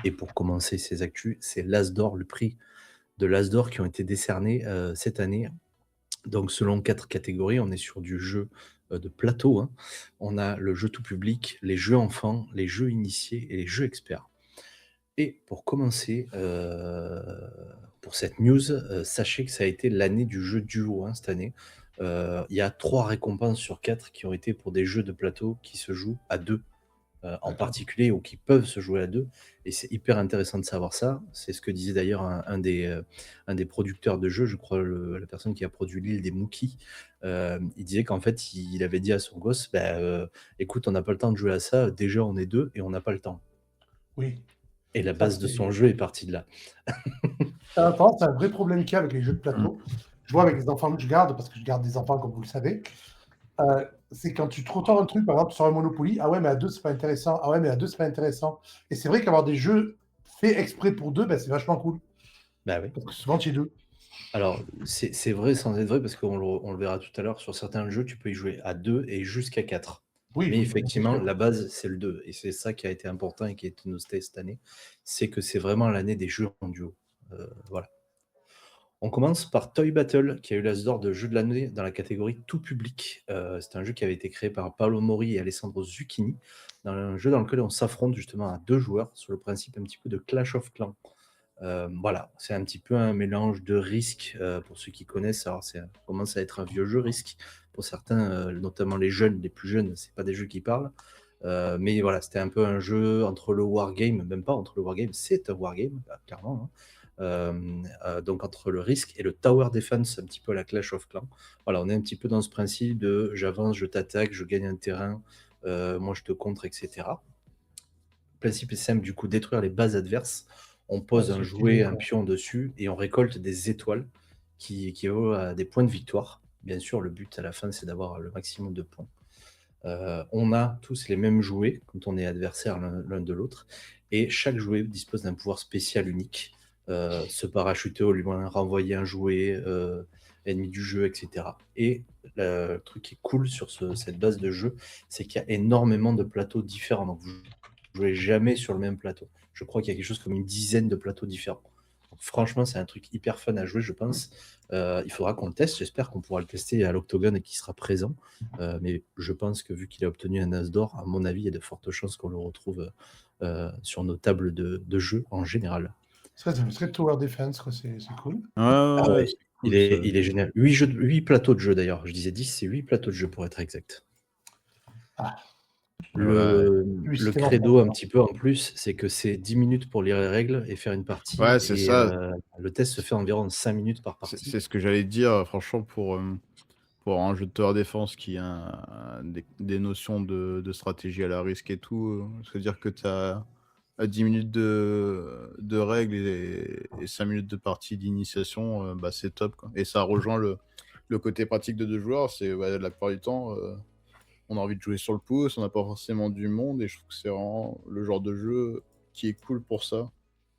Et pour commencer ces actus, c'est l'As d'or, le prix de l'As d'or qui ont été décernés cette année. Donc selon 4 catégories, on est sur du jeu de plateau, hein. On a le jeu tout public, les jeux enfants, les jeux initiés et les jeux experts. Et pour commencer, pour cette news, sachez que ça a été l'année du jeu duo, hein, cette année. Il y a 3 récompenses sur 4 qui ont été pour des jeux de plateau qui se jouent à 2, en D'accord. particulier, ou qui peuvent se jouer à 2. Et c'est hyper intéressant de savoir ça. C'est ce que disait d'ailleurs un des producteurs de jeux, je crois la personne qui a produit l'île des Mookies. Il disait qu'en fait, il avait dit à son gosse: «Bah, écoute, on n'a pas le temps de jouer à ça, déjà on est 2 et on n'a pas le temps». Oui, Et la ça base de son jeu est partie de là. c'est un vrai problème qu'il y a avec les jeux de Mmh. plateau. Je vois avec les enfants que je garde, parce que je garde des enfants, comme vous le savez, c'est quand tu te ressors un truc, par exemple, sur un Monopoly, ah ouais, mais à 2 c'est pas intéressant. Ah ouais, mais à 2 c'est pas intéressant. Et c'est vrai qu'avoir des jeux faits exprès pour 2, ben, c'est vachement cool. Bah oui. Parce que souvent, tu es 2. Alors, c'est vrai sans être vrai parce qu'on le verra tout à l'heure, sur certains jeux, tu peux y jouer à 2 et jusqu'à 4. Oui, Mais oui, bah, c'est effectivement, sûr. la base, c'est le 2 et c'est ça qui a été important et qui a été noté cette année. C'est que c'est vraiment l'année des jeux en duo. Voilà. On commence par Toy Battle, qui a eu l'As d'or de jeu de l'année dans la catégorie tout public. C'est un jeu qui avait été créé par Paolo Mori et Alessandro Zucchini, dans un jeu dans lequel on s'affronte justement à 2 joueurs sur le principe un petit peu de Clash of Clans. Voilà, c'est un petit peu un mélange de Risk, pour ceux qui connaissent. Alors ça commence à être un vieux jeu Risk pour certains, notamment les jeunes, les plus jeunes, c'est pas des jeux qui parlent. Mais voilà, c'était un peu un jeu entre le wargame, même pas entre le wargame, c'est un wargame, clairement, hein. Donc entre le Risk et le Tower Defense, un petit peu à la Clash of Clans. Voilà, on est un petit peu dans ce principe de j'avance, je t'attaque, je gagne un terrain, moi je te contre, et cetera. Le principe est simple, du coup, détruire les bases adverses. On Ah, pose un c'est stylé, jouet, un quoi. pion dessus et on récolte des étoiles qui équivaut à des points de victoire. Bien sûr, le but à la fin, c'est d'avoir le maximum de points. On a tous les mêmes jouets quand on est adversaire l'un de l'autre et chaque jouet dispose d'un pouvoir spécial unique. Se parachuter au loin, renvoyer un jouet ennemi du jeu, et cetera. Et le truc qui est cool sur cette base de jeu, c'est qu'il y a énormément de plateaux différents. Donc vous jouez jamais sur le même plateau. Je crois qu'il y a quelque chose comme une dizaine de plateaux différents. Donc franchement, c'est un truc hyper fun à jouer, je pense. Il faudra qu'on le teste. J'espère qu'on pourra le tester à l'Octogone et qu'il sera présent. Mais je pense que vu qu'il a obtenu un As d'or, à mon avis, il y a de fortes chances qu'on le retrouve sur nos tables de jeu en général. Ça serait Tower Defense, quoi, c'est cool. Ouais, Ah ouais, ouais, c'est cool ça. il est génial. 8 plateaux de jeu d'ailleurs. Je disais 10, c'est 8 plateaux de jeu pour être exact. Ah, Ouais, lui, Le c'était l'enfant, credo un quoi. petit peu en plus, c'est que c'est 10 minutes pour lire les règles et faire une partie ouais, c'est et ça. le test se fait environ 5 minutes par partie. C'est ce que j'allais dire, franchement, pour un jeu de tower défense qui a des notions de stratégie à la risque et tout, c'est-à-dire que tu as 10 minutes de règles et 5 minutes de partie d'initiation, bah, c'est top, quoi. Et ça rejoint le côté pratique de 2 joueurs, c'est, ouais, la plupart du temps, on a envie de jouer sur le pouce, on n'a pas forcément du monde et je trouve que c'est vraiment le genre de jeu qui est cool pour ça,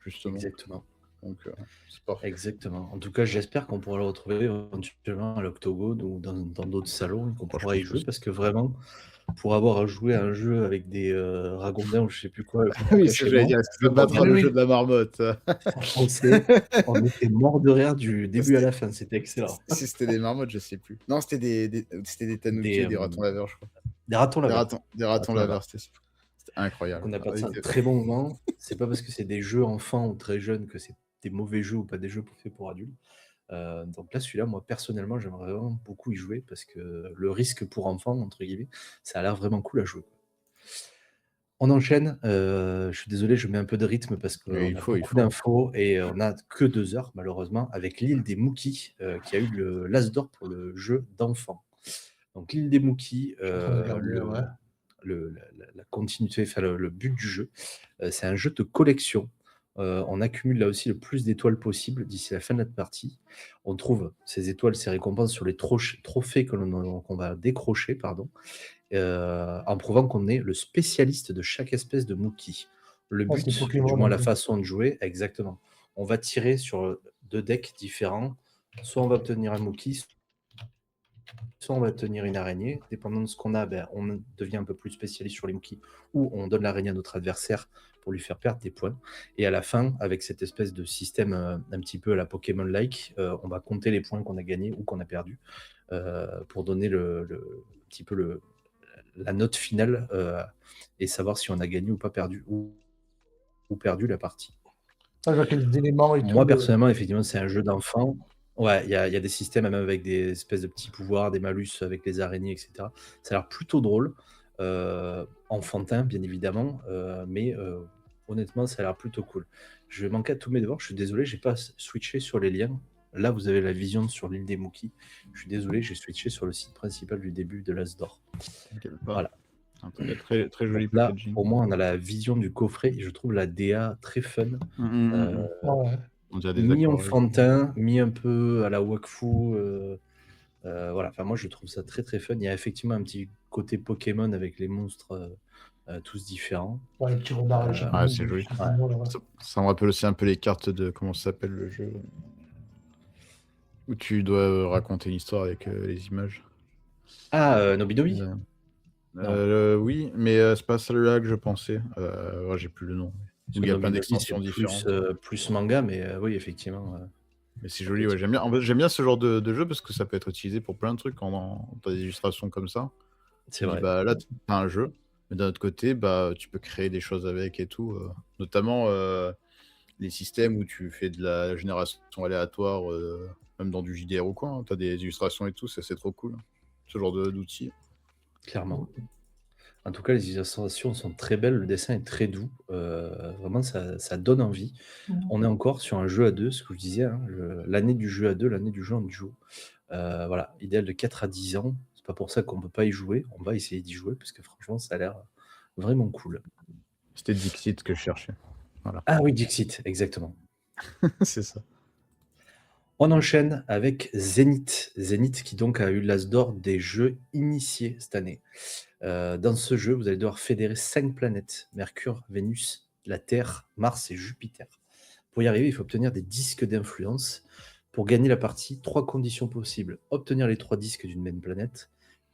justement. Exactement. Donc, c'est parfait. Exactement. En tout cas, j'espère qu'on pourra le retrouver éventuellement à l'Octogone ou dans d'autres salons et qu'on Moi, je pourra y pense jouer aussi. parce que vraiment, pour avoir à jouer à un jeu avec des ragondins ou je sais plus quoi, en Oui, c'est ce que j'allais cachement, dire, est-ce que ça battra Oui, le jeu oui. de la marmotte? on s'est on était mort de rire du début à C'était la fin, c'était excellent. si c'était des marmottes, je sais plus. Non, c'était c'était des Des, tanuki ou des ratons laveurs, je crois. des ratons laveurs. Des Des ratons ratons laveurs. laveurs, c'était ça. C'était Donc incroyable. on a Ah, passé un était très bon moment. C'est pas parce que c'est des jeux enfants ou très jeunes que c'est des mauvais jeux ou pas des jeux faits pour adultes. Donc là, celui-là, moi personnellement, j'aimerais vraiment beaucoup y jouer parce que le risque pour enfants, entre guillemets, ça a l'air vraiment cool à jouer. On enchaîne, je suis désolé, je mets un peu de rythme parce mais qu'on a il beaucoup faut. d'infos et on n'a que 2 heures malheureusement avec l'île des Mookies, qui a eu l'As d'or pour le jeu d'enfant. Donc l'île des Mookies, Je suis en train de regarder, ouais. la continuité, enfin le but du jeu, c'est un jeu de collection. On accumule là aussi le plus d'étoiles possible d'ici la fin de notre partie. On trouve ces étoiles, ces récompenses sur les trophées qu'on va décrocher, pardon, en prouvant qu'on est le spécialiste de chaque espèce de Mookie. Le Ah, c'est but, du Pokémon, moins un la peu. façon de jouer, exactement. On va tirer sur 2 decks différents. Soit on va obtenir un Mookie, soit on va tenir une araignée, dépendant de ce qu'on a, ben, on devient un peu plus spécialiste sur les Mookie, ou on donne l'araignée à notre adversaire pour lui faire perdre des points. Et à la fin, avec cette espèce de système un petit peu à la Pokémon-like, on va compter les points qu'on a gagnés ou qu'on a perdus pour donner un petit peu la note finale et savoir si on a gagné ou pas perdu, ou perdu la partie. Ah, je vois qu'il y a des éléments et tout. Moi, personnellement, effectivement, c'est un jeu d'enfant. Ouais, il y a des systèmes même avec des espèces de petits pouvoirs, des malus avec les araignées, etc. Ça a l'air plutôt drôle. Enfantin, bien évidemment, mais honnêtement, ça a l'air plutôt cool. Je vais manquer à tous mes devoirs. Je suis désolé, j'ai pas switché sur les liens. Là, vous avez la vision sur l'île des Mookie. Je suis désolé, j'ai switché sur le site principal du début de l'Asdor. T'inquiète pas. Voilà. En tout cas, très, très joli Donc là, packaging. pour moi, on a la vision du coffret et je trouve la DA très fun. Ouais. On dirait des aquarelles. Mi-enfantin, mi un peu à la Wakfu. Voilà, enfin, moi je trouve ça très très fun. Il y a effectivement un petit côté Pokémon avec les monstres tous différents. Ouais, les petits renards, les Ouais, champignons, c'est joli. là, ouais. Ça me rappelle aussi un peu les cartes de comment ça s'appelle le jeu où tu dois raconter une histoire avec les images. Ah, Nobinobi Oui, mais c'est pas celui-là que je pensais. Ouais, j'ai plus le nom. Parce Où que il y a plein Nobinobi, d'extensions c'est différentes. plus manga, mais oui, effectivement. Mais c'est joli, ouais. J'aime bien. En fait, j'aime bien ce genre de jeu parce que ça peut être utilisé pour plein de trucs quand t'as des illustrations comme ça. C'est Tu dis, vrai. bah là, t'as un jeu, mais d'un autre côté, bah tu peux créer des choses avec et tout. Notamment les systèmes où tu fais de la génération aléatoire, même dans du JDR ou quoi. Hein. T'as des illustrations et tout, c'est trop cool. Ce genre d'outils. Clairement. En tout cas, les illustrations sont très belles, le dessin est très doux. Vraiment, ça donne envie. On est encore sur un jeu à deux, ce que je disais, hein, l'année du jeu à deux, l'année du jeu en duo. Voilà, idéal de 4 à 10 ans. C'est pas pour ça qu'on peut pas y jouer. On va essayer d'y jouer parce que franchement, ça a l'air vraiment cool. C'était Dixit que je cherchais. Voilà. Ah oui, Dixit, exactement. C'est ça. On enchaîne avec Zenith. Zenith qui donc a eu l'as d'or des jeux initiés cette année. Dans ce jeu, vous allez devoir fédérer 5 planètes: Mercure, Vénus, la Terre, Mars et Jupiter. Pour y arriver, il faut obtenir des disques d'influence. Pour gagner la partie, 3 conditions possibles: obtenir les 3 disques d'une même planète,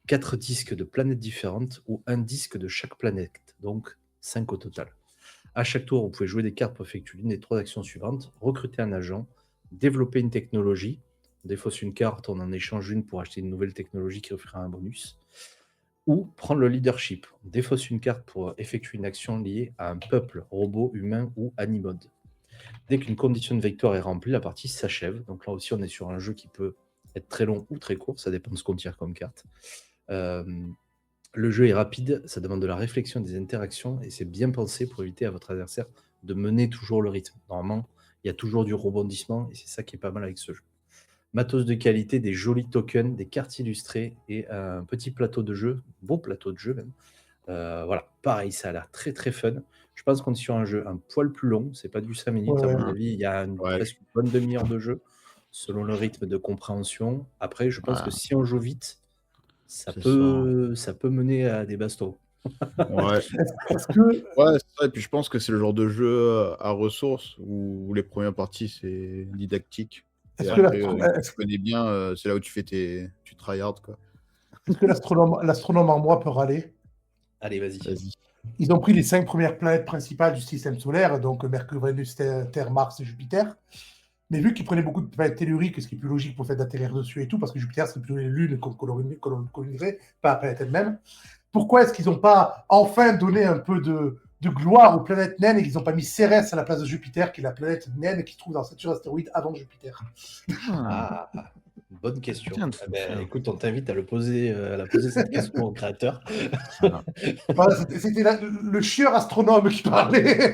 4 disques de planètes différentes ou un disque de chaque planète, donc 5 au total. À chaque tour, vous pouvez jouer des cartes pour effectuer l'une des 3 actions suivantes: recruter un agent, développer une technologie, on défausse une carte, on en échange une pour acheter une nouvelle technologie qui offrira un bonus, ou prendre le leadership, on défausse une carte pour effectuer une action liée à un peuple, robot, humain ou animode. Dès qu'une condition de victoire est remplie, la partie s'achève. Donc là aussi, on est sur un jeu qui peut être très long ou très court, ça dépend de ce qu'on tire comme carte. Le jeu est rapide, ça demande de la réflexion, des interactions, et c'est bien pensé pour éviter à votre adversaire de mener toujours le rythme. Normalement, il y a toujours du rebondissement, et c'est ça qui est pas mal avec ce jeu. Matos de qualité, des jolis tokens, des cartes illustrées, et un petit plateau de jeu, beau plateau de jeu même. Voilà, pareil, ça a l'air très très fun. Je pense qu'on est sur un jeu un poil plus long, c'est pas du 5 minutes, à mon avis, il y a presque une bonne demi-heure de jeu, selon le rythme de compréhension. Après, je pense que si on joue vite, ça peut mener à des bastons. Ouais. Est-ce que... Ouais, c'est ça. Et puis je pense que c'est le genre de jeu à ressources où les premières parties c'est didactique. Et après, tu connais bien, c'est là où tu tryhard quoi. Est-ce que l'astronome en moi peut râler? Allez, vas-y. Ils ont pris les 5 premières planètes principales du système solaire, donc Mercure, Vénus, Terre, Mars et Jupiter. Mais vu qu'ils prenaient beaucoup de planètes telluriques, ce qui est plus logique pour le fait d'atterrir dessus et tout, parce que Jupiter, c'est plutôt les lunes qu'on coloniserait, pas la planète elle-même, pourquoi est-ce qu'ils n'ont pas enfin donné un peu de gloire aux planètes naines et qu'ils n'ont pas mis Cérès à la place de Jupiter, qui est la planète naine qui se trouve dans cette astéroïde avant Jupiter? Bonne question. Écoute, on t'invite à poser cette question au créateur. Voilà, c'était le chieur astronome qui parlait.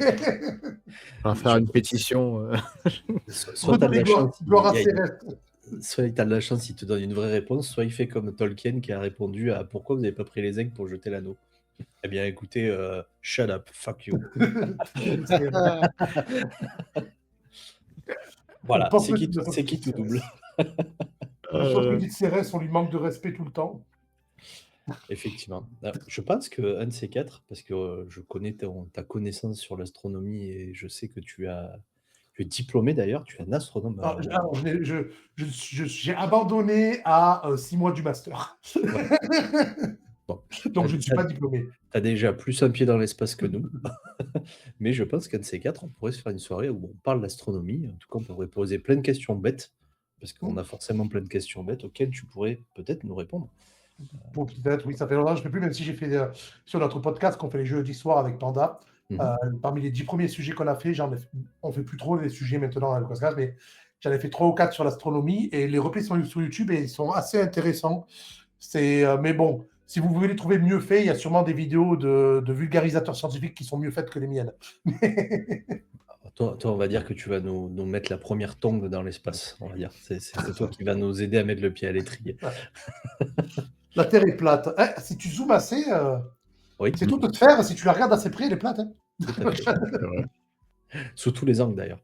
On va faire une pétition. Soit tu as de la chance, soit tu as de la chance, il te donne une vraie réponse, soit il fait comme Tolkien qui a répondu à pourquoi vous n'avez pas pris les aigles pour jeter l'anneau. Eh bien, écoutez, shut up, fuck you. Voilà, c'est qui tout double. Je pense que dit Cérès, on lui manque de respect tout le temps. Effectivement. Je pense qu'un de ces quatre, parce que je connais ta connaissance sur l'astronomie et je sais que tu as Tu es diplômé d'ailleurs, tu es un astronome. Alors, j'ai abandonné à 6 mois du master. Ouais. Bon, Donc, je ne suis pas diplômé. tu as déjà plus un pied dans l'espace que nous. Mais je pense qu'un de ces quatre, on pourrait se faire une soirée où on parle d'astronomie. En tout cas, on pourrait poser plein de questions bêtes, parce qu'on a forcément plein de questions bêtes auxquelles tu pourrais peut-être nous répondre. Bon, peut-être, oui, ça fait longtemps que je ne fais plus, même si j'ai fait sur notre podcast qu'on fait les jeux d'histoire avec Panda. Parmi les 10 premiers sujets qu'on a fait, on ne fait plus trop les sujets maintenant dans le podcast, mais j'en ai fait 3 ou 4 sur l'astronomie et les replays sont sur YouTube et ils sont assez intéressants. Mais bon, si vous voulez les trouver mieux faits, il y a sûrement des vidéos de vulgarisateurs scientifiques qui sont mieux faites que les miennes. Toi, on va dire que tu vas nous mettre la première tongue dans l'espace, on va dire. C'est toi qui va nous aider à mettre le pied à l'étrier. La Terre est plate. Si tu zoomes assez, Oui, c'est tout de faire. Si tu la regardes assez près, elle est plate. Hein. tout à fait. C'est vrai. Sous tous les angles d'ailleurs.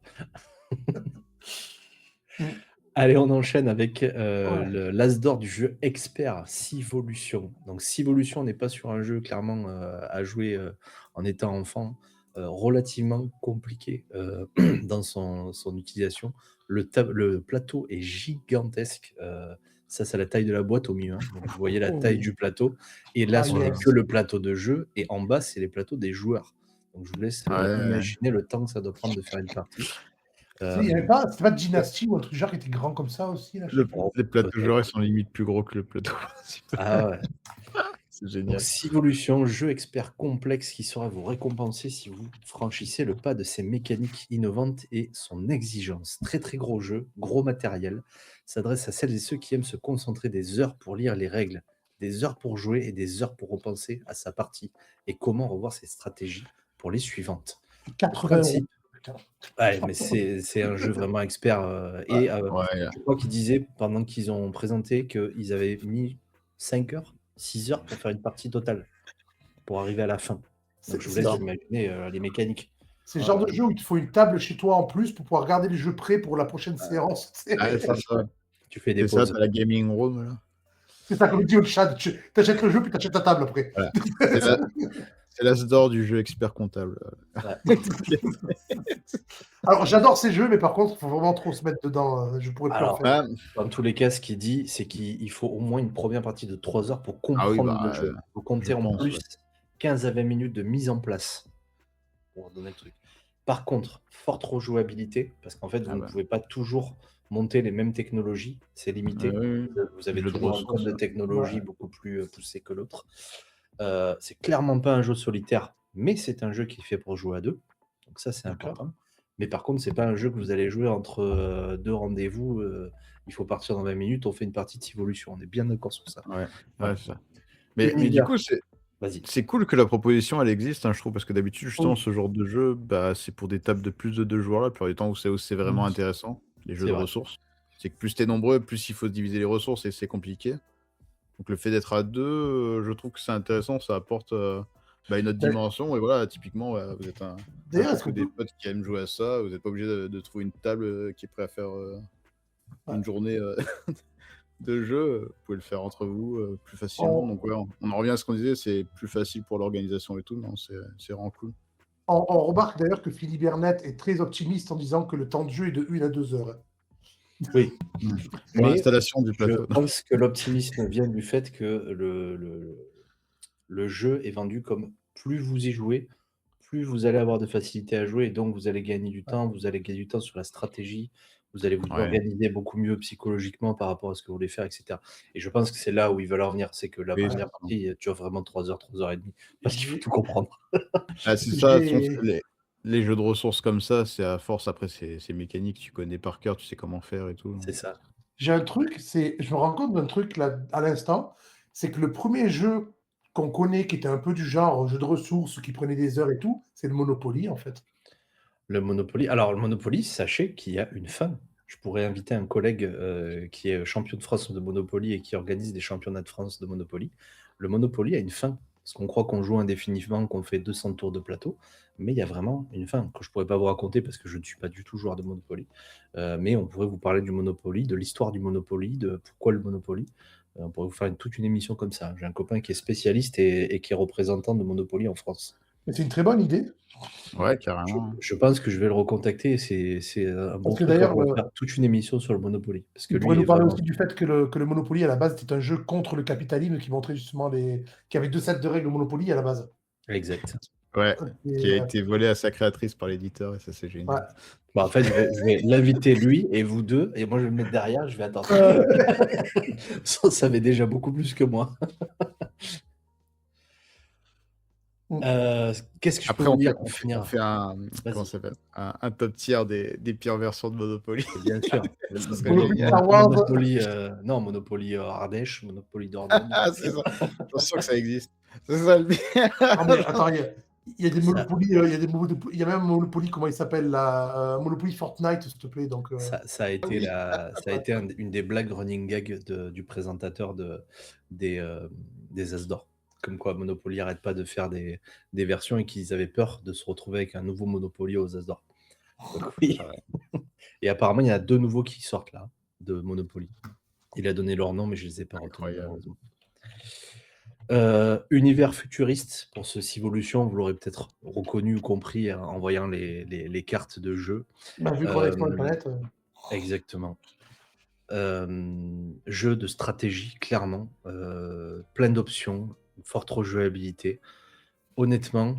Allez, on enchaîne avec l'as d'or du jeu expert, Civolution. Donc Civolution n'est pas sur un jeu clairement à jouer en étant enfant, relativement compliqué dans son utilisation. Le plateau est gigantesque. Ça, c'est la taille de la boîte au milieu. Hein. Donc, vous voyez la taille du plateau. Et là, ce n'est que le plateau de jeu. Et en bas, c'est les plateaux des joueurs. Donc, je vous laisse imaginer le temps que ça doit prendre de faire une partie. C'était pas Dynasty ou un truc genre qui était grand comme ça aussi là, Les plateaux joueurs sont limite plus gros que le plateau principal. Ah ouais. C'est génial. Donc, Civolution, jeu expert complexe qui saura vous récompenser si vous franchissez le pas de ses mécaniques innovantes et son exigence. Très très gros jeu, gros matériel, s'adresse à celles et ceux qui aiment se concentrer des heures pour lire les règles, des heures pour jouer et des heures pour repenser à sa partie et comment revoir ses stratégies pour les suivantes. 80 €. Ouais, mais c'est un jeu vraiment expert. Je crois qu'ils disaient, pendant qu'ils ont présenté, qu'ils avaient mis 5 heures, 6 heures pour faire une partie totale, pour arriver à la fin. Donc je vous laisse imaginer les mécaniques. C'est le genre de jeu où il te faut une table chez toi en plus pour pouvoir garder les jeux prêts pour la prochaine séance. C'est ça. Tu fais des C'est pauses. ça, t'as la gaming room là. C'est ça, comme dit au chat, tu achètes le jeu puis tu achètes ta table après. Voilà. C'est l'as d'or du jeu expert comptable. Ouais. Alors j'adore ces jeux, mais par contre, il faut vraiment trop se mettre dedans. Je pourrais plus en faire. Dans tous les cas, ce qu'il dit, c'est qu'il faut au moins une première partie de 3 heures pour comprendre le jeu. Vous comptez en plus 15 à 20 minutes de mise en place pour donner le truc. Par contre, forte rejouabilité, parce qu'en fait, vous ne pouvez pas toujours monter les mêmes technologies, c'est limité. Vous avez toujours un code de technologie beaucoup plus poussé que l'autre. C'est clairement pas un jeu solitaire, mais c'est un jeu qui est fait pour jouer à deux. Donc ça, c'est important. Mais par contre, c'est pas un jeu que vous allez jouer entre deux rendez-vous. Il faut partir dans 20 minutes, on fait une partie de Civolution. On est bien d'accord sur ça. Ouais, c'est ça. Mais du coup, c'est cool que la proposition, elle existe, hein, je trouve, parce que d'habitude, justement, ce genre de jeu, c'est pour des tables de plus de 2 joueurs, là, la plupart du temps, où c'est vraiment intéressant, les jeux de ressources. C'est que plus t'es nombreux, plus il faut se diviser les ressources et c'est compliqué. Donc le fait d'être à deux, je trouve que c'est intéressant, ça apporte une autre dimension. Et voilà, typiquement, vous êtes des potes qui aiment jouer à ça, vous n'êtes pas obligé de trouver une table qui est prête à faire une journée de jeu. Vous pouvez le faire entre vous plus facilement. Donc on en revient à ce qu'on disait, c'est plus facile pour l'organisation et tout. Non, c'est vraiment cool. On remarque d'ailleurs que Philippe Bernett est très optimiste en disant que le temps de jeu est de 1 à 2 heures. Oui. Pour l'installation du plateau. Je pense que l'optimisme vient du fait que le jeu est vendu comme plus vous y jouez, plus vous allez avoir de facilité à jouer, et donc vous allez gagner du temps, vous allez gagner du temps sur la stratégie, vous allez vous organiser beaucoup mieux psychologiquement par rapport à ce que vous voulez faire, etc. Et je pense que c'est là où ils veulent en venir, c'est que la première partie, tu as vraiment 3 heures, 3 heures et demie, parce qu'il faut tout comprendre. C'est ça, les jeux de ressources comme ça, c'est à force, après, c'est mécanique, tu connais par cœur, tu sais comment faire et tout. C'est ça. J'ai un truc, je me rends compte d'un truc là à l'instant, c'est que le premier jeu qu'on connaît qui était un peu du genre jeu de ressources, qui prenait des heures et tout, c'est le Monopoly en fait. Le Monopoly. Alors, le Monopoly, sachez qu'il y a une fin. Je pourrais inviter un collègue qui est champion de France de Monopoly et qui organise des championnats de France de Monopoly. Le Monopoly a une fin. Parce qu'on croit qu'on joue indéfiniment, qu'on fait 200 tours de plateau, mais il y a vraiment une fin que je ne pourrais pas vous raconter parce que je ne suis pas du tout joueur de Monopoly. Mais on pourrait vous parler du Monopoly, de l'histoire du Monopoly, de pourquoi le Monopoly. On pourrait vous faire toute une émission comme ça. J'ai un copain qui est spécialiste et qui est représentant de Monopoly en France. Mais c'est une très bonne idée. Ouais, Je, carrément. je pense que je vais le recontacter. C'est un bon Parce que truc quand d'ailleurs, on va faire toute une émission sur le Monopoly. Parce que il lui, pourrait il nous est parler vraiment aussi du fait que le Monopoly, à la base, était un jeu contre le capitalisme qui montrait justement qu'il y avait 2 sets de règles au Monopoly à la base. exact. Ouais, Et, qui a été volé à sa créatrice par l'éditeur, et ça, c'est ouais. génial. Bon, en fait, je vais l'inviter lui et vous deux, et moi je vais me mettre derrière, je vais attendre. Ça savait déjà beaucoup plus que moi. Qu'est-ce que je peux Après, vous on fait, dire pour on fait, on finir? fait un, comment Vas-y. ça s'appelle, un top tier des pires versions de Monopoly. Et bien sûr. Ça serait Monopoly génial. Star Wars. Monopoly, non, Monopoly Ardèche, Monopoly Dordogne. Ah, c'est ça. Je suis sûr que ça existe. C'est ça le pire. Non, mais attends, il y a des Ça, Monopoly, il y a même un Monopoly, comment il s'appelle là, Monopoly Fortnite, s'il te plaît. Donc, ça a été, oui. ça a été une des blagues running gag du présentateur des As d'Or. Comme quoi Monopoly n'arrête pas de faire des versions et qu'ils avaient peur de se retrouver avec un nouveau Monopoly aux As d'Or. Donc oui. Et apparemment, il y en a 2 nouveaux qui sortent là, de Monopoly. Il a donné leur nom, mais je ne les ai pas retenus, Incroyable. malheureusement. Univers futuriste, pour ce Civolution, vous l'aurez peut-être reconnu ou compris en voyant les cartes de jeu. Bah, vu qu'on explore les planètes. Exactement. Jeu de stratégie, clairement. Plein d'options, forte rejouabilité. Honnêtement,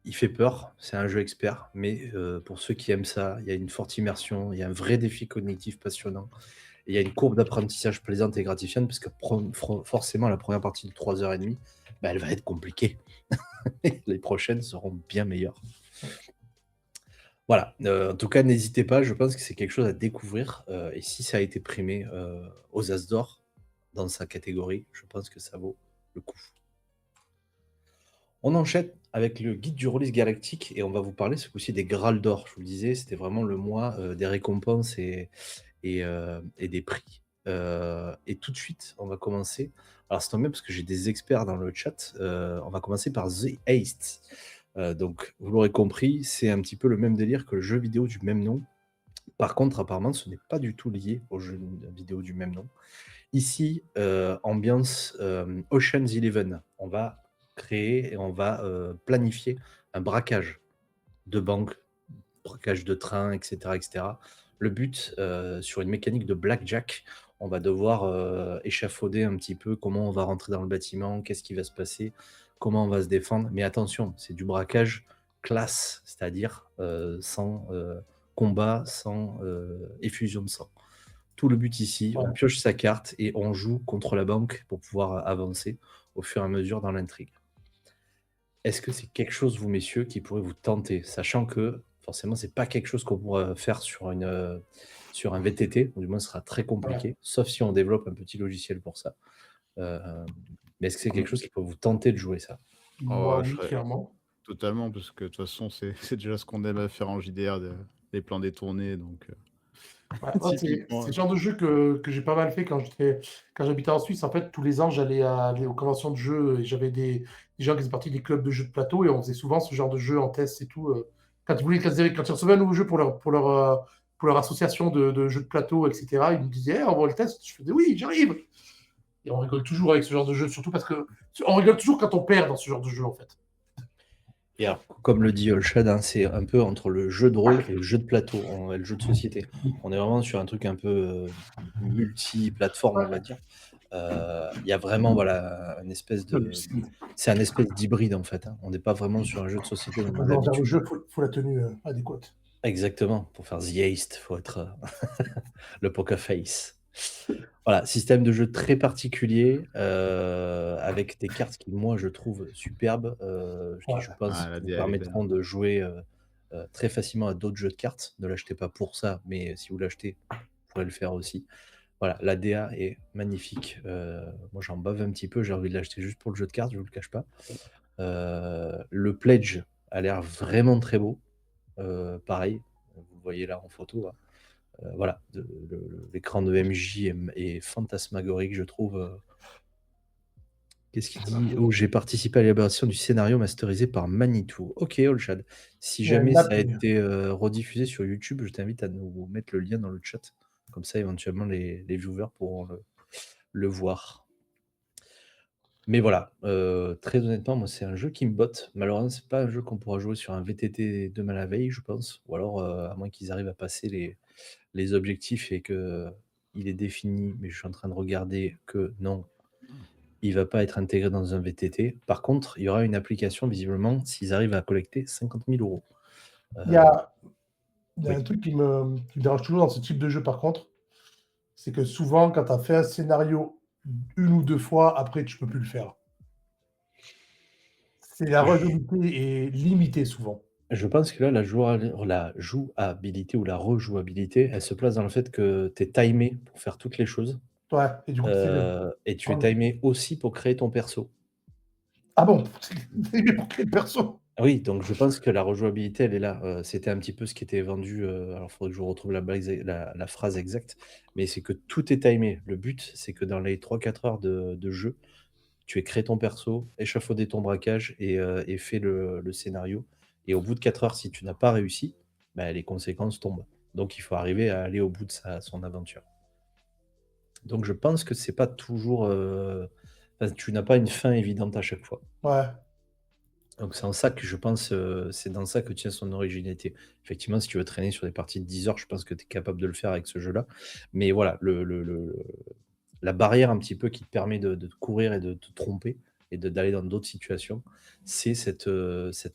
il fait peur, c'est un jeu expert, mais pour ceux qui aiment ça, il y a une forte immersion, il y a un vrai défi cognitif passionnant, et il y a une courbe d'apprentissage plaisante et gratifiante, parce que forcément, la première partie de 3h30, bah, elle va être compliquée. Les prochaines seront bien meilleures. Voilà, en tout cas, n'hésitez pas, je pense que c'est quelque chose à découvrir, et si ça a été primé aux As d'Or, dans sa catégorie, je pense que ça vaut le coup. On enchaîne avec le guide du release galactique et on va vous parler ce coup-ci des Graals d'or. Je vous le disais, c'était vraiment le mois des récompenses et des prix. Et tout de suite, on va commencer. Alors, c'est tombé parce que j'ai des experts dans le chat. On va commencer par The Haste. Donc, vous l'aurez compris, c'est un petit peu le même délire que le jeu vidéo du même nom. Par contre, apparemment, ce n'est pas du tout lié au jeu vidéo du même nom. Ici, ambiance Ocean's Eleven. On va créer et on va planifier un braquage de banque, braquage de train, etc. etc. Le but, sur une mécanique de blackjack, on va devoir échafauder un petit peu comment on va rentrer dans le bâtiment, qu'est-ce qui va se passer, comment on va se défendre. Mais attention, c'est du braquage classe, c'est-à-dire sans combat, sans effusion de sang. Tout le but ici, on pioche sa carte et on joue contre la banque pour pouvoir avancer au fur et à mesure dans l'intrigue. Est-ce que c'est quelque chose, vous messieurs, qui pourrait vous tenter, sachant que forcément, c'est pas quelque chose qu'on pourra faire sur un VTT, ou du moins ce sera très compliqué, sauf si on développe un petit logiciel pour ça. Mais est-ce que c'est quelque chose qui peut vous tenter de jouer ça? Moi, oui, clairement. Totalement, parce que de toute façon, c'est déjà ce qu'on aime à faire en JDR, les plans détournés. Donc, Ouais, c'est le genre de jeu que j'ai pas mal fait quand j'habitais en Suisse. En fait, tous les ans, j'allais aller aux conventions de jeux et j'avais des gens qui faisaient partie des clubs de jeux de plateau et on faisait souvent ce genre de jeu en test et tout. Quand ils recevaient un nouveau jeu pour leur association de jeux de plateau, etc., ils nous disaient, on va le test. Je faisais, oui, j'arrive. Et on rigole toujours avec ce genre de jeu, surtout parce que on rigole toujours quand on perd dans ce genre de jeu, en fait. Et alors, comme le dit Olshad, hein, c'est un peu entre le jeu de rôle et le jeu de plateau, et le jeu de société. On est vraiment sur un truc un peu multi-plateforme, on va dire. Il y a vraiment une espèce de... C'est un espèce d'hybride, en fait. Hein. On n'est pas vraiment sur un jeu de société dans Le jeu, il faut la tenue adéquate. Exactement. Pour faire The Haste, il faut être le poker face. Voilà, système de jeu très particulier, avec des cartes qui, moi, je trouve superbes, qui, je pense, la vous DA est permettront de jouer très facilement à d'autres jeux de cartes. Ne l'achetez pas pour ça, mais si vous l'achetez, vous pourrez le faire aussi. Voilà, la DA est magnifique. Moi, j'en bave un petit peu, j'ai envie de l'acheter juste pour le jeu de cartes, je ne vous le cache pas. Le pledge a l'air vraiment très beau. Pareil, vous voyez là en photo. Là. Voilà, l'écran de MJ est fantasmagorique, je trouve. Qu'est-ce qu'il dit? Oh, j'ai participé à l'élaboration du scénario masterisé par Manitou. Ok, Olshad. Si jamais ça a été rediffusé sur YouTube, je t'invite à nous mettre le lien dans le chat. Comme ça, éventuellement, les viewers pourront le voir. Mais voilà, très honnêtement, moi, c'est un jeu qui me botte. Malheureusement, c'est pas un jeu qu'on pourra jouer sur un VTT demain la veille, je pense. Ou alors, à moins qu'ils arrivent à passer les objectifs et qu'il est défini, mais je suis en train de regarder que non, il va pas être intégré dans un VTT. Par contre, il y aura une application, visiblement, s'ils arrivent à collecter 50 000 euros. Il y a, il y a Oui. un truc qui me dérange toujours dans ce type de jeu, par contre, c'est que souvent, quand tu as fait un scénario une ou deux fois, après, tu peux plus le faire. C'est la rejouabilité est limitée souvent. Je pense que là, la jouabilité ou la rejouabilité, elle se place dans le fait que tu es timé pour faire toutes les choses. Ouais, et du coup, c'est le... Et tu es timé aussi pour créer ton perso. Ah bon, c'est mieux pour créer le perso. Oui, donc je pense que la rejouabilité, elle est là. C'était un petit peu ce qui était vendu. Alors, il faudrait que je vous retrouve la phrase exacte. Mais c'est que tout est timé. Le but, c'est que dans les 3-4 heures de jeu, tu aies créé ton perso, échafaudé ton braquage et fait le scénario. Et au bout de 4 heures, si tu n'as pas réussi, bah, les conséquences tombent. Donc il faut arriver à aller au bout de son aventure. Donc je pense que c'est pas toujours. Enfin, tu n'as pas une fin évidente à chaque fois. Ouais. Donc c'est en ça que je pense, c'est dans ça que tient son originalité. Effectivement, si tu veux traîner sur des parties de 10 heures, je pense que tu es capable de le faire avec ce jeu-là. Mais voilà, la barrière un petit peu qui te permet de te courir et de te tromper et d'aller dans d'autres situations, c'est cette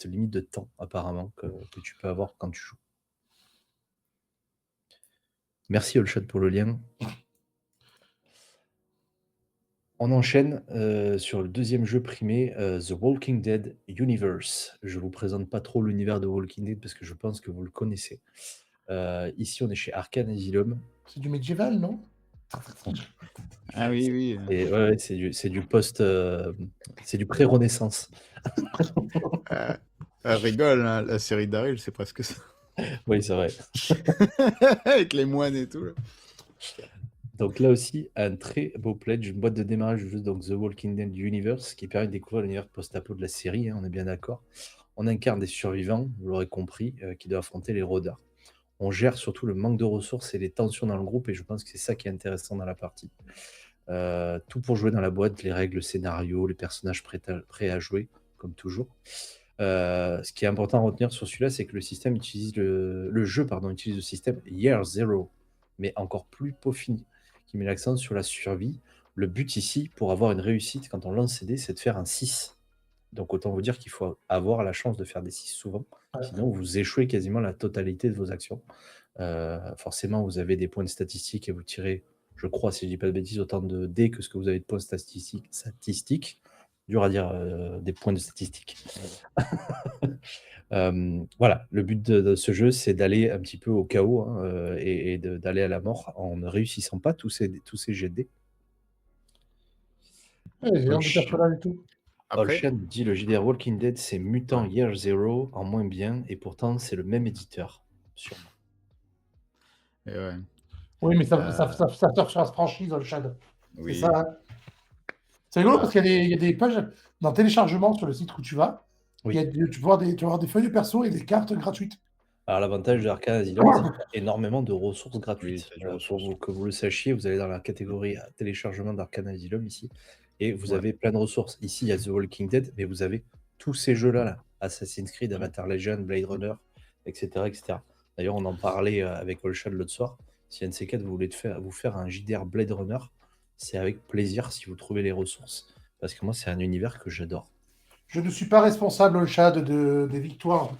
limite de temps apparemment que tu peux avoir quand tu joues. Merci Olchat pour le lien. On enchaîne sur le deuxième jeu primé, The Walking Dead Universe. Je vous présente pas trop l'univers de Walking Dead parce que je pense que vous le connaissez. Ici, on est chez Arcane Asylum. C'est du médiéval, non? Ah oui, oui. Et ouais, c'est du post, c'est du pré-Renaissance. Elle rigole, hein, la série Daryl, c'est presque ça. Oui, c'est vrai. Avec les moines et tout. Là. Donc là aussi, un très beau pledge, une boîte de démarrage du jeu, donc The Walking Dead Universe, qui permet de découvrir l'univers post-apo de la série, hein, on est bien d'accord. On incarne des survivants, vous l'aurez compris, qui doivent affronter les rôdeurs. On gère surtout le manque de ressources et les tensions dans le groupe, et je pense que c'est ça qui est intéressant dans la partie. Tout pour jouer dans la boîte, les règles, le scénario, les personnages prêts à jouer, comme toujours. Ce qui est important à retenir sur celui-là, c'est que le système utilise le jeu utilise le système Year Zero, mais encore plus peaufiné, qui met l'accent sur la survie. Le but ici, pour avoir une réussite quand on lance CD, c'est de faire un 6. Donc autant vous dire qu'il faut avoir la chance de faire des 6 souvent, sinon vous échouez quasiment la totalité de vos actions. Forcément, vous avez des points de statistiques et vous tirez, je crois, si je dis pas de bêtises, autant de dés que ce que vous avez de points statistiques. Dur à dire, des points de statistiques. Voilà, le but de ce jeu, c'est d'aller un petit peu au chaos, hein, et d'aller à la mort en ne réussissant pas tous ces jets de dés. J'ai envie de faire là et tout. Après, Olshan dit le JDR Walking Dead, c'est Mutant Year Zero en moins bien, et pourtant c'est le même éditeur, sûrement. et ouais. Oui, mais ça sort sur la franchise, le Shad. Oui. C'est ça. Hein. C'est rigolo parce qu'il y a des pages dans téléchargement sur le site où tu vas. Oui. Tu peux avoir des feuilles de perso et des cartes gratuites. Alors l'avantage de Arcane Asylum, c'est qu'il y a énormément de ressources gratuites. Oui, Pour que vous le sachiez, vous allez dans la catégorie téléchargement d'Arcane Asylum ici, et vous Ouais. avez plein de ressources. Ici, il y a The Walking Dead, mais vous avez tous ces jeux-là, là. Assassin's Creed, Avatar Legend, Blade Runner, etc. etc. D'ailleurs, on en parlait avec Olshad l'autre soir. Si un de ces quatre, vous voulez vous faire un JDR Blade Runner, c'est avec plaisir si vous trouvez les ressources. Parce que moi, c'est un univers que j'adore. Je ne suis pas responsable, le Shad, des victoires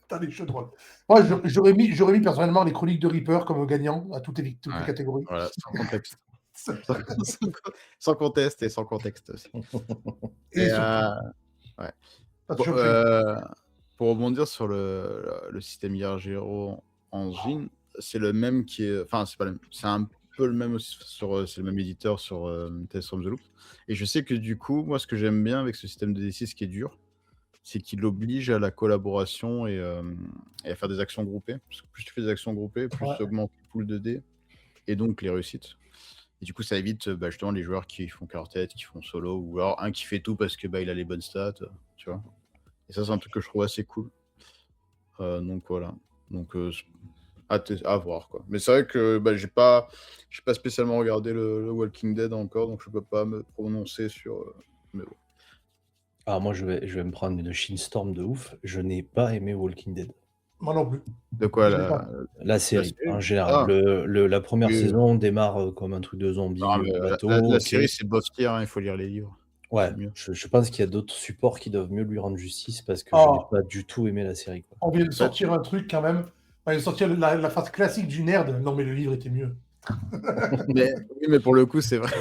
dans les jeux de rôle. Moi, j'aurais mis personnellement les chroniques de Reaper comme gagnant à toutes les catégories. Voilà, sans contexte. Sans conteste et sans contexte aussi. Et ouais. Pour Pour rebondir sur le système IRGRO Engine, c'est le même qui est. Enfin, c'est pas le même. C'est un peu le même aussi c'est le même éditeur sur Tales from the Loop. Et je sais que du coup, moi, ce que j'aime bien avec ce système de D6 qui est dur, c'est qu'il oblige à la collaboration et à faire des actions groupées. Parce que plus tu fais des actions groupées, plus tu augmentes le pool de dés et donc les réussites. Et du coup, ça évite justement les joueurs qui font qu'à leur tête, qui font solo, ou alors un qui fait tout parce que il a les bonnes stats, tu vois. Et ça, c'est un truc que je trouve assez cool. Donc voilà. Donc à voir quoi. Mais c'est vrai que j'ai pas spécialement regardé le Walking Dead encore, donc je peux pas me prononcer sur Mais bon. Alors moi, je vais me prendre une shitstorm de ouf. Je n'ai pas aimé Walking Dead. Moi non plus. De quoi Je l'ai pas. La la série, série? en général. Ah, La première oui, oui. saison démarre comme un truc de Non, zombie mais bateau, la ok. série, c'est bof tier, hein, il faut lire les livres. Ouais, C'est mieux. je pense qu'il y a d'autres supports qui doivent mieux lui rendre justice parce que je n'ai Ah, pas du tout aimé la série, quoi. on vient de En fait, sortir un truc quand même. On vient de sortir la phase classique du nerd. Non, mais le livre était mieux. oui, mais pour le coup, c'est vrai.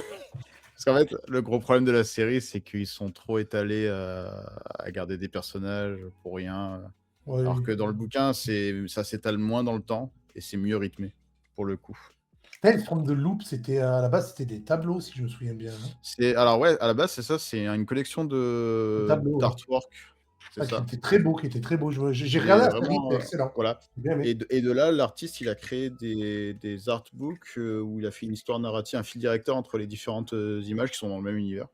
Parce qu'en fait, le gros problème de la série, c'est qu'ils sont trop étalés à garder des personnages pour rien. Alors Oui. que dans le bouquin, ça s'étale moins dans le temps et c'est mieux rythmé, pour le coup. Tales from the Loop, c'était à la base, c'était des tableaux, si je me souviens bien. Non, Alors ouais, à la base, c'est ça, c'est une collection des tableaux, ouais. d'artwork, c'est Ah, qui ça. était très beau, qui était très beau. J'ai Et regardé la série, vraiment, c'était excellent. voilà. J'ai bien aimé. Et de là, l'artiste, il a créé des artbooks où il a fait une histoire narrative, un fil directeur entre les différentes images qui sont dans le même univers.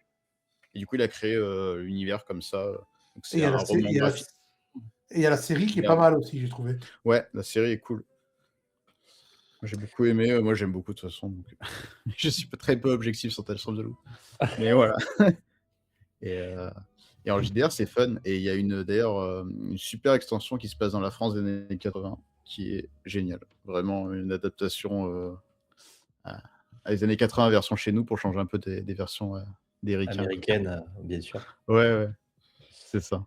Et du coup, il a créé l'univers comme ça. Donc Et il c'est y a la un sé- roman graphique. et il y a la série qui est pas Merde. mal aussi, j'ai trouvé. Ouais, la série est cool. Moi, j'ai beaucoup aimé. Moi, j'aime beaucoup de toute façon. Donc... je suis très peu objectif sur Tales from the Loop. Mais voilà. Et en JDR, c'est fun. Et il y a d'ailleurs une super extension qui se passe dans la France des années 80 qui est géniale. Vraiment une adaptation à les années 80 version chez nous pour changer un peu des versions des ricains. Américaine, bien sûr. Ouais, c'est ça.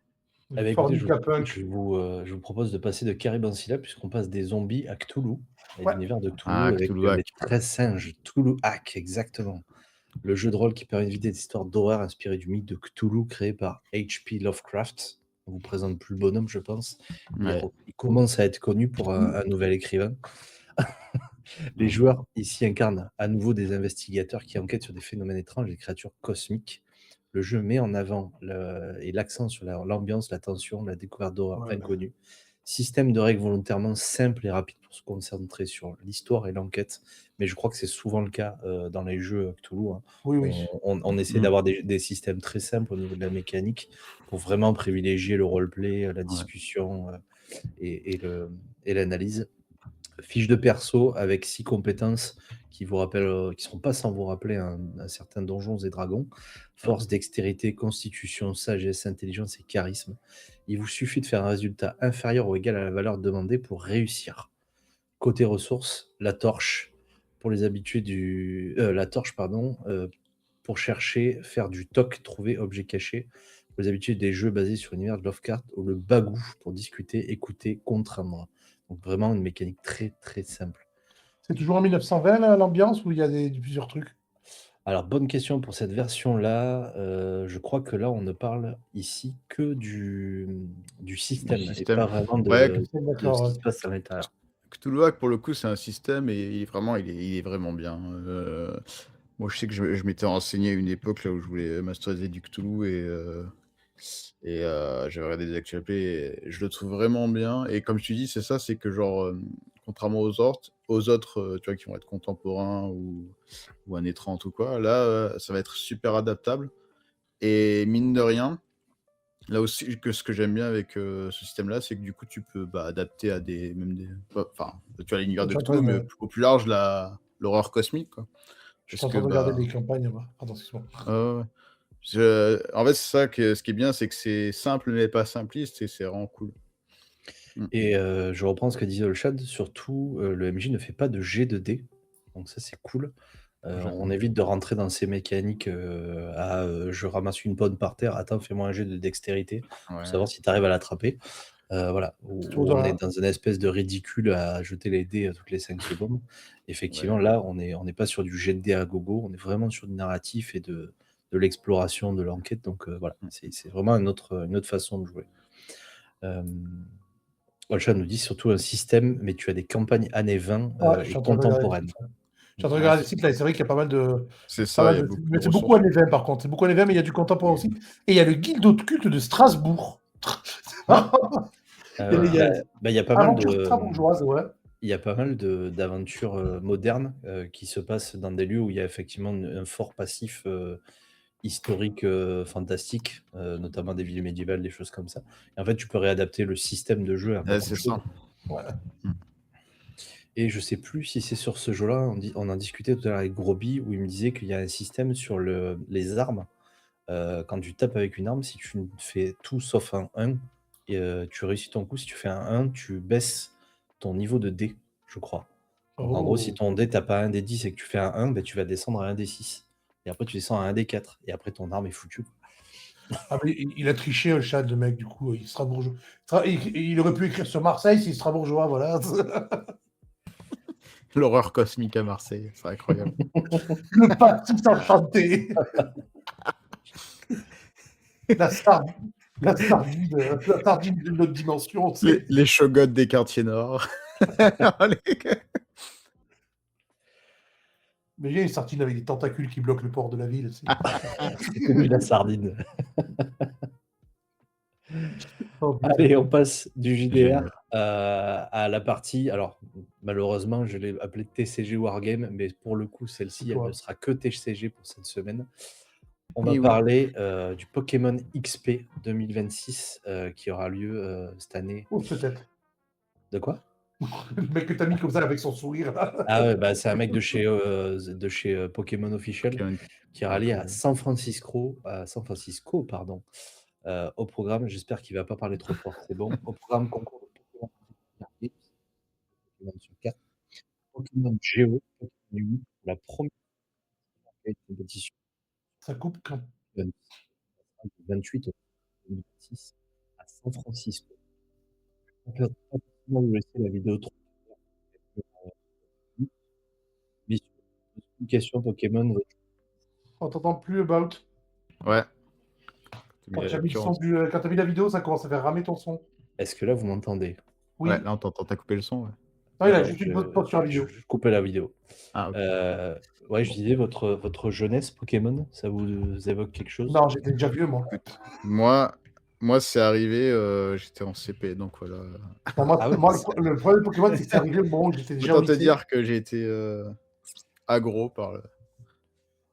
Eh ben, écoutez, Fornica Punk. je vous propose de passer de Caribancila puisqu'on passe des zombies à Cthulhu, à Ouais. l'univers de Cthulhu Ah, avec Cthulhu Hack. les 13 singes. Cthulhu Hack, exactement. Le jeu de rôle qui permet de vivre des histoires d'horreur inspirées du mythe de Cthulhu créé par H.P. Lovecraft. On vous présente plus le bonhomme, je pense. Ouais. Il commence à être connu pour un nouvel écrivain. Les joueurs ici incarnent à nouveau des investigateurs qui enquêtent sur des phénomènes étranges et des créatures cosmiques. Le jeu met en avant l'accent sur l'ambiance, la tension, la découverte d'horreur Ouais. inconnue. Système de règles volontairement simple et rapide pour se concentrer sur l'histoire et l'enquête. Mais je crois que c'est souvent le cas dans les jeux Cthulhu, hein. Oui. On essaie d'avoir des systèmes très simples au niveau de la mécanique pour vraiment privilégier le roleplay, la discussion et l'analyse. Fiche de perso avec 6 compétences qui vous rappellent, qui seront pas sans vous rappeler un certain Donjons et Dragons. Force, dextérité, constitution, sagesse, intelligence et charisme. Il vous suffit de faire un résultat inférieur ou égal à la valeur demandée pour réussir. Côté ressources, la torche pour les habitués la torche, pardon, pour chercher, faire du toc, trouver objet caché. Pour les habitués des jeux basés sur l'univers de Lovecraft, ou le bagou pour discuter, écouter, contraindre. Donc vraiment une mécanique très très simple. C'est toujours en 1920 l'ambiance ou il y a plusieurs trucs? Alors bonne question pour cette version-là. Je crois que là on ne parle ici que du système et système. pas vraiment Ouais, de ce D'accord. qui se passe à l'intérieur. Cthulhu Hack, pour le coup, c'est un système et il est vraiment bien. Moi, je sais que je m'étais renseigné à une époque là où je voulais masteriser du Cthulhu et j'avais regardé des actualités et je le trouve vraiment bien. Et comme tu dis, c'est ça, c'est que genre, contrairement aux autres tu vois, qui vont être contemporains ou années 30 ou quoi, là, ça va être super adaptable. Et mine de rien, là aussi, ce que j'aime bien avec ce système-là, c'est que du coup, tu peux adapter à enfin, tu as l'univers de Je suis en train Cthulhu, mais de, au plus large, l'horreur cosmique, quoi. je suis Parce en que, train de regarder des campagnes. Pardon, excuse-moi. ouais. En fait, c'est ça ce qui est bien, c'est que c'est simple, mais pas simpliste, et c'est vraiment cool. Et je reprends ce que disait le chat, surtout le MJ ne fait pas de jet de dés, donc ça c'est cool. On évite de rentrer dans ces mécaniques je ramasse une pomme par terre, attends, fais-moi un jet de dextérité pour savoir si tu arrives à l'attraper. Voilà, où on est dans une espèce de ridicule à jeter les dés toutes les 5 secondes. Effectivement, là, on n'est pas sur du jet de dés à gogo, on est vraiment sur du narratif et de l'exploration, de l'enquête. Donc voilà, c'est vraiment une autre façon de jouer. Olchat nous dit surtout un système, mais tu as des campagnes années 20 et contemporaines. Je suis en train de regarder le site, là, c'est vrai qu'il y a pas mal de. C'est ça, il y a beaucoup Mais de c'est beaucoup ressources. années 20 par contre. C'est beaucoup années 20, mais il y a du contemporain aussi. Et il y a le Guilde de culte de Strasbourg. Il y a pas mal Aventure strasbourgeoise, ouais. il y a pas mal d'aventures modernes qui se passent dans des lieux où il y a effectivement un fort passif historique fantastique, notamment des villes médiévales, des choses comme ça. Et en fait, tu peux réadapter le système de jeu à beaucoup de C'est choses. ça. Voilà. Et je sais plus si c'est sur ce jeu-là, on en discutait tout à l'heure avec Groby, où il me disait qu'il y a un système sur les armes Quand tu tapes avec une arme, si tu fais tout sauf un 1, et tu réussis ton coup. Si tu fais un 1, tu baisses ton niveau de dé, je crois. Donc en gros, si Oh. ton dé, t'as pas un des 10 et que tu fais un 1, ben, tu vas descendre à un des 6. Et après, tu descends à un des 4. Et après, ton arme est foutue. Ah, mais il a triché, le chat, le mec, du coup, il sera bourgeois. Il aurait pu écrire sur Marseille s'il sera bourgeois, voilà. L'horreur cosmique à Marseille, c'est incroyable. Le pastis enchanté. La sardine d'une autre dimension. Les shogots des quartiers nord. Mais il y a une sardine avec des tentacules qui bloquent le port de la ville. C'est connu, la sardine. Oh, Allez, on passe du JDR Génial. à la partie. Alors, malheureusement, je l'ai appelée TCG Wargame, mais pour le coup, celle-ci, elle ne sera que TCG pour cette semaine. On va parler du Pokémon XP 2026 qui aura lieu cette année. Oh, peut-être. De quoi? Le mec que t'as mis comme ça avec son sourire. Là. Ah ouais, bah, c'est un mec de chez Pokémon Official qui aura lieu à San Francisco, pardon, au programme. J'espère qu'il ne va pas parler trop fort. C'est bon. Au programme concours de Pokémon sur 4, Pokémon Géo, Pokémon 8, la première compétition. Ça coupe quand? 28 au 2026 à San Francisco. On peut pas vous laisser la vidéo trop. Une question Pokémon. On t'entend plus, About. Ouais. Quand tu as mis la vidéo, ça commence à faire ramer ton son. Est-ce que là, vous m'entendez? Oui. Ouais, là, on t'entend. T'as coupé le son, ouais. Non, il a juste une pause sur la vidéo. Je coupais la vidéo. Ah, ok. Ouais, je disais, votre jeunesse Pokémon, ça vous évoque quelque chose? Non, j'étais déjà vieux, moi. Moi, c'est arrivé, j'étais en CP, donc voilà. Moi, le problème de Pokémon, c'est que c'est arrivé au moment où j'étais déjà Autant te dire que j'ai été aggro par le...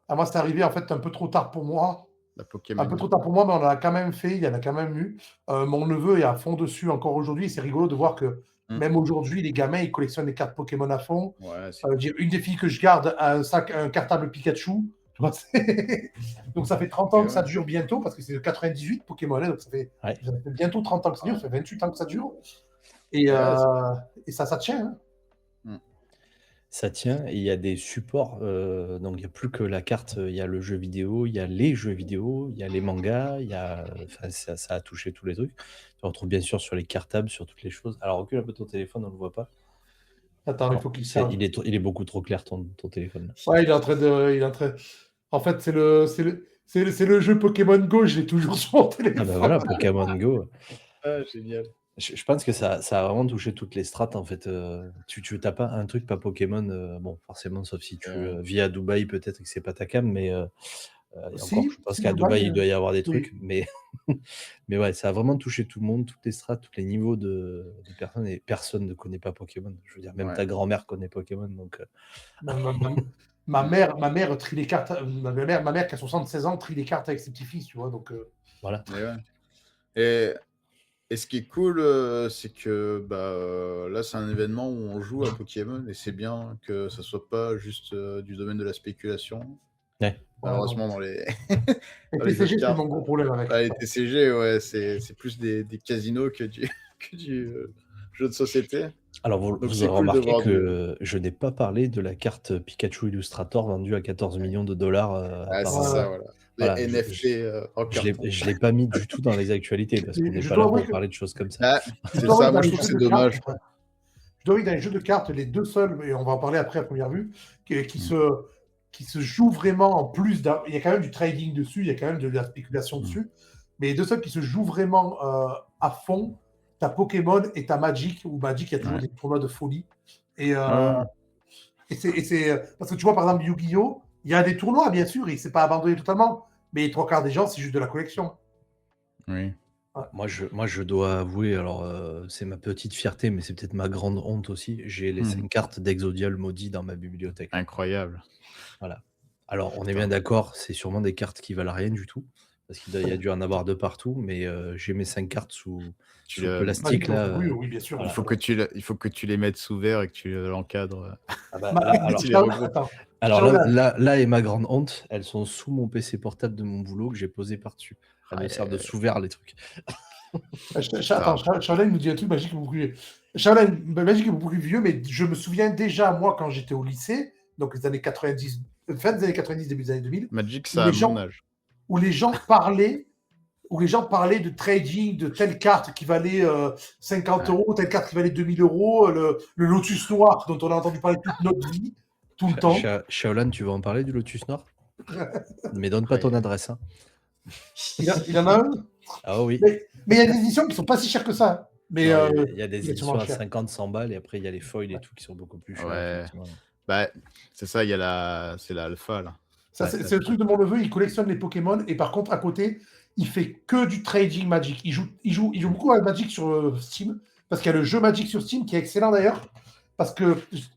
moi, c'est arrivé en fait un peu trop tard pour moi. La Pokémon. Un peu trop tard pour moi, mais on en a quand même fait, il y en a quand même eu. Mon neveu est à fond dessus encore aujourd'hui. C'est rigolo de voir que même aujourd'hui, les gamins, ils collectionnent des cartes Pokémon à fond. Ouais, une des filles que je garde a un cartable Pikachu. Donc ça fait 30 ans que ça dure bientôt, parce que c'est de 98 Pokémon, donc ça fait bientôt 30 ans que ça dure, ça fait 28 ans que ça dure. Et ça tient. Hein. Ça tient, et il y a des supports, donc il n'y a plus que la carte, il y a le jeu vidéo, il y a les jeux vidéo, il y a les mangas, ça a touché tous les trucs. Tu retrouves bien sûr sur les cartables, sur toutes les choses. Alors recule un peu ton téléphone, on ne le voit pas. Attends, il faut qu'il serve. Il est beaucoup trop clair ton téléphone. Ouais, il est en train de... En fait, c'est le jeu Pokémon Go, je l'ai toujours sur mon téléphone. Ah bah voilà, Pokémon Go. Ah, génial. Je pense que ça a vraiment touché toutes les strates, en fait. Tu t'as pas un truc pas Pokémon, bon, forcément, sauf si tu vis à Dubaï, peut-être que c'est pas ta cam, mais encore, je pense qu'à Dubaï, il doit y avoir des trucs, mais ouais, ça a vraiment touché tout le monde, toutes les strates, tous les niveaux de personnes, et personne ne connaît pas Pokémon. Je veux dire, même ta grand-mère connaît Pokémon, donc... Ma mère trie les cartes. Ma mère qui a 76 ans trie les cartes avec ses petits-fils, tu vois. Donc voilà. Et ce qui est cool, c'est que là, c'est un événement où on joue à Pokémon, et c'est bien que ça soit pas juste du domaine de la spéculation. Ouais. Malheureusement, dans les. Les TCG, c'est mon gros problème avec. Les TCG, ouais, c'est plus des casinos que du jeu de société. Alors, vous aurez remarqué que je n'ai pas parlé de la carte Pikachu Illustrator vendue à 14 millions de dollars. C'est ça, voilà. Les NFT en carton. Je ne l'ai pas mis du tout dans les actualités, parce qu'on n'est pas là pour parler de choses comme ça. C'est ça, moi je trouve que c'est dommage. Je dois dire, dans les jeux de cartes, les deux seuls, et on va en parler après à première vue, qui se jouent vraiment en plus. Il y a quand même du trading dessus, il y a quand même de la spéculation dessus, mais les deux seuls qui se jouent vraiment à fond, t'as Pokémon et t'as Magic, où Magic, il y a toujours des tournois de folie. Et c'est parce que tu vois, par exemple, Yu-Gi-Oh! Il y a des tournois, bien sûr, et c'est pas abandonné totalement, mais les trois quarts des gens, c'est juste de la collection. Oui. Moi, je dois avouer, alors c'est ma petite fierté, mais c'est peut-être ma grande honte aussi. J'ai les 5 cartes d'Exodial maudit dans ma bibliothèque. Incroyable. Voilà. Alors, on est bien d'accord, c'est sûrement des cartes qui valent rien du tout, parce qu'il y a dû en avoir de partout, mais j'ai mes 5 cartes sous plastique là. Oui, bien sûr. Il faut que tu les mettes sous verre et que tu l'encadres. Alors, Alors là, Shaolan. là est ma grande honte, elles sont sous mon PC portable de mon boulot que j'ai posé par-dessus. Elles me servent de sous-verre, les trucs. Attends, Shaolan nous dit un truc magique beaucoup plus. Shaolan, magique est beaucoup plus vieux, mais je me souviens déjà, moi, quand j'étais au lycée, donc les années 90, fin des années 90, début des années 2000, Magic, où ça a mon âge. où les gens parlaient de trading, de telle carte qui valait 50 euros, telle carte qui valait 2000 euros, le Lotus Noir dont on a entendu parler toute notre vie, tout le temps. Shaolan, tu veux en parler du Lotus Noir? Mais donne pas ton adresse. Hein. Il en a un. Ah oui. Mais il y a des éditions qui sont pas si chères que ça. Mais Non, il y a des il est éditions sûrement à cher. 50-100 balles et après il y a les foils et tout qui sont beaucoup plus chers. Ouais. effectivement. Bah, c'est ça, il y a c'est l'alpha là. Ça, Ouais, c'est le truc de mon neveu, il collectionne les Pokémon et par contre, à côté, il fait que du trading Magic. Il joue beaucoup à Magic sur Steam parce qu'il y a le jeu Magic sur Steam qui est excellent d'ailleurs. Parce que,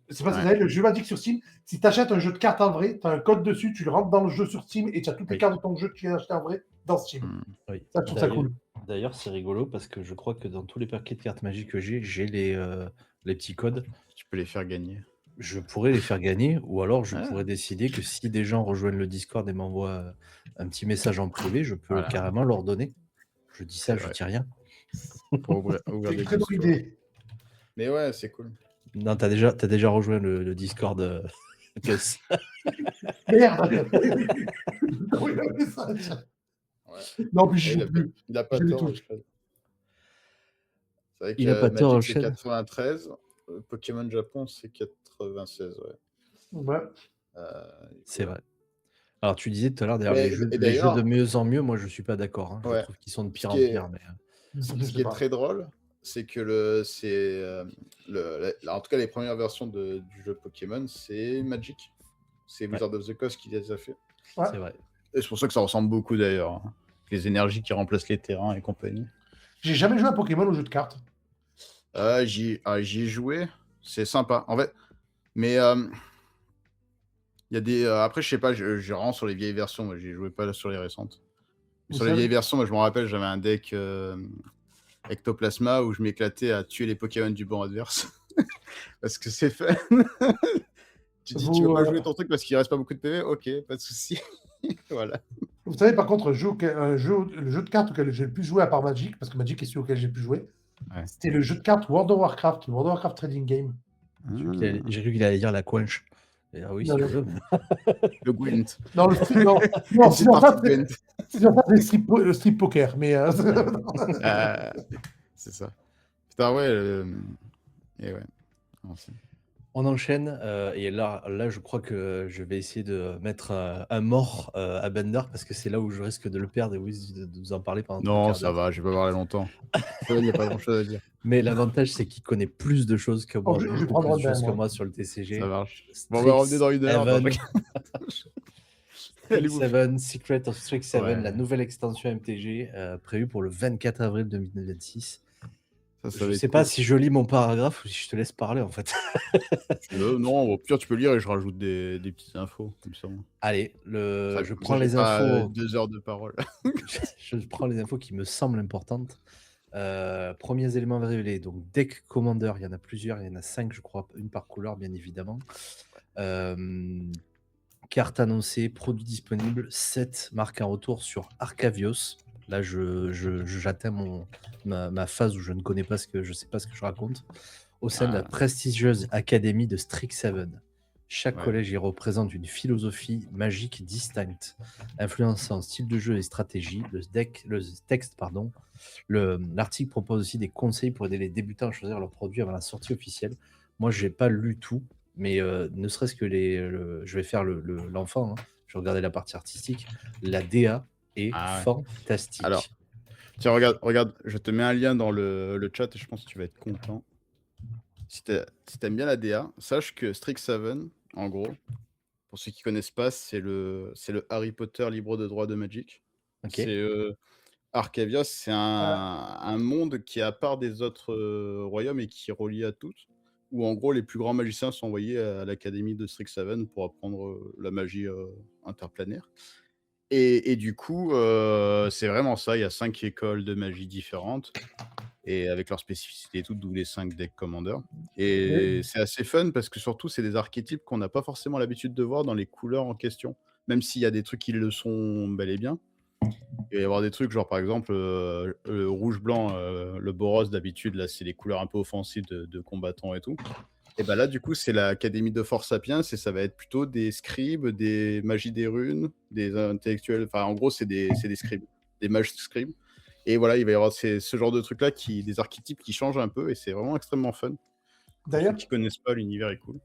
c'est pas si vous savez, le jeu Magic sur Steam, si tu achètes un jeu de cartes en vrai, tu as un code dessus, tu le rentres dans le jeu sur Steam et tu as toutes les cartes de ton jeu que tu viens d'acheter en vrai dans Steam. Oui. Ça, je trouve ça cool. D'ailleurs, c'est rigolo parce que je crois que dans tous les paquets de cartes magiques que j'ai les petits codes. Tu peux les faire gagner. Je pourrais les faire gagner ou alors je pourrais décider que si des gens rejoignent le Discord et m'envoient un petit message en privé, je peux carrément leur donner. Je dis ça, je dis rien. Pour ouvrir C'est des une très bonne Discord. idée. Mais ouais, c'est cool. Non, t'as déjà rejoint le Discord. Merde. Oui, le message. Ouais. Non, puis je joue plus. Il a pas Je les tort. touche. C'est vrai Il a pas que tort, Magic, c'est Rochelle. 93. Pokémon Japon, c'est 96. Ouais. C'est vrai. Alors, tu disais tout à l'heure, d'ailleurs, Mais- les jeux et de d'ailleurs- mieux en mieux, moi, je suis pas d'accord. Hein. Je Ouais. trouve qu'ils sont de pire Ce en qui est- pire. Mais... Ce qui est très drôle, c'est que en tout cas les premières versions du jeu Pokémon, c'est Magic. C'est Wizard of the Coast qui les a fait. Ouais. C'est vrai. Et c'est pour ça que ça ressemble beaucoup d'ailleurs. Hein. Les énergies qui remplacent les terrains et compagnie. J'ai jamais joué à Pokémon au jeu de cartes. J'y ai joué, c'est sympa. En fait, mais il y a des. Après, je sais pas, je rentre sur les vieilles versions, moi, j'y jouais pas sur les récentes. Mais sur les vieilles versions, moi, je me rappelle, j'avais un deck Ectoplasma où je m'éclatais à tuer les Pokémon du banc adverse. Parce que c'est fun. Tu dis, tu veux pas jouer ton truc parce qu'il reste pas beaucoup de PV? Ok, pas de souci. Voilà. Vous savez, par contre, le jeu de cartes auquel j'ai le plus joué à part Magic, parce que Magic est celui auquel j'ai le plus joué, c'était le jeu de cartes World of Warcraft, le World of Warcraft Trading Game. J'ai cru qu'il allait dire la quench. Ah oui, Non, c'est non. Le Gwent. Non, non, sinon ça, c'est le strip poker, mais... C'est ça. Putain, ouais. Et ouais. Non, on enchaîne, et là, je crois que je vais essayer de mettre un mort à Bender parce que c'est là où je risque de le perdre et oui, de vous en parler pendant non, ça va, je vais pas parler longtemps. Il n'y a pas grand chose à dire. Mais l'avantage, c'est qu'il connaît plus de choses que moi, je vais beaucoup prendre plus de choses un, que moi. moi sur le TCG. Ça marche. Bon, on va revenir dans une heure. Strixhaven, Secret of Strixhaven, Ouais. la nouvelle extension MTG prévue pour le 24 avril 2026. Je ne sais pas si je lis mon paragraphe ou si je te laisse parler en fait. Non, au pire tu peux lire et je rajoute des petites infos comme ça. Allez, je prends les infos. infos. 2 heures de parole. Je prends les infos qui me semblent importantes. Premiers éléments révélés. Donc deck commander, il y en a plusieurs, il y en a 5 je crois, une par couleur bien évidemment. Carte annoncée, produit disponible, 7 marques en retour sur Arcavios. Là, j'atteins ma phase où je ne connais pas je sais pas ce que je raconte. Au sein de la prestigieuse académie de Strixhaven. Chaque collège y représente une philosophie magique distincte, influençant style de jeu et stratégie. L'article propose aussi des conseils pour aider les débutants à choisir leurs produits avant la sortie officielle. Moi, je n'ai pas lu tout, mais ne serait-ce que je vais faire l'enfant, hein. Je vais regarder la partie artistique. La DA est fantastique. Alors, tiens, regarde, je te mets un lien dans le chat et je pense que tu vas être content. Si t'aimes bien la DA, sache que Strixhaven, en gros, pour ceux qui connaissent pas, c'est le Harry Potter libre de droit de Magic. Okay. C'est Arcavios, c'est un monde qui est à part des autres royaumes et qui est relié à tous, où en gros les plus grands magiciens sont envoyés à l'académie de Strixhaven pour apprendre la magie interplanaire. Et du coup, c'est vraiment ça, il y a 5 écoles de magie différentes. et avec leurs spécificités et tout, d'où les 5 decks Commander. Oui. Et c'est assez fun parce que surtout, c'est des archétypes qu'on n'a pas forcément l'habitude de voir dans les couleurs en question, même s'il y a des trucs qui le sont bel et bien. Il va y avoir des trucs genre par exemple, le rouge-blanc, le Boros d'habitude là, c'est les couleurs un peu offensives de combattants et tout. Et bah là, du coup, c'est l'Académie de Force Sapiens et ça va être plutôt des scribes, des magies des runes, des intellectuels. Enfin, en gros, c'est des scribes, des mages scribes. Et voilà, il va y avoir ce genre de trucs-là, des archétypes qui changent un peu et c'est vraiment extrêmement fun. Pour ceux D'ailleurs, qui connaissent pas, l'univers est cool.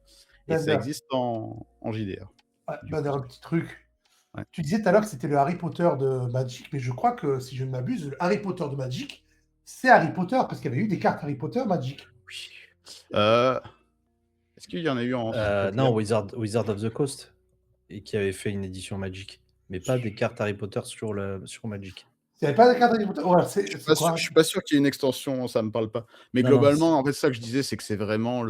Et ben, ça existe en JDR. ouais, Du ben, coup, un petit truc. ouais. Tu disais tout à l'heure que c'était le Harry Potter de Magic, mais je crois que, si je ne m'abuse, le Harry Potter de Magic, c'est Harry Potter, parce qu'il y avait eu des cartes Harry Potter Magic. Oui. Est-ce qu'il y en a eu en Non, populaire? Wizard of the Coast, et qui avait fait une édition Magic, mais pas des cartes Harry Potter sur Magic. Il n'y avait pas de cartes Harry Potter. Ouais, Je c'est suis pas sûr, quoi? je suis pas sûr qu'il y ait une extension, ça me parle pas. Mais Non, non, globalement, en fait, ça que je disais, c'est que c'est vraiment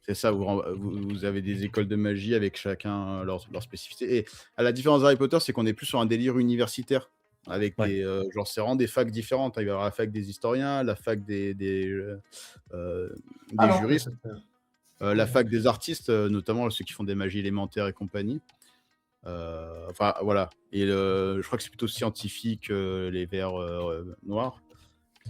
c'est ça, vous avez des écoles de magie avec chacun leur spécificité. Et à la différence d'Harry Potter, c'est qu'on est plus sur un délire universitaire. Avec ouais. genre, c'est vraiment des facs différentes. Il va y avoir la fac des historiens, la fac des Ah non, juristes, la fac des artistes, notamment ceux qui font des magies élémentaires et compagnie. Enfin, voilà. Et je crois que c'est plutôt scientifique, les vers noirs.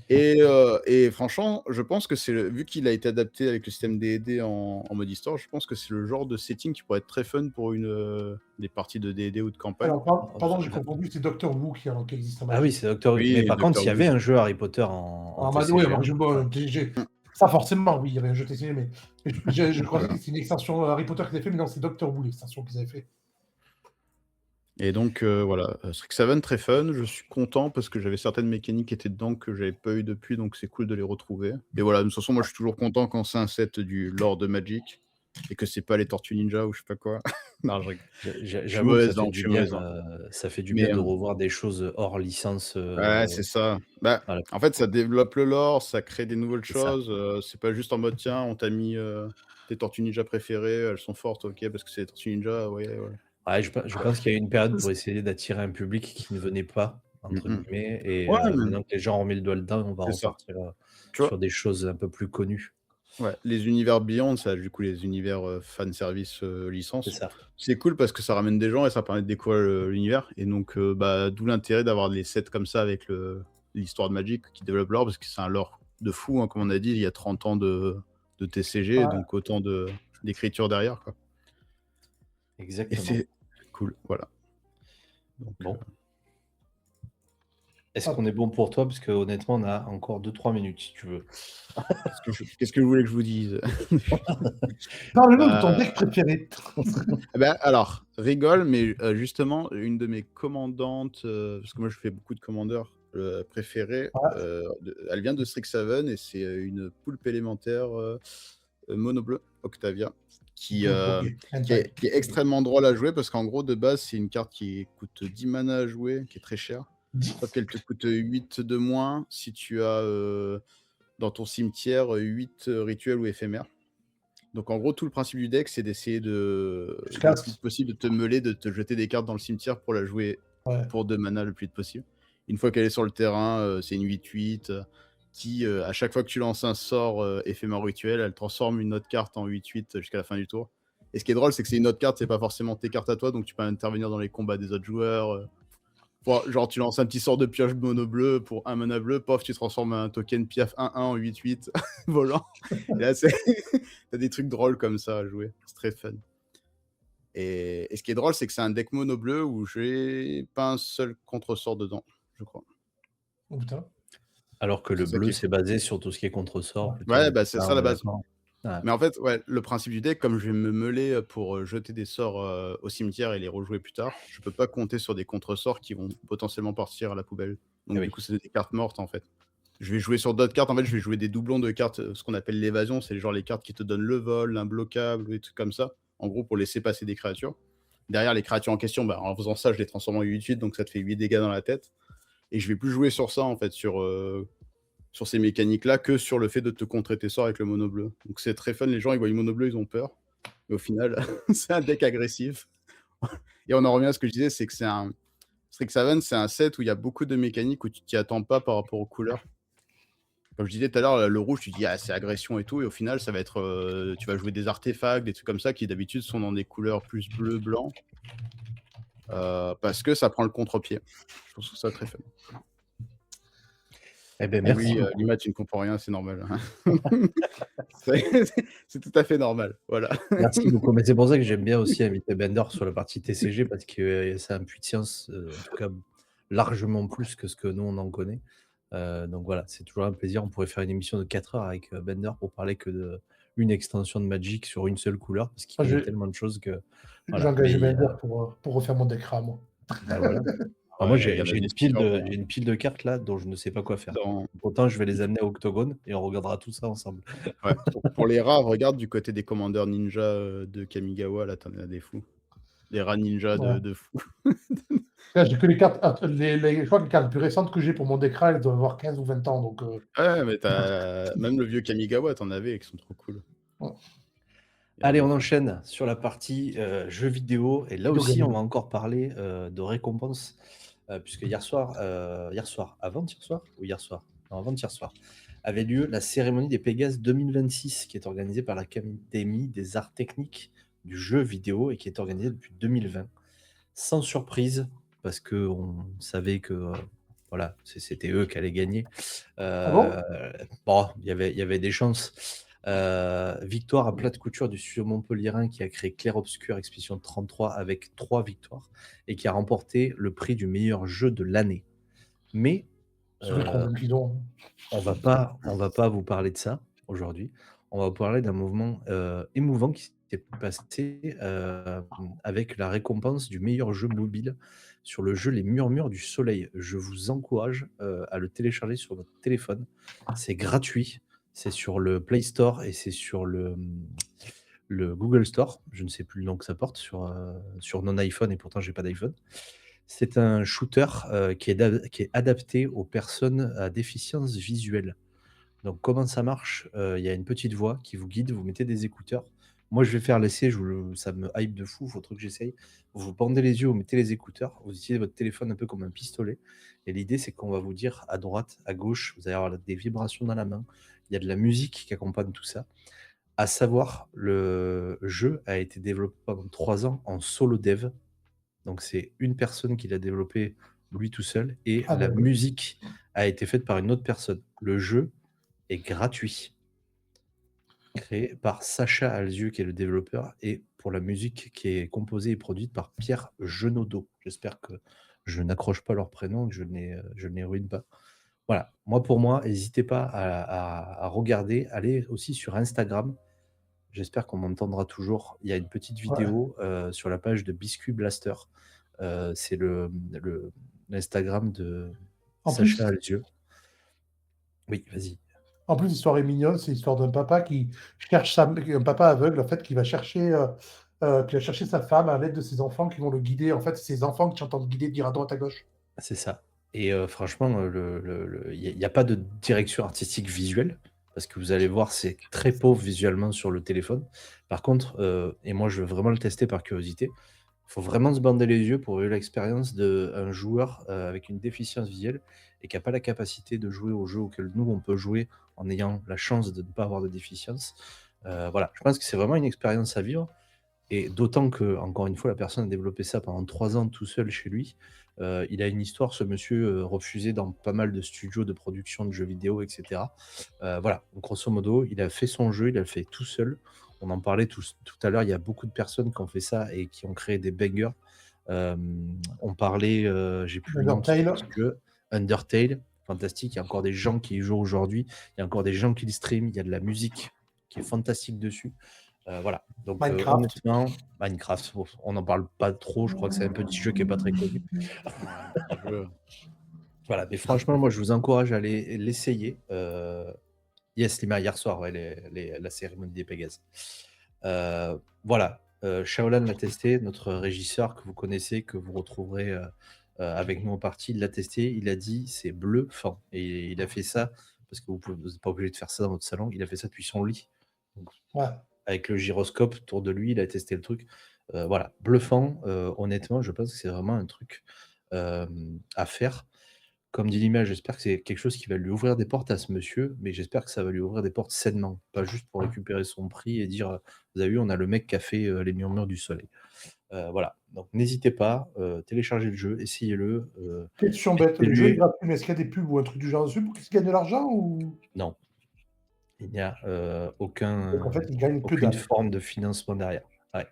Et franchement, je pense que vu qu'il a été adapté avec le système D&D en mode histoire, je pense que c'est le genre de setting qui pourrait être très fun pour des parties de D&D ou de campagne. alors, pardon, j'ai confondu, c'est Doctor Who qui existe en Ah oui, Magic. c'est Doctor Who. Oui, Mais par contre, Doctor il y Who. avait un jeu Harry Potter en Alors, oui, alors, TCG. bon, ça forcément, oui, il y avait un jeu TCG, mais je croyais que c'était une extension Harry Potter qui avait fait, mais non, c'est Doctor Who, l'extension qu'ils avaient fait. Et donc, voilà, Strixhaven, très fun. Je suis content parce que j'avais certaines mécaniques qui étaient dedans que j'avais pas eu depuis, donc c'est cool de les retrouver. Et voilà, de toute façon, moi, je suis toujours content quand c'est un set du lore de Magic et que c'est pas les Tortues Ninja ou je sais pas quoi. Non, je rigole. Je suis J'avoue que mauvaise langue, je suis mauvaise langue. ça fait du Mais, bien de revoir des choses hors licence. ouais, c'est ça. Bah, Voilà, en fait, ça développe le lore, ça crée des nouvelles c'est ça. choses. C'est pas juste en mode, tiens, on t'a mis tes Tortues Ninja préférées, elles sont fortes, ok, parce que c'est les Tortues Ninja, ouais, ouais. Ouais, je pense qu'il y a eu une période pour essayer d'attirer un public qui ne venait pas, entre guillemets, et Ouais, mais maintenant que les gens ont mis le doigt dedans, on va c'est ça. repartir Tu vois, sur des choses un peu plus connues. ouais, les univers Beyond, ça, du coup, les univers fanservice C'est licence, ça. c'est cool parce que ça ramène des gens et ça permet de découvrir l'univers. Et donc, bah, d'où l'intérêt d'avoir des sets comme ça avec l'histoire de Magic qui développe l'or, parce que c'est un lore de fou, hein, comme on a dit, il y a 30 ans de TCG, Ouais. donc autant d'écriture derrière, quoi. Et Exactement. c'est cool, voilà. Donc, Bon. Est-ce qu'on est bon pour toi? Parce que honnêtement, on a encore 2-3 minutes, si tu veux. qu'est-ce que vous voulez que je vous dise? Parle-nous de ton deck préféré. Bah, alors, rigole, mais justement, une de mes commandantes, parce que moi je fais beaucoup de commandeurs préférées, elle vient de Strixhaven et c'est une poulpe élémentaire mono bleu, Octavia, qui est extrêmement drôle à jouer parce qu'en gros, de base, c'est une carte qui coûte 10 mana à jouer, qui est très chère. Sauf qu'elle te coûte 8 de moins si tu as dans ton cimetière 8 rituels ou éphémères. Donc en gros, tout le principe du deck, c'est d'essayer le plus vite possible de te meuler, de te jeter des cartes dans le cimetière pour la jouer pour 2 mana le plus vite possible. Une fois qu'elle est sur le terrain, c'est une 8-8 qui, à chaque fois que tu lances un sort éphémère rituel, elle transforme une autre carte en 8-8 jusqu'à la fin du tour. Et ce qui est drôle, c'est que c'est une autre carte, c'est pas forcément tes cartes à toi, donc tu peux intervenir dans les combats des autres joueurs. Genre, tu lances un petit sort de pioche mono bleu pour un mana bleu, pof, tu transformes un token piaf 1-1 en 8-8 volant. Et là, t'as des trucs drôles comme ça à jouer. C'est très fun. Et ce qui est drôle, c'est que c'est un deck mono bleu où j'ai pas un seul contre-sort dedans, je crois. Oh putain. Alors que le bleu, c'est basé sur tout ce qui est contre-sort. Ouais, bah c'est ça la base. Ouais. Mais en fait, ouais, le principe du deck, comme je vais me meuler pour jeter des sorts au cimetière et les rejouer plus tard, je peux pas compter sur des contre-sorts qui vont potentiellement partir à la poubelle. Donc du coup, c'est des cartes mortes en fait. Je vais jouer sur d'autres cartes. En fait, je vais jouer des doublons de cartes, ce qu'on appelle l'évasion. C'est genre les cartes qui te donnent le vol, l'imbloquable, des trucs comme ça. En gros, pour laisser passer des créatures. Derrière, les créatures en question, bah, en faisant ça, je les transforme en 8-8, donc ça te fait 8 dégâts dans la tête. Et je vais plus jouer sur ça en fait, sur ces mécaniques-là que sur le fait de te contrer tes sorts avec le mono bleu. Donc c'est très fun, les gens ils voient le mono bleu, ils ont peur. Mais au final, c'est un deck agressif. Et on en revient à ce que je disais, c'est que Strixhaven, c'est un set où il y a beaucoup de mécaniques où tu t'y attends pas par rapport aux couleurs. Comme je disais tout à l'heure, le rouge, tu dis: «Ah, c'est agression et tout» et au final, ça va être, tu vas jouer des artefacts, des trucs comme ça qui d'habitude sont dans des couleurs plus bleu, blanc, parce que ça prend le contre-pied. Je trouve ça très fun. Eh beh, Et merci oui, beaucoup. Lima, tu ne comprends rien, c'est normal. C'est c'est tout à fait normal, voilà. Merci beaucoup. Mais c'est pour ça que j'aime bien aussi inviter Bender sur la partie TCG parce que, c'est un puits de science, en tout cas largement plus que ce que nous on en connaît. Donc voilà, c'est toujours un plaisir. On pourrait faire une émission de 4 heures avec, Bender pour parler que d'une extension de Magic sur une seule couleur parce qu'il Moi, connaît tellement de choses que j'ai voilà. engagé Mais, Bender pour refaire mon deck moi. bah, voilà. Alors moi Ouais, il y en a des super bons. j'ai une pile de cartes là dont je ne sais pas quoi faire. Dans Autant je vais les amener à Octogone et on regardera tout ça ensemble. Ouais, pour les rares, regarde du côté des commandeurs ninja, de Kamigawa, là, tu en as des fous. Des rats ninja Ouais. de fou. Là, j'ai que les cartes, je crois que les cartes les plus récentes que j'ai pour mon deck elles doivent avoir 15 ou 20 ans, donc Ouais, mais même le vieux Kamigawa, tu en avais qui sont trop cool. ouais. Il y en a Allez, des on fous. enchaîne sur la partie, jeux vidéo et là Video aussi on gaming. va encore parler, de récompenses, puisque avant-hier soir ou hier soir? Non, avant-hier soir, avait lieu la cérémonie des Pégases 2026 qui est organisée par l'Académie des arts techniques du jeu vidéo et qui est organisée depuis 2020. Sans surprise, parce qu'on savait que, voilà, c'était eux qui allaient gagner. Ah bon? Bon, il y avait des chances. Victoire à plate couture du studio montpelliérain qui a créé Clair Obscur Expédition 33 avec 3 victoires et qui a remporté le prix du meilleur jeu de l'année. Mais, C'est le heu trombone bidon. on va pas vous parler de ça aujourd'hui. On va vous parler d'un mouvement, émouvant qui s'est passé, avec la récompense du meilleur jeu mobile sur le jeu Les Murmures du Soleil. Je vous encourage, à le télécharger sur votre téléphone. C'est gratuit, c'est sur le Play Store et c'est sur le Google Store. Je ne sais plus le nom que ça porte sur non iPhone et pourtant j'ai pas d'iPhone. C'est un shooter, qui est adapté aux personnes à déficience visuelle. Donc comment ça marche? Il y a une petite voix qui vous guide, vous mettez des écouteurs. Moi, je vais faire l'essai, ça me hype de fou, il faut trop que j'essaye. Vous vous bandez les yeux, vous mettez les écouteurs, vous utilisez votre téléphone un peu comme un pistolet et l'idée, c'est qu'on va vous dire à droite, à gauche, vous allez avoir des vibrations dans la main. Il y a de la musique qui accompagne tout ça. À savoir, le jeu a été développé pendant 3 ans en solo dev. Donc c'est une personne qui l'a développé lui tout seul et la Aveugle. musique a été faite par une autre personne. Le jeu est gratuit, créé par Sacha Alzieux qui est le développeur et pour la musique qui est composée et produite par Pierre Genaudeau. J'espère que je n'accroche pas leur prénom, que je ne les ruine pas. Voilà, pour moi, n'hésitez pas à regarder. Allez aussi sur Instagram. J'espère qu'on m'entendra toujours. Il y a une petite Ouais. vidéo sur la page de Biscuit Blaster. C'est l'Instagram de En Sacha plus, Alzieux. Oui, vas-y. en plus, l'histoire est mignonne, c'est l'histoire d'un papa qui cherche un papa aveugle, en fait, qui va chercher sa femme à l'aide de ses enfants qui vont le guider. En fait, c'est ses enfants qui sont en train de guider, de dire à droite, à gauche. C'est ça. Et franchement, il y a pas de direction artistique visuelle, parce que vous allez voir, c'est très pauvre visuellement sur le téléphone. Par contre, et moi je veux vraiment le tester par curiosité, il faut vraiment se bander les yeux pour vivre l'expérience d'un joueur avec une déficience visuelle et qui a pas la capacité de jouer au jeu auquel nous on peut jouer en ayant la chance de ne pas avoir de déficience. Voilà, je pense que c'est vraiment une expérience à vivre. Et d'autant que, encore une fois, la personne a développé ça pendant 3 ans tout seul chez lui. Il a une histoire, ce monsieur, refusé dans pas mal de studios de production de jeux vidéo, et cetera. Voilà, donc grosso modo, il a fait son jeu, il a fait tout seul. On en parlait tout à l'heure, il y a beaucoup de personnes qui ont fait ça et qui ont créé des bangers. On parlait, j'ai plus le nom qui Undertale. Undertale, fantastique. Il y a encore des gens qui y jouent aujourd'hui. Il y a encore des gens qui le streament. Il y a de la musique qui est fantastique dessus. Voilà, donc Minecraft. honnêtement, Minecraft, on n'en parle pas trop, je crois que c'est un petit jeu qui n'est pas très connu. Ouais, je Voilà, mais franchement, moi je vous encourage à aller l'essayer. Yes, Lima, hier soir, ouais, la cérémonie des Pégases. Voilà, Shaolan l'a testé, notre régisseur que vous connaissez, que vous retrouverez avec nous en partie, il l'a testé, il a dit c'est bluffant. Et il a fait ça, parce que vous n'êtes pas obligé de faire ça dans votre salon, il a fait ça depuis son lit. Donc, Ouais. avec le gyroscope autour de lui, il a testé le truc. Voilà, bluffant. Honnêtement, je pense que c'est vraiment un truc à faire. comme dit l'image, j'espère que c'est quelque chose qui va lui ouvrir des portes à ce monsieur, mais j'espère que ça va lui ouvrir des portes sainement, pas juste pour récupérer son prix et dire vous avez vu, on a le mec qui a fait les murmures du soleil. Voilà, donc n'hésitez pas, téléchargez le jeu, essayez-le. Question bête, le jeu est mettez-lui- gratuit, mais est-ce qu'il y a des pubs ou un truc du genre dessus pour qu'il se gagne de l'argent ou... Non, il n'y a Donc en fait, il gagne que aucune dalle. forme de financement derrière. Ouais.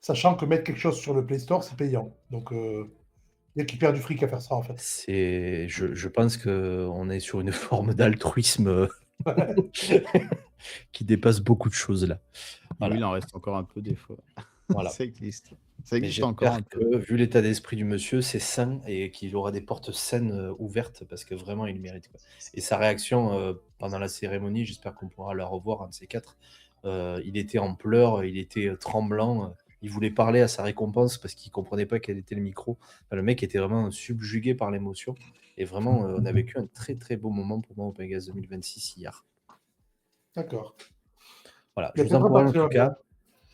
Sachant que mettre quelque chose sur le Play Store, c'est payant. Donc, il y a qui perd du fric à faire ça, en fait. Je pense qu'on est sur une forme d'altruisme qui dépasse beaucoup de choses là. Voilà. Oui, il en reste encore un peu des fois. Voilà. Ça existe. Mais Ça existe encore un j'espère peu. que, vu l'état d'esprit du monsieur, c'est sain et qu'il aura des portes saines ouvertes parce que vraiment il le mérite, quoi. Et sa réaction pendant la cérémonie, j'espère qu'on pourra la revoir, un de ces quatre. Il était en pleurs, il était tremblant, il voulait parler à sa récompense parce qu'il comprenait pas quel était le micro. Enfin, le mec était vraiment subjugué par l'émotion. Et vraiment, on a vécu un très très beau moment pour moi au Pegasus 2026 hier. D'accord. Voilà, Il y je a vous peut-être un encourage en Patreon, tout cas.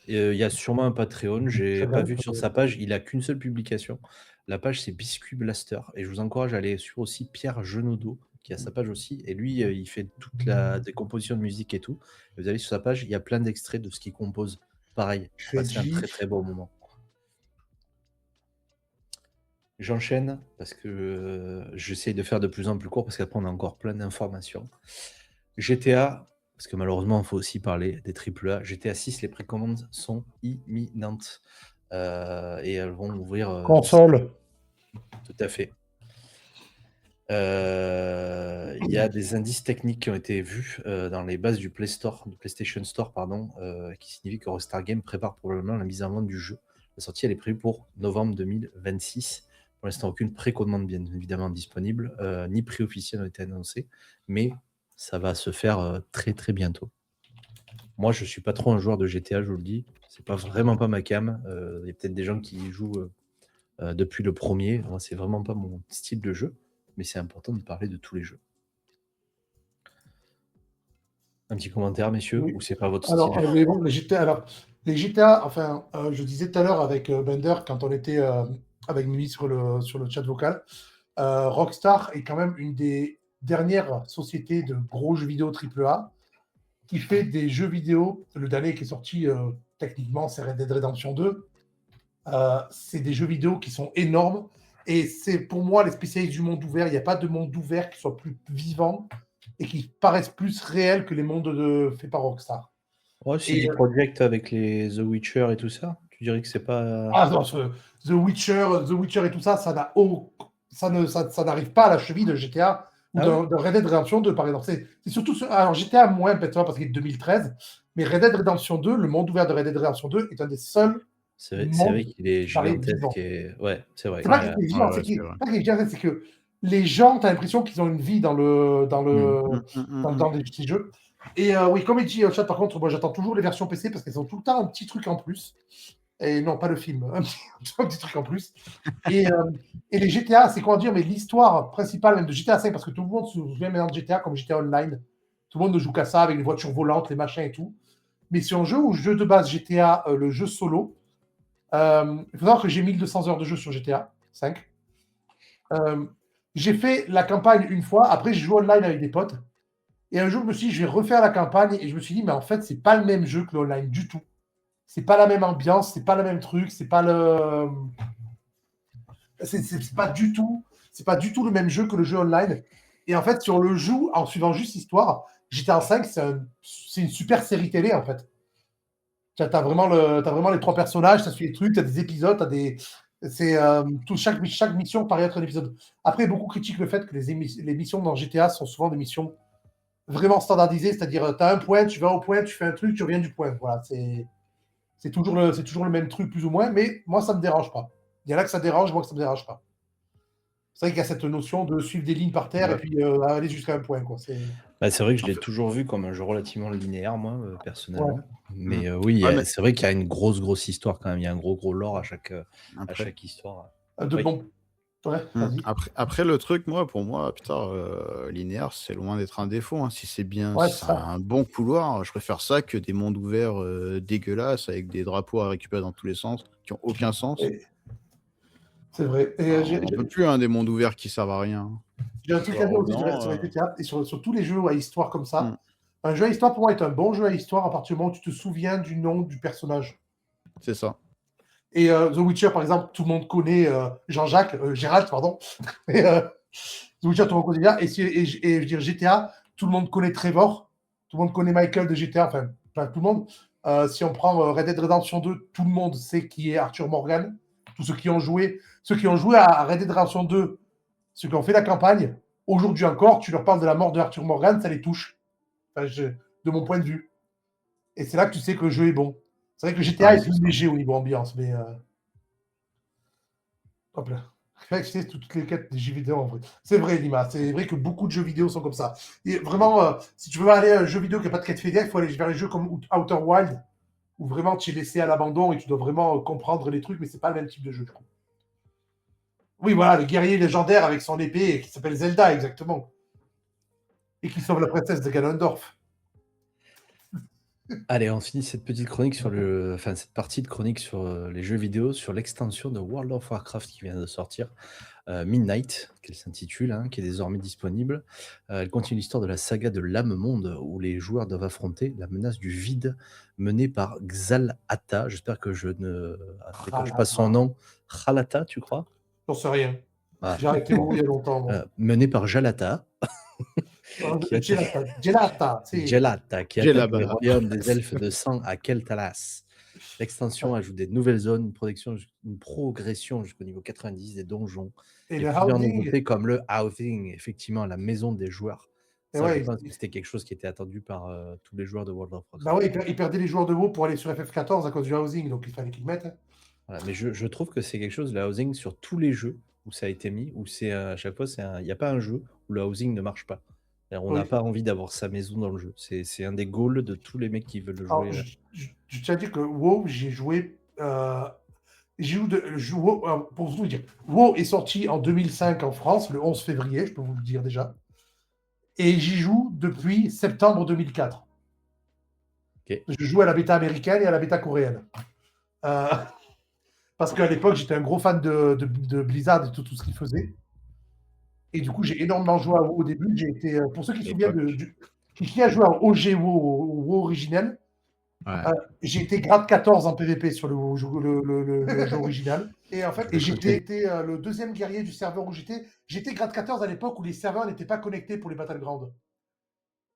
Il y a sûrement un Patreon, j'ai Très pas bien, vu très sur bien. sa page, il a qu'une seule publication. La page c'est Biscuit Blaster et je vous encourage à aller sur aussi Pierre Genodo qui a sa page aussi et lui il fait toute la des compositions de musique et tout. Et vous allez sur sa page, il y a plein d'extraits de ce qu'il compose. Pareil, passez un très Crédit. très beau moment. J'enchaîne parce que j'essaye de faire de plus en plus court parce qu'après on a encore plein d'informations. GTA, parce que malheureusement il faut aussi parler des AAA. GTA 6, les précommandes sont imminentes. Et elles vont ouvrir Console. tout à fait. Il y a des indices techniques qui ont été vus dans les bases du PlayStation Store, qui signifie que Rockstar Games prépare probablement la mise en vente du jeu. La sortie elle est prévue pour novembre 2026. Pour l'instant, aucune précommande bien évidemment disponible, ni prix officiel n'a été annoncé, mais ça va se faire très très bientôt. Moi, je suis pas trop un joueur de GTA, je vous le dis. C'est pas vraiment pas ma cam. Il y a peut-être des gens qui y jouent depuis le premier. Moi, c'est vraiment pas mon style de jeu, mais c'est important de parler de tous les jeux. Un petit commentaire, messieurs, Oui. ou c'est pas votre Alors, style? mais bon, les GTA, enfin, je disais tout à l'heure avec Bender, quand on était avec Mimi sur le chat vocal, Rockstar est quand même une des dernières sociétés de gros jeux vidéo AAA qui fait des jeux vidéo. Le dernier qui est sorti, techniquement, c'est Red Dead Redemption 2. C'est des jeux vidéo qui sont énormes. Et c'est pour moi les spécialistes du monde ouvert. Il n'y a pas de monde ouvert qui soit plus vivant et qui paraissent plus réels que les mondes faits par Rockstar. Ouais, CD Projekt avec les The Witcher et tout ça, tu dirais que c'est pas. Ah non, The Witcher et tout ça, ça n'arrive pas à la cheville de GTA ou Ah ouais de Red Dead Redemption 2, par exemple. C'est surtout alors GTA moins peut-être parce qu'il est de 2013, mais Red Dead Redemption 2, le monde ouvert de Red Dead Redemption 2 est un des seuls c'est vrai mondes qu'il est qui paraît vivant. gigantesque et ouais, c'est vrai. C'est pas qu'il est vivant, ouais, c'est vrai. pas qu'il est gigantesque, c'est que les gens, tu as l'impression qu'ils ont une vie dans les petits jeux. Et oui, comme il dit au chat, par contre, moi j'attends toujours les versions PC parce qu'elles ont tout le temps un petit truc en plus. Et non, pas le film, un petit truc en plus. Et les GTA, c'est quoi dire, mais l'histoire principale même de GTA 5, parce que tout le monde se souvient maintenant de GTA comme GTA Online. Tout le monde ne joue qu'à ça avec les voitures volantes, les machins et tout. Mais c'est un jeu de base GTA, le jeu solo. Il faut savoir que j'ai 1200 heures de jeu sur GTA 5. J'ai fait la campagne une fois, après j'ai joué online avec des potes. Et un jour, je me suis dit, je vais refaire la campagne. Et je me suis dit, mais en fait, c'est pas le même jeu que l'online du tout. C'est pas la même ambiance, c'est pas le même truc, c'est pas le. C'est pas du tout. C'est pas du tout le même jeu que le jeu online. Et en fait, si on le joue en suivant juste l'histoire, GTA 5, c'est une super série télé, en fait. T'as vraiment les trois personnages, ça suit les trucs, t'as des épisodes, chaque mission paraît être un épisode. Après, beaucoup critiquent le fait que les missions dans GTA sont souvent des missions vraiment standardisées, c'est-à-dire tu as un point, tu vas au point, tu fais un truc, tu reviens du point. Voilà, c'est toujours le même truc, plus ou moins, mais moi, ça ne me dérange pas. Il y en a que ça dérange, moi, que ça ne me dérange pas. C'est vrai qu'il y a cette notion de suivre des lignes par terre et puis aller jusqu'à un point. Quoi. C'est vrai que je l'ai toujours vu comme un jeu relativement linéaire, moi, personnellement. Ouais. Mais oui, c'est vrai qu'il y a une grosse histoire quand même. Il y a un gros lore à chaque histoire. Bon. Ouais, après, le truc, pour moi, putain, linéaire, c'est loin d'être un défaut. Hein. Si c'est bien, si c'est un bon couloir, je préfère ça que des mondes ouverts dégueulasses avec des drapeaux à récupérer dans tous les sens qui n'ont aucun sens. C'est vrai. Et On n'en peut plus, hein, des mondes ouverts qui servent à rien. j'ai un truc à Noir dire ou aussi blanc, sur les GTA et sur tous les jeux à histoire comme ça. Mmh. Un jeu à histoire, pour moi, est un bon jeu à histoire à partir du moment où tu te souviens du nom du personnage. C'est ça. Et The Witcher, par exemple, tout le monde connaît Jean-Jacques, Gérald, pardon. Et, The Witcher, tout le monde connaît bien. Et je veux dire, GTA, tout le monde connaît Trevor, tout le monde connaît Michael de GTA, enfin, pas tout le monde. Si on prend Red Dead Redemption 2, tout le monde sait qui est Arthur Morgan. Tous ceux qui ont joué à Red Dead Redemption 2, ceux qui ont fait la campagne, aujourd'hui encore, tu leur parles de la mort de Arthur Morgan, ça les touche. Enfin, de mon point de vue. Et c'est là que tu sais que le jeu est bon. C'est vrai que GTA Ouais, est c'est plus ça. léger au niveau ambiance, mais hop là. C'est toutes les quêtes des jeux vidéo en vrai. C'est vrai, Lima. C'est vrai que beaucoup de jeux vidéo sont comme ça. Et vraiment, si tu veux aller à un jeu vidéo qui n'a pas de quête fédère, il faut aller vers les jeux comme Outer Wild, où vraiment tu es laissé à l'abandon et tu dois vraiment comprendre les trucs, mais c'est pas le même type de jeu, je trouve. Oui, voilà, le guerrier légendaire avec son épée qui s'appelle Zelda, exactement. Et qui sauve la princesse de Ganondorf. Allez, on finit cette petite chronique enfin cette partie de chronique sur les jeux vidéo, sur l'extension de World of Warcraft qui vient de sortir, Midnight, qu'elle s'intitule, hein, qui est désormais disponible. Elle continue l'histoire de la saga de l'âme monde, où les joueurs doivent affronter la menace du vide menée par Xal'ata. J'espère que je ne n'écorche pas son nom. Xal'ata, tu crois? J'en sais rien. Ah. J'ai arrêté WoW il y a longtemps, moi. Menée par Jalata. Qui attaque- Gelata, sì. Jalata, qui J'ai attaque les là-bas. royaumes des elfes de sang à Keltalas. L'extension ajoute des nouvelles zones, une progression jusqu'au niveau 90 des donjons Et et le plusieurs housing. nouveautés comme le housing, effectivement, la maison des joueurs. Et Ça, je ouais, pense que c'était quelque chose qui était attendu par tous les joueurs de World of bah Warcraft. ouais, ils perdaient les joueurs de WoW pour aller sur FF14 à cause du housing, donc il fallait qu'ils le mettent, hein. Voilà, mais je trouve que c'est quelque chose, le housing, sur tous les jeux où ça a été mis, où c'est à chaque fois, il n'y a pas un jeu où le housing ne marche pas. On n'a Oui. pas envie d'avoir sa maison dans le jeu. C'est un des goals de tous les mecs qui veulent le Alors, jouer. je tiens à dire que WoW, j'ai joué. WoW, pour vous dire, WoW est sorti en 2005 en France, le 11 février, je peux vous le dire déjà. Et j'y joue depuis septembre 2004. Ok. Je joue à la bêta américaine et à la bêta coréenne. Euh, parce qu'à l'époque, j'étais un gros fan de Blizzard et tout ce qu'ils faisaient. Et du coup, j'ai énormément joué à WoW au début. J'ai été, pour ceux qui se souviennent qui a joué à OG WoW, au WoW originel, Ouais. j'ai été grade 14 en PvP sur le jeu original. Et en fait, j'étais le deuxième guerrier du serveur où j'étais. J'étais grade 14 à l'époque où les serveurs n'étaient pas connectés pour les Battlegrounds.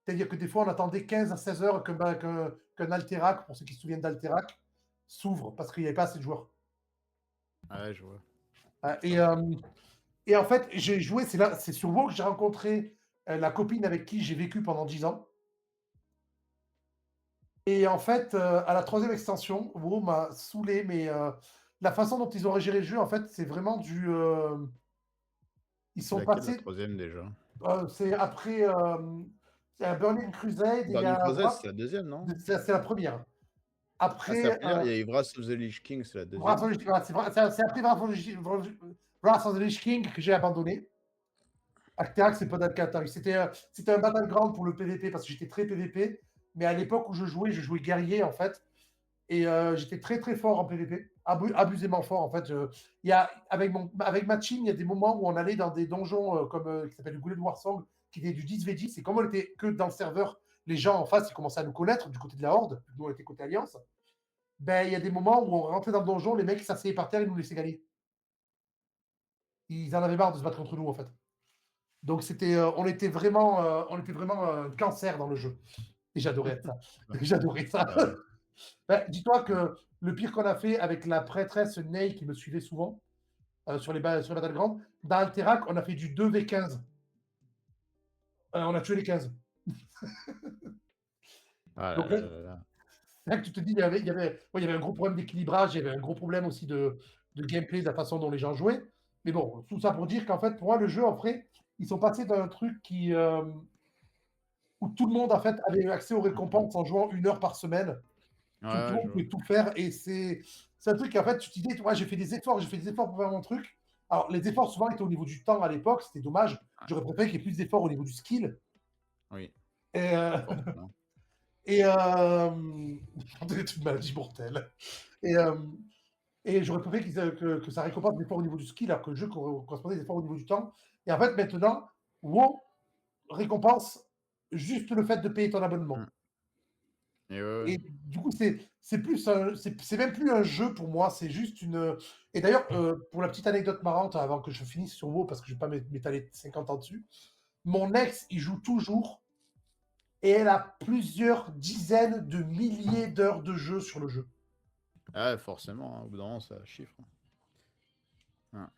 C'est-à-dire que des fois, on attendait 15 à 16 heures qu'un Alterac, pour ceux qui se souviennent d'Alterac, s'ouvre parce qu'il n'y avait pas assez de joueurs. Ouais, je vois. Et en fait, j'ai joué, c'est sur WoW que j'ai rencontré la copine avec qui j'ai vécu pendant 10 ans. Et en fait, à la troisième extension, WoW m'a saoulé, mais la façon dont ils ont géré le jeu, en fait, c'est vraiment ils sont Laquelle, la passés. troisième déjà? C'est après. C'est un Burning Crusade et il y Burning a Crusade, c'est la deuxième, non? c'est la première. Ah, c'est la Après, première. Il y a eu Wrath of the Lich King, c'est la Wrath deuxième. of the Lich- c'est après Wrath of the Lich King que j'ai abandonné. Arcterac, c'est pas d'Alcatraz. C'était un battleground pour le PVP parce que j'étais très PVP. Mais à l'époque où je jouais guerrier en fait. Et j'étais très très fort en PVP. Abusément fort en fait. Avec ma team, il y a des moments où on allait dans des donjons qui s'appelle le Goulet de Warsong, qui était du 10v10. Et comme on était que dans le serveur, les gens en face, ils commençaient à nous connaître du côté de la Horde. Nous, on était côté Alliance. Ben, il y a des moments où on rentrait dans le donjon, les mecs s'asseyaient par terre et nous laissaient gagner. Ils en avaient marre de se battre contre nous en fait. Donc on était vraiment un cancer dans le jeu. Et j'adorais ça. J'adorais ça. Ouais. Ben, dis-toi que le pire qu'on a fait avec la prêtresse Ney qui me suivait souvent sur les Battlegrounds, dans Alterac, on a fait du 2v15. On a tué les 15. Ah Donc là là là là. c'est là que tu te dis, il y avait un gros problème d'équilibrage, il y avait un gros problème aussi de gameplay, de la façon dont les gens jouaient. Mais bon, tout ça pour dire qu'en fait, pour moi, le jeu, en vrai, ils sont passés d'un truc où tout le monde, en fait, avait accès aux récompenses en jouant 1 heure par semaine. Tout le Ouais, je monde vois. pouvait tout faire. Et c'est un truc, en fait, tu te dis, ouais, j'ai fait des efforts pour faire mon truc. Alors, les efforts, souvent, étaient au niveau du temps à l'époque. C'était dommage. J'aurais préféré qu'il y ait plus d'efforts au niveau du skill. Oui, Et, forcément. et c'est une maladie mortelle. Et, Et j'aurais préféré que ça récompense des efforts au niveau du skill, alors que le jeu correspondait des efforts au niveau du temps. Et en fait, maintenant, WoW récompense juste le fait de payer ton abonnement. Et ouais, Et du coup, c'est plus c'est même plus un jeu pour moi, c'est juste une. Et d'ailleurs, pour la petite anecdote marrante, avant que je finisse sur WoW, parce que je vais pas m'étaler 50 ans dessus, mon ex, il joue toujours et elle a plusieurs dizaines de milliers d'heures de jeu sur le jeu. ah, forcément, hein, au bout d'un moment, ça chiffre. Hein.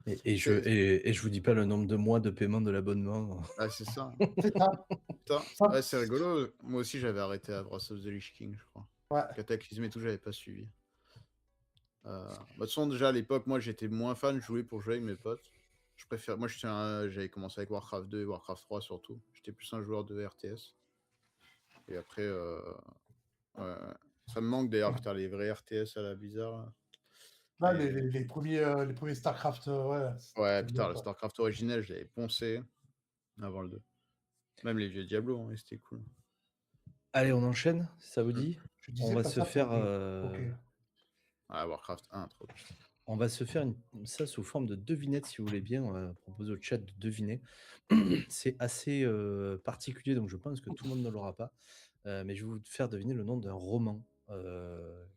Et je vous dis pas le nombre de mois de paiement de l'abonnement. Ah, c'est ça. C'est ça. Putain. Ça, Ouais, c'est rigolo. Moi aussi, j'avais arrêté à Breath of the Lich King, je crois. ouais. Cataclysme et tout, j'avais pas suivi. Bah, de toute façon, déjà à l'époque, moi j'étais moins fan, je jouais pour jouer avec mes potes. Je préfère. Moi, j'avais commencé avec Warcraft 2 et Warcraft 3 surtout. J'étais plus un joueur de RTS. Et après, ouais, ça me manque d'ailleurs, putain, les vrais RTS à la Blizzard. Là. Là, Et- les premiers StarCraft, ouais. Ouais, c'est putain, bien, le quoi. StarCraft originel, je l'avais poncé avant le 2. Même les vieux Diablo, hein, c'était cool. Allez, on enchaîne, si ça vous dit. Je On disais va pas se ça pour faire, Ok. Ah, Warcraft 1, trop. on va se faire ça sous forme de devinette, si vous voulez bien. On va proposer au chat de deviner. C'est assez particulier, donc je pense que tout le monde ne l'aura pas. Mais je vais vous faire deviner le nom d'un roman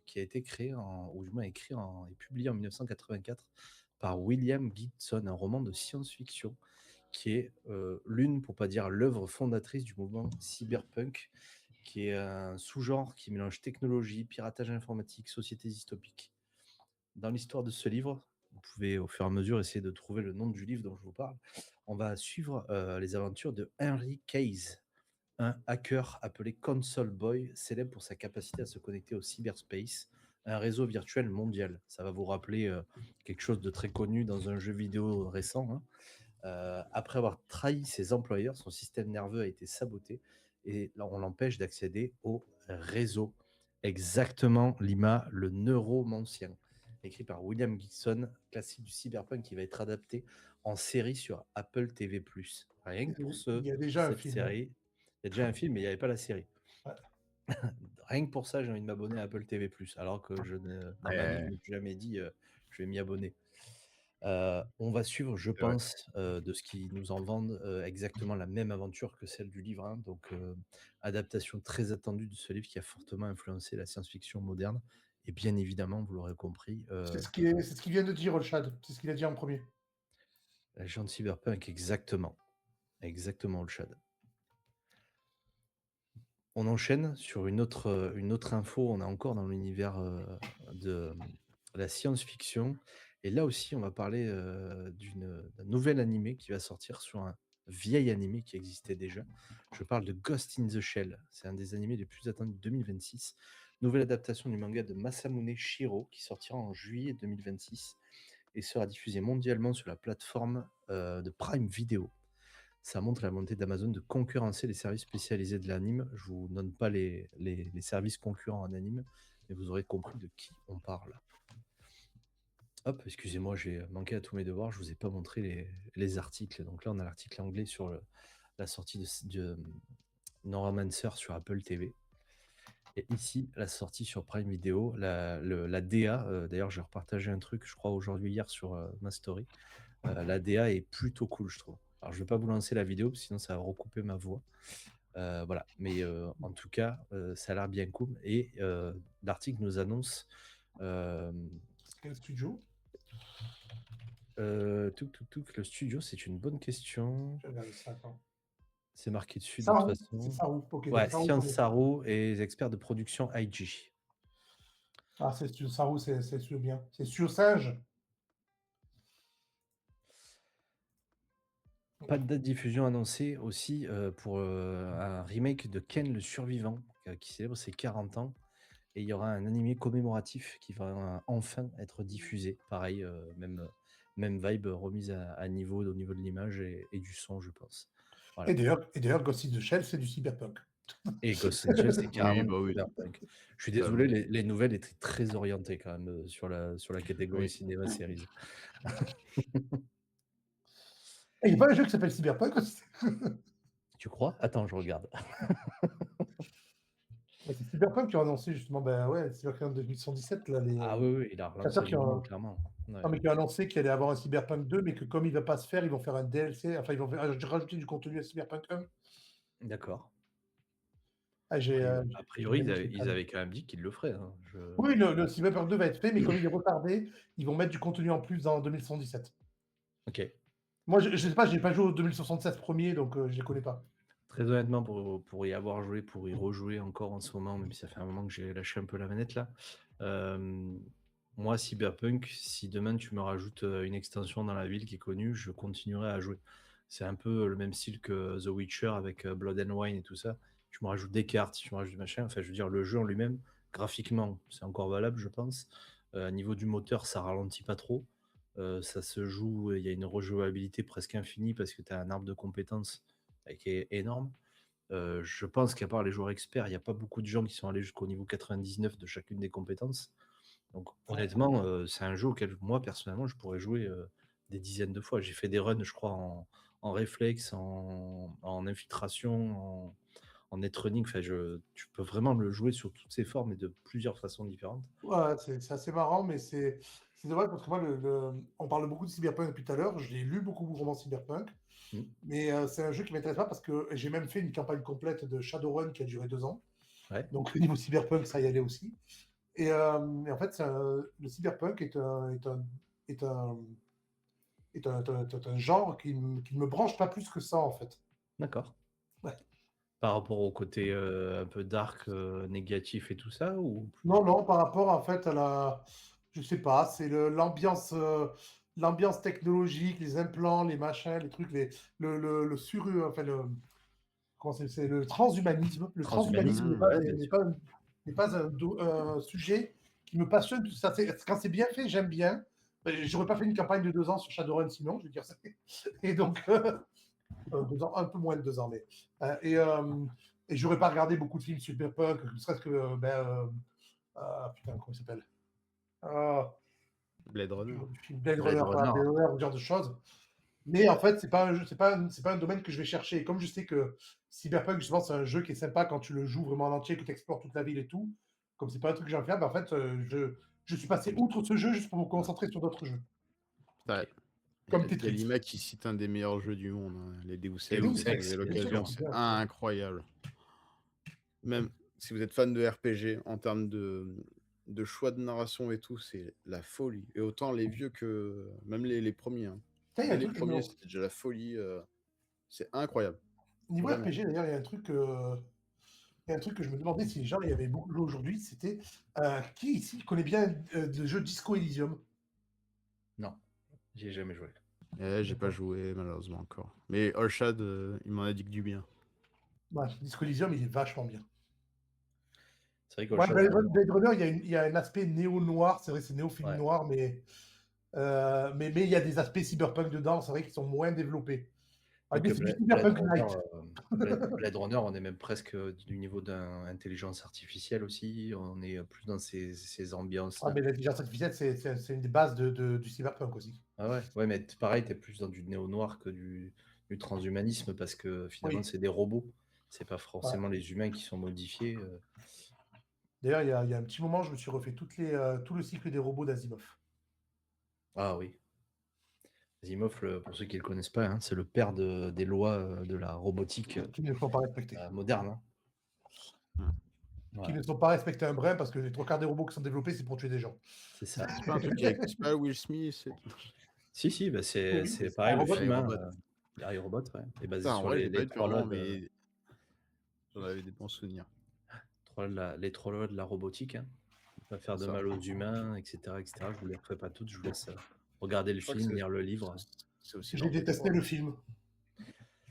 qui a été créé, ou du moins écrit et publié en 1984 par William Gibson, un roman de science-fiction qui est l'une, pour pas dire l'œuvre fondatrice du mouvement cyberpunk, qui est un sous-genre qui mélange technologie, piratage informatique, société dystopique. Dans l'histoire de ce livre, vous pouvez au fur et à mesure essayer de trouver le nom du livre dont je vous parle. On va suivre les aventures de Henry Case, un hacker appelé Console Boy, célèbre pour sa capacité à se connecter au cyberspace, un réseau virtuel mondial. Ça va vous rappeler quelque chose de très connu dans un jeu vidéo récent. Hein. Après avoir trahi ses employeurs, son système nerveux a été saboté et là, on l'empêche d'accéder au réseau. Exactement, Lima, le neuromancien, écrit par William Gibson, classique du cyberpunk qui va être adapté en série sur Apple TV+. Rien que pour Il y a déjà un cette film. série, il y a déjà un film, mais il n'y avait pas la série. Ouais. Rien que pour ça, j'ai envie de m'abonner à Apple TV+, alors que dans ma vie, je ne me suis jamais dit je vais m'y abonner. On va suivre, je pense, de ce qu'ils nous en vendent, exactement la même aventure que celle du livre 1. Donc, adaptation très attendue de ce livre qui a fortement influencé la science-fiction moderne. Et bien évidemment, vous l'aurez compris, C'est ce qu'il vient de dire, Olshad. C'est ce qu'il a dit en premier. l'agent de cyberpunk, exactement. Exactement, Olshad. On enchaîne sur une autre info. On est encore dans l'univers de la science-fiction. Et là aussi, on va parler d'un nouvel animé qui va sortir sur un vieil animé qui existait déjà. Je parle de Ghost in the Shell. C'est un des animés les plus attendus de 2026. Nouvelle adaptation du manga de Masamune Shirow qui sortira en juillet 2026 et sera diffusé mondialement sur la plateforme de Prime Video. Ça montre la volonté d'Amazon de concurrencer les services spécialisés de l'anime. Je vous donne pas les services concurrents en anime, mais vous aurez compris de qui on parle. Hop, excusez-moi, j'ai manqué à tous mes devoirs, je vous ai pas montré les articles. Donc là, on a l'article anglais sur la sortie de Neuromancer sur Apple TV. Et ici, la sortie sur Prime Video, la DA, d'ailleurs, j'ai repartagé un truc, je crois, aujourd'hui, hier, sur ma story. La DA est plutôt cool, je trouve. Alors, je ne vais pas vous lancer la vidéo, sinon ça va recouper ma voix. Voilà, mais en tout cas, ça a l'air bien cool. Et l'article nous annonce... Quel studio? Le studio, c'est une bonne question. Je regarde ça, attends. C'est marqué dessus de Saru, toute façon. c'est Saru. Ok, Ouais, donc Saru, Science Saru et les experts de production IG. Ah, c'est Studio Saru, c'est Studio bien. C'est Studio Singe. Pas de date de diffusion annoncée aussi pour un remake de Ken le Survivant qui célèbre ses 40 ans. Et il y aura un animé commémoratif qui va enfin être diffusé. Pareil, même vibe remise à niveau au niveau de l'image et du son, je pense. Voilà. Et d'ailleurs, Ghost in the Shell, c'est du cyberpunk. Et Ghost in the Shell, c'est carrément bah oui. cyberpunk. Je suis désolé, les nouvelles étaient très orientées quand même sur la catégorie Oui. cinéma-séries. Et il n'y a pas un jeu qui s'appelle Cyberpunk aussi. Tu crois? Attends, je regarde. C'est Cyberpunk qui a annoncé justement, ben ouais, Cyberpunk 2017, là, les Ah oui, oui, il a relancé créateurs le qui mouvement, ont, clairement. Ouais. non, mais qui ont annoncé qu'il allait avoir un Cyberpunk 2, mais que comme il va pas se faire, ils vont faire un DLC, enfin, ils vont rajouter du contenu à Cyberpunk 1. D'accord. Ah, A j'ai priori, même ils avaient quand même dit qu'ils le feraient. Hein. Oui, le Cyberpunk 2 va être fait, mais comme il est retardé, ils vont mettre du contenu en plus dans 2077. Ok. Moi, je sais pas, j'ai pas joué au 2076 premier, donc je les connais pas. Très honnêtement, pour y avoir joué, pour y rejouer encore en ce moment, même si ça fait un moment que j'ai lâché un peu la manette là, moi, Cyberpunk, si demain tu me rajoutes une extension dans la ville qui est connue, je continuerai à jouer. C'est un peu le même style que The Witcher avec Blood and Wine et tout ça. Tu me rajoutes des cartes, tu me rajoutes machin. Enfin, je veux dire, le jeu en lui-même, graphiquement, c'est encore valable, je pense. Niveau du moteur, ça ralentit pas trop. Ça se joue, il y a une rejouabilité presque infinie parce que tu as un arbre de compétences qui est énorme. Je pense qu'à part les joueurs experts, il n'y a pas beaucoup de gens qui sont allés jusqu'au niveau 99 de chacune des compétences. Donc honnêtement, c'est un jeu auquel moi, personnellement, je pourrais jouer des dizaines de fois. J'ai fait des runs, je crois, en réflexe, en infiltration, en net running. Enfin, tu peux vraiment le jouer sur toutes ses formes et de plusieurs façons différentes. Ouais, c'est assez marrant, mais c'est dommage parce que moi, on parle beaucoup de Cyberpunk depuis tout à l'heure. Je l'ai lu beaucoup, vraiment Cyberpunk, Mm. mais c'est un jeu qui m'intéresse pas parce que j'ai même fait une campagne complète de Shadowrun qui a duré 2 ans. Ouais, Donc, au niveau Cyberpunk, ça y allait aussi. Et en fait, le Cyberpunk est un genre qui ne me branche pas plus que ça, en fait. d'accord. Ouais. Par rapport au côté un peu dark, négatif et tout ça, ou plus... Non, non, par rapport en fait à je sais pas, c'est l'ambiance technologique, les implants, les machins, les trucs, le enfin comment c'est le transhumanisme. Le transhumanisme Transhumanisme, n'est pas, ouais, bien sûr. n'est pas un sujet qui me passionne. Ça, quand c'est bien fait, j'aime bien. J'aurais pas fait une campagne de 2 ans sur Shadowrun sinon, je veux dire. Et donc, 2 ans, un peu moins de 2 ans, mais et j'aurais pas regardé beaucoup de films cyberpunk, ne serait-ce que putain, comment il s'appelle? Ah, Blade Runner. du film Blade Blade Runner, voilà, Runner. Blade Runner, ce genre de choses. Mais en fait, c'est pas un jeu, c'est pas un domaine que je vais chercher. Et comme je sais que Cyberpunk, justement, c'est un jeu qui est sympa quand tu le joues vraiment en entier, que tu explores toute la ville et tout. Comme c'est pas un truc que j'ai envie de faire, ben, en fait, je suis passé outre ce jeu juste pour me concentrer sur d'autres jeux. T'as- Ok. Comme Il y a Tetris. Lima qui cite un des meilleurs jeux du monde, hein, les Deus Et Ex. Deus Si vous Ex, avez bien sûr. l'occasion, c'est incroyable. Même si vous êtes fan de RPG, en termes de choix de narration et tout, c'est la folie. Et autant les vieux que même les premiers. Hein. Tiens, il y a Dès un les truc que je premiers, me... c'était déjà la folie. C'est incroyable. Niveau Vraiment. RPG, d'ailleurs, il y a un truc. Il y a un truc que je me demandais si les gens, il y avait beaucoup de jeux aujourd'hui, c'était qui ici connaît bien le jeu Disco Elysium? Non, j'y ai jamais joué. J'ai pas joué malheureusement encore. Mais Orshad, il m'en a dit que du bien. Ouais, Disco Elysium, il est vachement bien. C'est vrai que Ouais, Blade Runner, il y a un aspect néo-noir, c'est vrai, c'est néo-film ouais. noir, mais il y a des aspects cyberpunk dedans, c'est vrai qu'ils sont moins développés. Ah, Donc, mais c'est du cyberpunk light. Blade Runner, on est même presque du niveau d'intelligence artificielle aussi. On est plus dans ces ambiances. Ah, mais l'intelligence artificielle, c'est une des bases du cyberpunk aussi. Ah ouais, ouais, mais pareil, tu es plus dans du néo-noir que du transhumanisme parce que finalement, Oui. c'est des robots. C'est pas Ouais. forcément les humains qui sont modifiés. D'ailleurs, il y a un petit moment, je me suis refait tout le cycle des robots d'Asimov. Ah oui. Asimov, pour ceux qui ne le connaissent pas, hein, c'est le père des lois de la robotique Qui ne sont pas respectés. moderne. Hein. Qui Voilà, ne sont pas respectés un brin parce que les 3 quarts des robots qui sont développés, c'est pour tuer des gens. c'est ça. C'est pas un truc avec c'est pas Will Smith. Si, bah Oui, c'est c'est pareil, un le robot. film, hein, iRobot. iRobot, ouais, est basé Putain, en sur vrai, j'ai pas les eu depuis trois un lois moment, mais j'en avais des bons souvenirs. les trois lois de la robotique. Hein. Ne pas faire de Ça. mal aux humains, etc., etc. Je vous les refais pas toutes, je vous laisse regarder le Je crois que film, lire le livre. c'est aussi J'ai leur détesté métro. le film. Je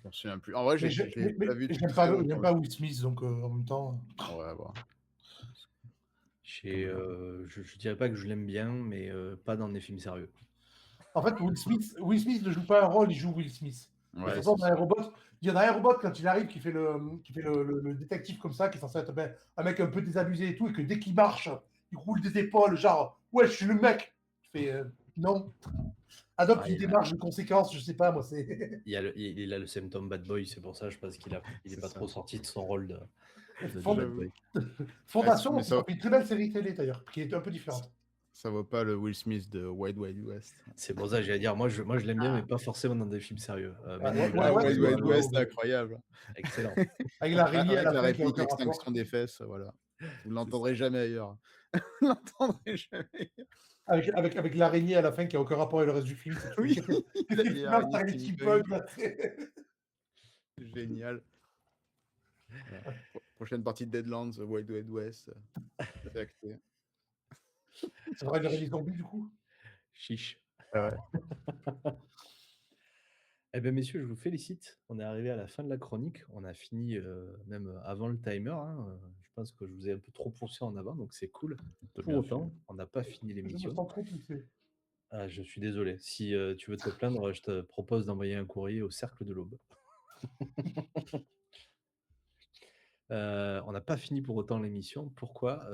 m'en souviens plus. En vrai, je l'ai pas vu depuis très J'aime longtemps. pas Will Smith, donc en même temps. Ouais, bon. Je dirais pas que je l'aime bien, mais pas dans des films sérieux. En fait, Will Smith ne joue pas un rôle, il joue Will Smith. De toute Ouais, façon, c'est ça. il y en a un robot quand il arrive qui fait le détective comme ça, qui est censé être un mec un peu désabusé et tout, et que dès qu'il marche, il roule des épaules, genre, ouais, je suis le mec. Je fais, non. Adopte Ah, une démarche de conséquence, je sais pas, moi, c'est. il a le symptôme bad boy, c'est pour ça, je pense qu'il est pas trop sorti de son rôle J'avoue. Fondation, mais ça fait une très belle série télé d'ailleurs, qui est un peu différente. Ça vaut pas le Will Smith de Wild Wild West. C'est pour ça que j'allais dire, moi je l'aime bien, mais pas forcément dans des films sérieux. Mais non, Ouais, là, ouais, Wild c'est Wild rigolo, West, c'est mais- incroyable. excellent. Avec l'araignée à Avec la la fin qui a réplique aucun rapport. extinction des fesses, voilà. Vous ne l'entendrez jamais ailleurs. Vous ne l'entendrez jamais ailleurs. Avec l'araignée à la fin qui a aucun rapport avec le reste du film. Oui, Qu'est-ce la qu'il vieille fait araignée par les steampunk. steampunks là, c'est- Génial. Voilà. Prochaine partie de Deadlands, Wild Wild West. C'est acté. Ça devrait être les zombies du coup. Chiche. Ah ouais. Eh bien, messieurs, je vous félicite. On est arrivé à la fin de la chronique. On a fini même avant le timer, hein. Je pense que je vous ai un peu trop poussé en avant, donc c'est cool. T'as Pour bien autant, fait. on n'a pas fini Je me l'émission. sens trop poussé. Ah, je suis désolé. Si tu veux te plaindre, je te propose d'envoyer un courrier au Cercle de l'Aube. On n'a pas fini pour autant l'émission. Pourquoi?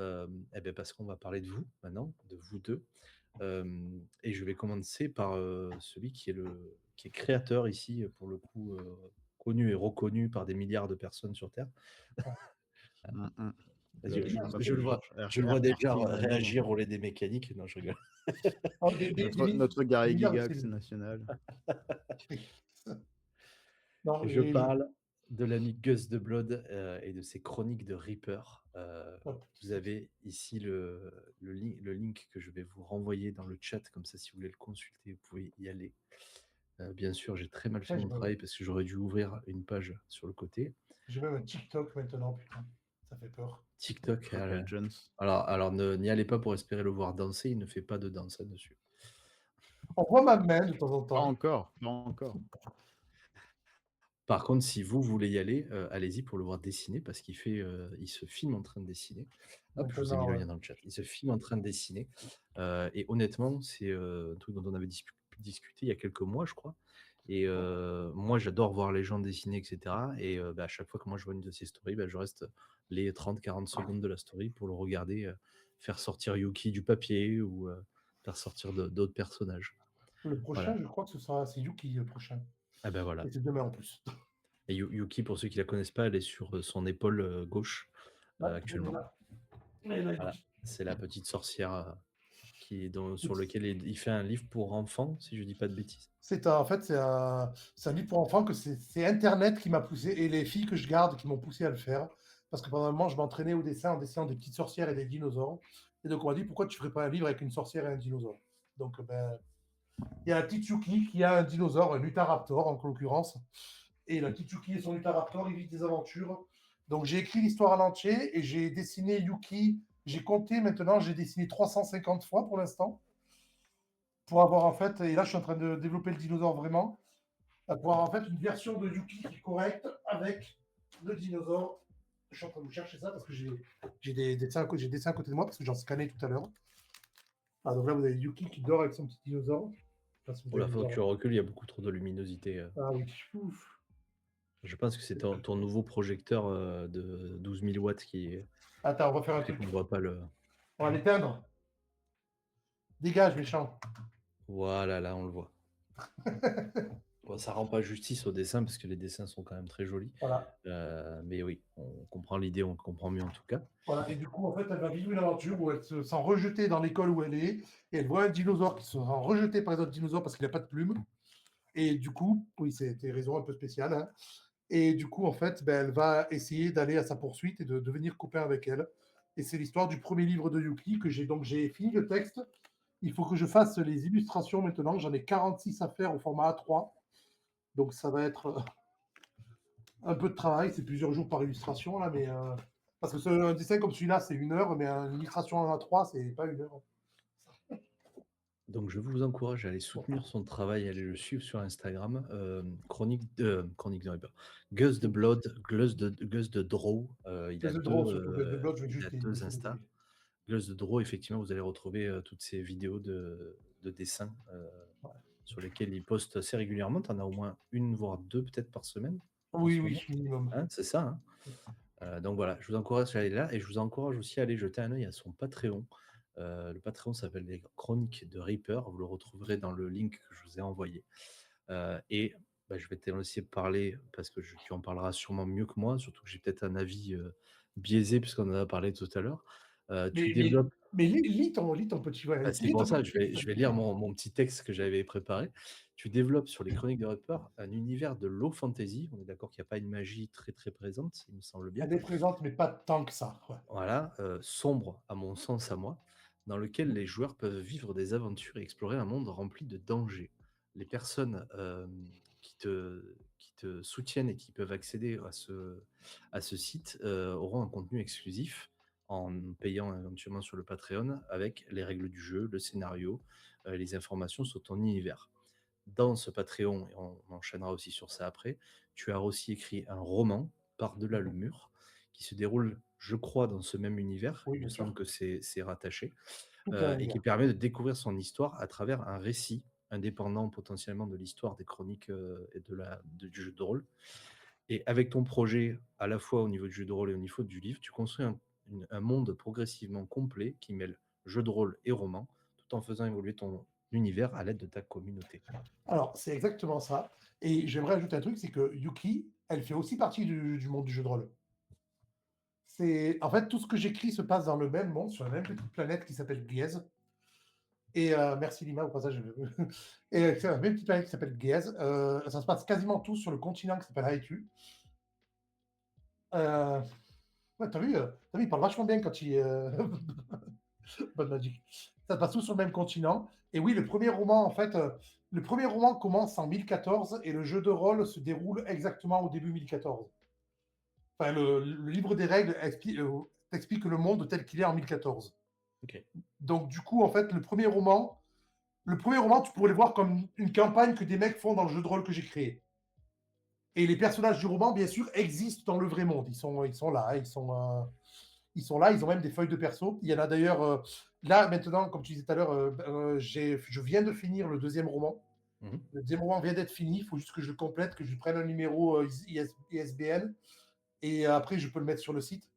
Eh bien, parce qu'on va parler de vous maintenant, de vous deux. Et je vais commencer par celui qui est créateur ici, pour le coup, connu et reconnu par des milliards de personnes sur Terre. Vas-y, je le vois déjà réagir au lait des mécaniques. Non, je rigole. Oh, Notre Gary milliards de Gigax films. national. Non, Je parle de l'ami Gus de Blood et de ses chroniques de Reaper. Vous avez ici le link que je vais vous renvoyer dans le chat, comme ça si vous voulez le consulter, vous pouvez y aller. Bien sûr, j'ai très mal fait Ouais, mon travail parce que j'aurais dû ouvrir une page sur le côté. J'ai même un TikTok maintenant, putain. Ça fait peur. TikTok, Jones. alors n'y allez pas pour espérer le voir danser, il ne fait pas de danse là-dessus. On voit ma main de temps en Pas temps. encore, pas encore. Par contre, si vous voulez y aller, allez-y pour le voir dessiner parce qu'il se filme en train de dessiner. Hop, je vous ai mis le lien dans le chat. Il se filme en train de dessiner. Et honnêtement, c'est un truc dont on avait discuté il y a quelques mois, je crois. Et moi, j'adore voir les gens dessiner, etc. Et à chaque fois que moi je vois une de ces stories, je reste les 30-40 secondes de la story pour le regarder, faire sortir Yuki du papier ou faire sortir d'autres personnages. Le prochain, Voilà. je crois que c'est Yuki le prochain. Ah ben voilà. Et c'est demain en plus. Et Yuki, pour ceux qui la connaissent pas, elle est sur son épaule gauche actuellement. Voilà. C'est la petite sorcière sur lequel il fait un livre pour enfants, si je dis pas de bêtises. En fait, c'est un livre pour enfants que c'est Internet qui m'a poussé et les filles que je garde qui m'ont poussé à le faire. Parce que pendant un moment, je m'entraînais au dessin en dessinant des petites sorcières et des dinosaures. Et donc, on m'a dit, pourquoi tu ferais pas un livre avec une sorcière et un dinosaure? Donc, il y a la petite Yuki qui a un dinosaure, un Utahraptor en l'occurrence. Et la petite Yuki et son Utahraptor, ils vivent des aventures. Donc, j'ai écrit l'histoire à l'entier et j'ai dessiné Yuki. J'ai compté maintenant, j'ai dessiné 350 fois pour l'instant. Pour avoir en fait, et là je suis en train de développer le dinosaure vraiment, pour avoir en fait une version de Yuki qui est correcte avec le dinosaure. Je suis en train de vous chercher ça parce que j'ai des dessins à côté de moi parce que j'en scannais tout à l'heure. Ah, donc là vous avez Yuki qui dort avec son petit dinosaure. Pour la fois que tu recules, il y a beaucoup trop de luminosité. Ah oui, ouf. Je pense que c'est ton nouveau projecteur de 12 000 watts qui Attends, on va faire un truc. On voit pas le. On va l'éteindre. Dégage, méchant. Voilà, là on le voit. Bon, ça rend pas justice au dessin parce que les dessins sont quand même très jolis. Voilà. Mais oui, on comprend l'idée, on comprend mieux en tout cas. Voilà, et du coup, en fait, elle va vivre une aventure où elle se sent rejetée dans l'école où elle est, et elle voit un dinosaure qui se sent rejeté par les autres dinosaures parce qu'il n'a pas de plumes. Et du coup, oui, c'était une raison un peu spéciale. Hein. Et du coup, en fait, elle va essayer d'aller à sa poursuite et de devenir copain avec elle. Et c'est l'histoire du premier livre de Yuki que j'ai fini le texte. Il faut que je fasse les illustrations maintenant. J'en ai 46 à faire au format A3. Donc ça va être un peu de travail. C'est plusieurs jours par illustration là, mais parce que un dessin comme celui-là, c'est 1 heure, mais une illustration en A3, c'est pas 1 heure. Donc je vous encourage à aller soutenir son travail, à aller le suivre sur Instagram. Chronique de Gus de Blood, Gus de Draw. Il a deux Insta. Gus de Draw, effectivement, vous allez retrouver toutes ces vidéos de dessin sur lesquelles il poste assez régulièrement. Tu en as au moins 1 voire 2 peut-être par semaine. Oui, minimum. Hein, c'est ça. Hein. Donc voilà, je vous encourage à aller là et je vous encourage aussi à aller jeter un œil à son Patreon. Le Patreon s'appelle les Chroniques de Reaper. Vous le retrouverez dans le link que je vous ai envoyé. Et je vais te laisser parler parce que tu en parleras sûrement mieux que moi, surtout que j'ai peut-être un avis biaisé puisqu'on en a parlé tout à l'heure. Tu Mais, mais, développes mais lis ton petit. Ouais, bah, c'est lis pour ton ça, petit je texte. vais lire mon petit texte que j'avais préparé. Tu développes sur les Chroniques de Harper un univers de low fantasy. On est d'accord qu'il y a pas une magie très, très présente, il me semble bien. Elle est présente, mais pas tant que ça. Ouais. Voilà, sombre à mon sens à moi, dans lequel les joueurs peuvent vivre des aventures et explorer un monde rempli de dangers. Les personnes, qui te soutiennent et qui peuvent accéder à ce site, auront un contenu exclusif en payant éventuellement sur le Patreon avec les règles du jeu, le scénario, les informations sur ton univers. Dans ce Patreon, et on enchaînera aussi sur ça après, tu as aussi écrit un roman, Par-delà le Mhm. mur, qui se déroule, je crois, dans ce même univers. Oui, Il me bien semble sûr. que c'est rattaché, Tout est un et qui lien. permet de découvrir son histoire à travers un récit indépendant potentiellement de l'histoire des chroniques, et du jeu de rôle. Et avec ton projet, à la fois au niveau du jeu de rôle et au niveau du livre, tu construis un monde progressivement complet qui mêle jeu de rôle et roman, tout en faisant évoluer ton univers à l'aide de ta communauté. Alors, c'est exactement ça. Et j'aimerais ajouter un truc, c'est que Yuki, elle fait aussi partie du monde du jeu de rôle. En fait, tout ce que j'écris se passe dans le même monde, sur la même petite planète qui s'appelle Giez. Et merci Lima, au passage. Et c'est la même petite planète qui s'appelle Giez. Ça se passe quasiment tout sur le continent qui s'appelle Haïtu. Euh, ouais, t'as vu, il parle vachement bien quand il. Bonne Magic. Ça se passe tout sur le même continent. Et oui, le premier roman, en fait, le premier roman commence en 1014 et le jeu de rôle se déroule exactement au début 1014. Enfin, le livre des règles explique le monde tel qu'il est en 1014. Ok. Donc, du coup, en fait, le premier roman, tu pourrais le voir comme une campagne que des mecs font dans le jeu de rôle que j'ai créé. Et les personnages du roman, bien sûr, existent dans le vrai monde. Ils sont là, ils sont là, ils ont même des feuilles de perso. Il y en a d'ailleurs, là, maintenant, comme tu disais tout à l'heure, je viens de finir le deuxième roman. Mhm. Le deuxième roman vient d'être fini, il faut juste que je le complète, que je prenne un numéro ISBN, et après, je peux le mettre sur le site.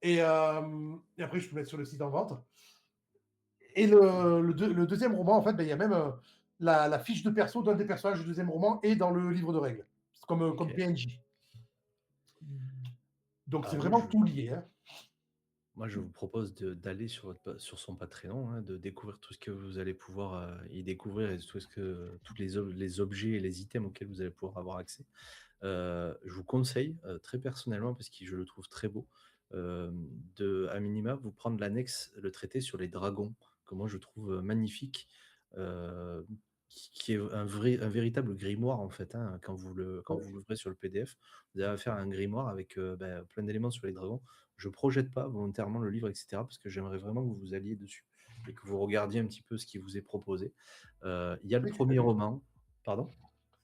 Et après, je peux le mettre sur le site en vente. Et le deuxième roman, en fait, ben, il y a même la fiche de perso d'un des personnages du deuxième roman et dans le livre de règles. C'est comme Ok. PNJ. Donc, c'est Ah, vraiment tout lié. Hein. moi, je vous propose d'aller sur son Patreon, hein, de découvrir tout ce que vous allez pouvoir y découvrir et tous les objets et les items auxquels vous allez pouvoir avoir accès. Je vous conseille, très personnellement, parce que je le trouve très beau, à minima, vous prendre l'annexe, le traité sur les dragons, que moi je trouve magnifique, euh, qui est un véritable grimoire en fait, hein, quand vous l'ouvrez sur le PDF, vous avez affaire à un grimoire avec plein d'éléments sur les dragons. Je projette pas volontairement le livre, etc., parce que j'aimerais vraiment que vous alliez dessus et que vous regardiez un petit peu ce qui vous est proposé. Il y a le Oui, tu l'as premier lu. roman, pardon.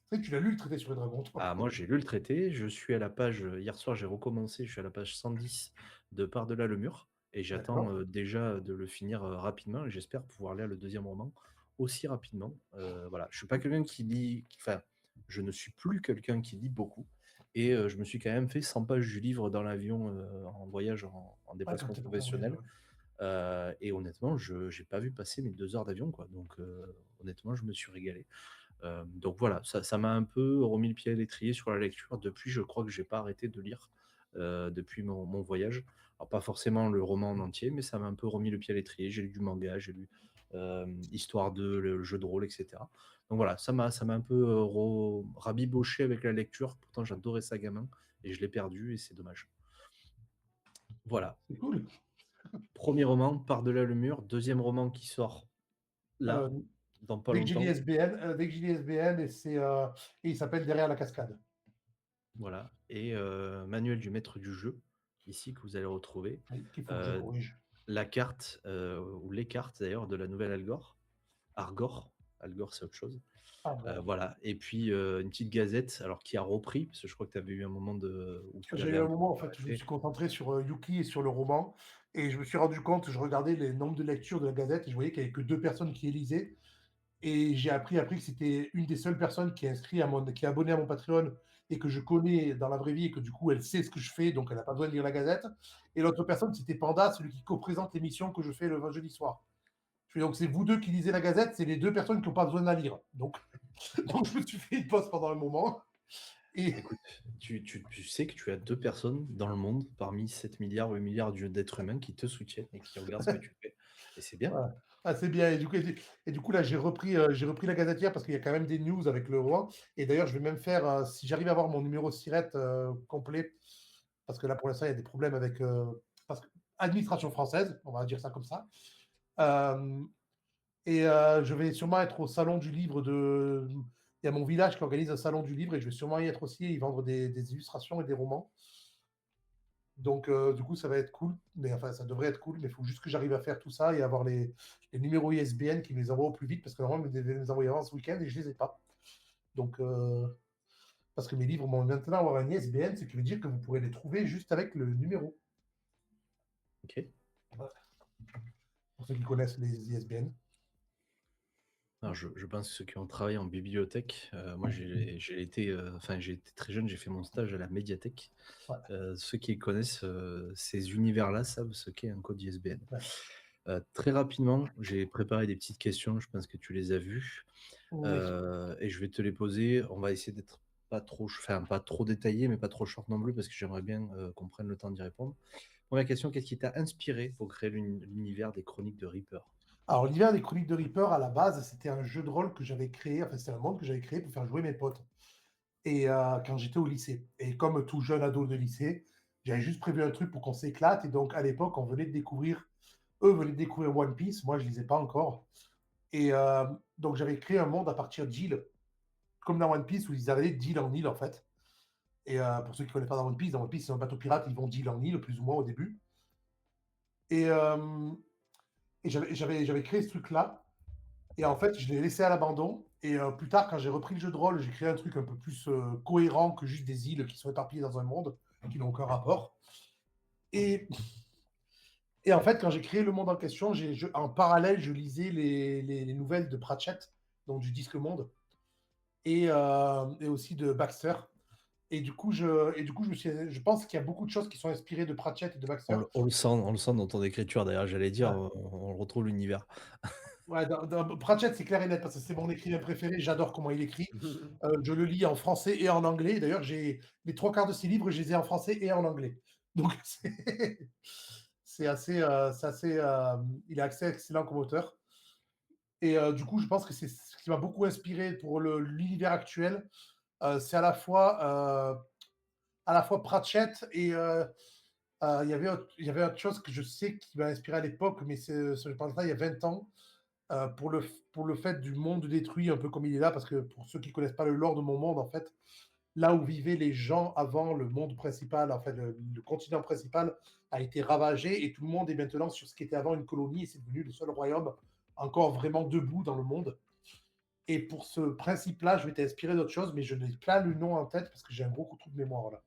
C'est vrai que tu l'as lu, le traité sur les dragons, toi. Ah, moi, j'ai lu le traité. Je suis à la page. Hier soir, j'ai recommencé. Je suis à la page 110 de Par-delà le mur. Et j'attends D'accord. déjà de le finir rapidement. Et j'espère pouvoir lire le deuxième roman aussi rapidement. Voilà. Je suis pas quelqu'un qui lit. Enfin, je ne suis plus quelqu'un qui lit beaucoup. Et je me suis quand même fait 100 pages du livre dans l'avion en voyage, en Ouais, quand déplacement t'es parti en voyage, professionnel. ouais. Et honnêtement, je n'ai pas vu passer mes 2 heures d'avion, quoi. Donc, honnêtement, je me suis régalé. Donc voilà, ça m'a un peu remis le pied à l'étrier sur la lecture. Depuis, je crois que j'ai pas arrêté de lire depuis mon voyage. Alors pas forcément le roman en entier, mais ça m'a un peu remis le pied à l'étrier. J'ai lu du manga, j'ai lu Histoire 2, le jeu de rôle, etc. Donc voilà, ça m'a un peu rabiboché avec la lecture. Pourtant, j'adorais ça gamin et je l'ai perdu et c'est dommage. Voilà, C'est cool. premier roman, Par-delà le mur. Deuxième roman qui sort Euh, là, dans pas dès que j'ai longtemps. l'ISBN, et il s'appelle Derrière la cascade. Voilà, et manuel du maître du jeu, ici, que vous allez retrouver. Oui, qu'il faut que je Euh, corrige. la carte, ou les cartes d'ailleurs, de la nouvelle Algor. Argor, Algor c'est autre chose. Ah bon. Voilà, et puis une petite gazette, alors qui a repris, parce que je crois que tu avais eu un moment où tu J'ai l'avais eu un un peu moment, en fait, où je me arrêté. suis concentré sur Yuki et sur le roman, et je me suis rendu compte, je regardais les nombres de lectures de la Gazette, et je voyais qu'il n'y avait que 2 personnes qui lisaient, et j'ai appris que c'était une des seules personnes qui qui est abonnée à mon Patreon, et que je connais dans la vraie vie, et que du coup, elle sait ce que je fais, donc elle n'a pas besoin de lire la Gazette. Et l'autre personne, c'était Panda, celui qui co-présente l'émission que je fais le jeudi soir. Donc, c'est vous deux qui lisez la Gazette, c'est les 2 personnes qui n'ont pas besoin de la lire. Donc, donc je me suis fait une pause pendant un moment. Et Écoute, tu sais que tu as 2 personnes dans le monde, parmi 7 milliards, 8 milliards d'êtres humains qui te soutiennent et qui regardent ce que tu fais et c'est bien. voilà. Ah, c'est bien. Et du coup, là, j'ai repris la Gazette hier parce qu'il y a quand même des news avec le roi. Et d'ailleurs, je vais même faire, si j'arrive à avoir mon numéro SIRET complet, parce que là, pour l'instant, il y a des problèmes avec parce que, administration française, on va dire ça comme ça. Euh, et je vais sûrement être au salon du livre de. Il y a mon village qui organise un salon du livre et je vais sûrement y être aussi et y vendre des illustrations et des romans. Donc, du coup, ça va être cool. Mais enfin, ça devrait être cool. Mais il faut juste que j'arrive à faire tout ça et avoir les numéros ISBN qui me les envoient au plus vite parce que normalement, ils devaient me les envoyer avant ce week-end et je ne les ai pas. Donc, parce que mes livres vont maintenant avoir un ISBN, ce qui veut dire que vous pourrez les trouver juste avec le numéro. OK. Voilà. Pour ceux qui connaissent les ISBN. Alors je pense que ceux qui ont travaillé en bibliothèque, moi j'ai été, enfin j'ai été très jeune, j'ai fait mon stage à la médiathèque. Ouais. Ceux qui connaissent, ces univers-là savent ce qu'est un code ISBN. Ouais. Très rapidement, j'ai préparé des petites questions, je pense que tu les as vues, Oui. et je vais te les poser. On va essayer d'être pas trop détaillé, mais pas trop short non plus parce que j'aimerais bien, qu'on prenne le temps d'y répondre. Première question, qu'est-ce qui t'a inspiré pour créer l'univers des Chroniques de Reaper? Alors, l'univers des Chroniques de Reaper, à la base, c'était un jeu de rôle que j'avais créé, enfin, c'était un monde que j'avais créé pour faire jouer mes potes. Et quand j'étais au lycée. Et comme tout jeune ado de lycée, j'avais juste prévu un truc pour qu'on s'éclate. Et donc, à l'époque, eux venaient de découvrir One Piece. Moi, je ne lisais pas encore. Et donc, j'avais créé un monde à partir d'îles, comme dans One Piece, où ils allaient d'île en île, en fait. Et pour ceux qui ne connaissent pas dans One Piece, c'est un bateau pirate, ils vont d'île en île, plus ou moins au début. Et, j'avais créé ce truc-là. Et en fait, je l'ai laissé à l'abandon. Et plus tard, quand j'ai repris le jeu de rôle, j'ai créé un truc un peu plus cohérent que juste des îles qui sont éparpillées dans un monde, qui n'ont aucun rapport. Et, et en fait, quand j'ai créé le monde en question, en parallèle, je lisais les nouvelles de Pratchett, donc du Disque Monde, et aussi de Baxter. Je pense qu'il y a beaucoup de choses qui sont inspirées de Pratchett et de Baxter. On le sent dans ton écriture d'ailleurs, j'allais dire, Ouais. on retrouve l'univers. Ouais, dans Pratchett, c'est clair et net parce que c'est mon écrivain préféré. J'adore comment il écrit. Je le lis en français et en anglais. D'ailleurs, j'ai les trois quarts de ses livres, je les ai en français et en anglais. Donc, il est assez excellent comme auteur. Et du coup, je pense que c'est ce qui m'a beaucoup inspiré pour l'univers actuel. C'est à la fois Pratchett et il y avait autre chose que je sais qui m'a inspiré à l'époque, mais je pense là il y a 20 ans. Pour le fait du monde détruit, un peu comme il est là, parce que pour ceux qui ne connaissent pas le lore de mon monde, en fait, là où vivaient les gens avant le monde principal, en fait, le continent principal a été ravagé et tout le monde est maintenant sur ce qui était avant une colonie et c'est devenu le seul royaume encore vraiment debout dans le monde. Et pour ce principe-là, je m'étais inspiré d'autres choses, mais je n'ai pas le nom en tête parce que j'ai un gros coup de mémoire là.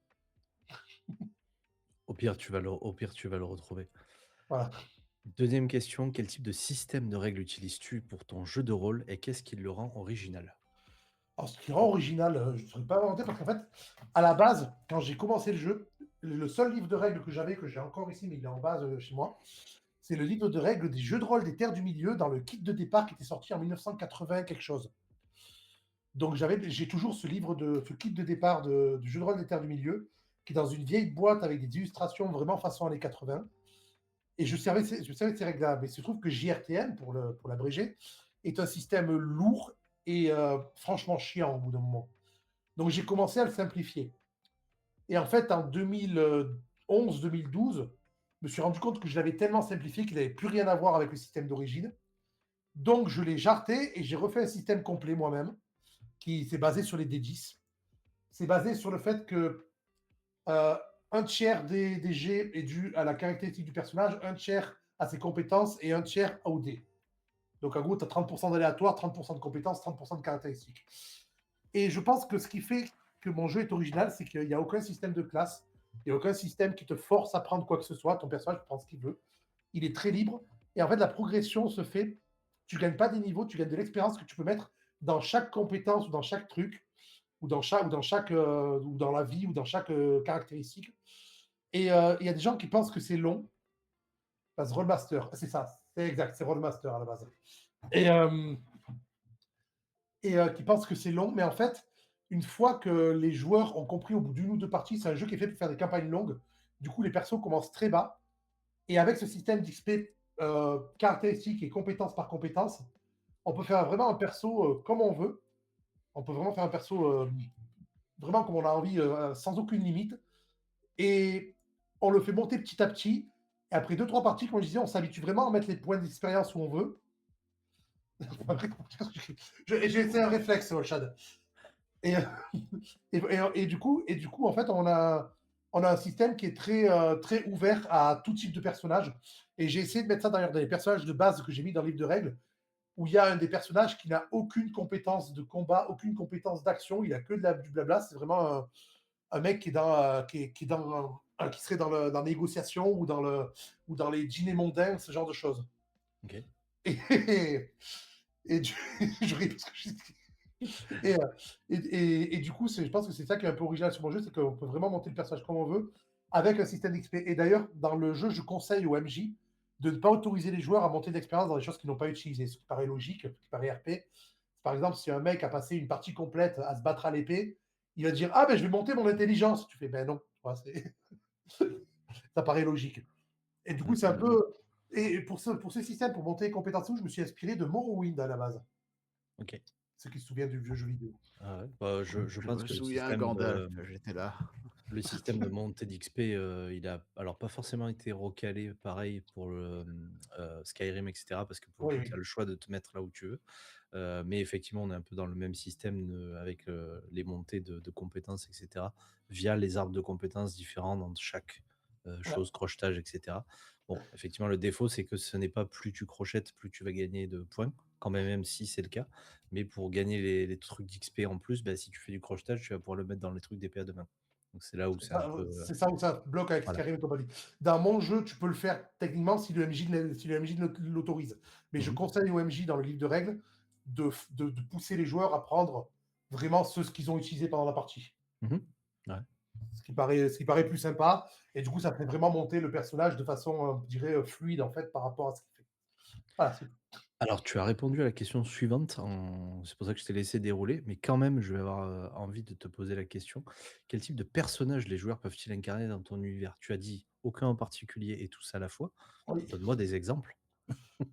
Au pire, tu vas le retrouver. Voilà. Deuxième question, quel type de système de règles utilises-tu pour ton jeu de rôle et qu'est-ce qui le rend original? Alors, ce qui rend original, je ne saurais pas inventer parce qu'en fait, à la base, quand j'ai commencé le jeu, le seul livre de règles que j'avais, que j'ai encore ici, mais il est en base chez moi, c'est le livre de règles des jeux de rôle des Terres du Milieu dans le kit de départ qui était sorti en 1980 quelque chose. Donc j'ai toujours ce kit de départ du jeu de rôle des Terres du Milieu qui est dans une vieille boîte avec des illustrations vraiment façon années 80. Et je savais ces règles-là, mais il se trouve que JRTM, pour l'abréger, est un système lourd et franchement chiant au bout d'un moment. Donc j'ai commencé à le simplifier. Et en fait, en 2011-2012, je me suis rendu compte que je l'avais tellement simplifié qu'il n'avait plus rien à voir avec le système d'origine. Donc je l'ai jarté et j'ai refait un système complet moi-même qui s'est basé sur les D10. C'est basé sur le fait que euh, un tiers des G est dû à la caractéristique du personnage, un tiers à ses compétences et un tiers au dé. Donc en gros, tu as 30% d'aléatoire, 30% de compétences, 30% de caractéristiques. Et je pense que ce qui fait que mon jeu est original, c'est qu'il n'y a aucun système de classe, il n'y a aucun système qui te force à prendre quoi que ce soit. Ton personnage prend ce qu'il veut. Il est très libre. Et en fait, la progression se fait. Tu ne gagnes pas des niveaux, tu gagnes de l'expérience que tu peux mettre dans chaque compétence ou dans chaque truc, ou dans la vie, ou dans chaque caractéristique. Et il y a des gens qui pensent que c'est long. Parce que Rollmaster, c'est ça, c'est exact, c'est Rollmaster à la base. Et qui pensent que c'est long, mais en fait, une fois que les joueurs ont compris au bout d'une ou deux parties, c'est un jeu qui est fait pour faire des campagnes longues. Du coup, les persos commencent très bas. Et avec ce système d'XP caractéristiques et compétence par compétence, on peut faire vraiment un perso comme on veut. On peut vraiment faire un perso vraiment comme on a envie, sans aucune limite. Et on le fait monter petit à petit. Et après 2-3 parties, comme je disais, on s'habitue vraiment à mettre les points d'expérience où on veut. J'ai essayé un réflexe, Chad. Et, du coup, en fait, on a un système qui est très ouvert à tout type de personnages. Et j'ai essayé de mettre ça d'ailleurs dans les personnages de base que j'ai mis dans le livre de règles, où il y a un des personnages qui n'a aucune compétence de combat, aucune compétence d'action, il a que du blabla. C'est vraiment un mec qui est qui serait dans les négociations ou dans les dîners mondains, ce genre de choses. Ok. Et je ris parce que et, et du coup, je pense que c'est ça qui est un peu original sur mon jeu, c'est qu'on peut vraiment monter le personnage comme on veut avec un système d'XP. Et d'ailleurs, dans le jeu, je conseille au MJ de ne pas autoriser les joueurs à monter d'expérience dans des choses qu'ils n'ont pas utilisées, ce qui paraît logique, ce qui paraît RP. Par exemple, si un mec a passé une partie complète à se battre à l'épée, il va dire: ah ben je vais monter mon intelligence. Tu fais: ben non, ça paraît logique. Et du coup, c'est un peu. Et pour ce système, pour monter les compétences, je me suis inspiré de Morrowind à la base. Ok. Ceux qui se souviennent du vieux jeu vidéo. Ah ouais. Bah, je pense me que souviens, Gandalf, j'étais là. le système de montée d'XP, il a alors pas forcément été recalé pareil pour le Skyrim, etc. Parce que pour le Oui, coup, oui. tu as le choix de te mettre là où tu veux. Mais effectivement, on est un peu dans le même système avec les montées de compétences, etc. Via les arbres de compétences différents dans chaque chose, crochetage, etc. Bon, effectivement, le défaut, c'est que ce n'est pas plus tu crochettes, plus tu vas gagner de points, quand même si c'est le cas. Mais pour gagner les trucs d'XP en plus, bah, si tu fais du crochetage, tu vas pouvoir le mettre dans les trucs d'épée à deux mains. Donc c'est là où c'est un peu. C'est ça où ça bloque avec Voilà. Skyrim et compagnie. Dans mon jeu, tu peux le faire techniquement si le MJ l'autorise. Mais je conseille au MJ dans le livre de règles de pousser les joueurs à prendre vraiment ce qu'ils ont utilisé pendant la partie. Mhm. Ouais. Ce qui paraît plus sympa. Et du coup, ça fait vraiment monter le personnage de façon, je dirais, fluide en fait par rapport à ce qu'il fait. Voilà, c'est Alors, tu as répondu à la question suivante, c'est pour ça que je t'ai laissé dérouler, mais quand même, je vais avoir envie de te poser la question. Quel type de personnage les joueurs peuvent-ils incarner dans ton univers? Tu as dit aucun en particulier et tous à la fois. oui. Donne-moi des exemples.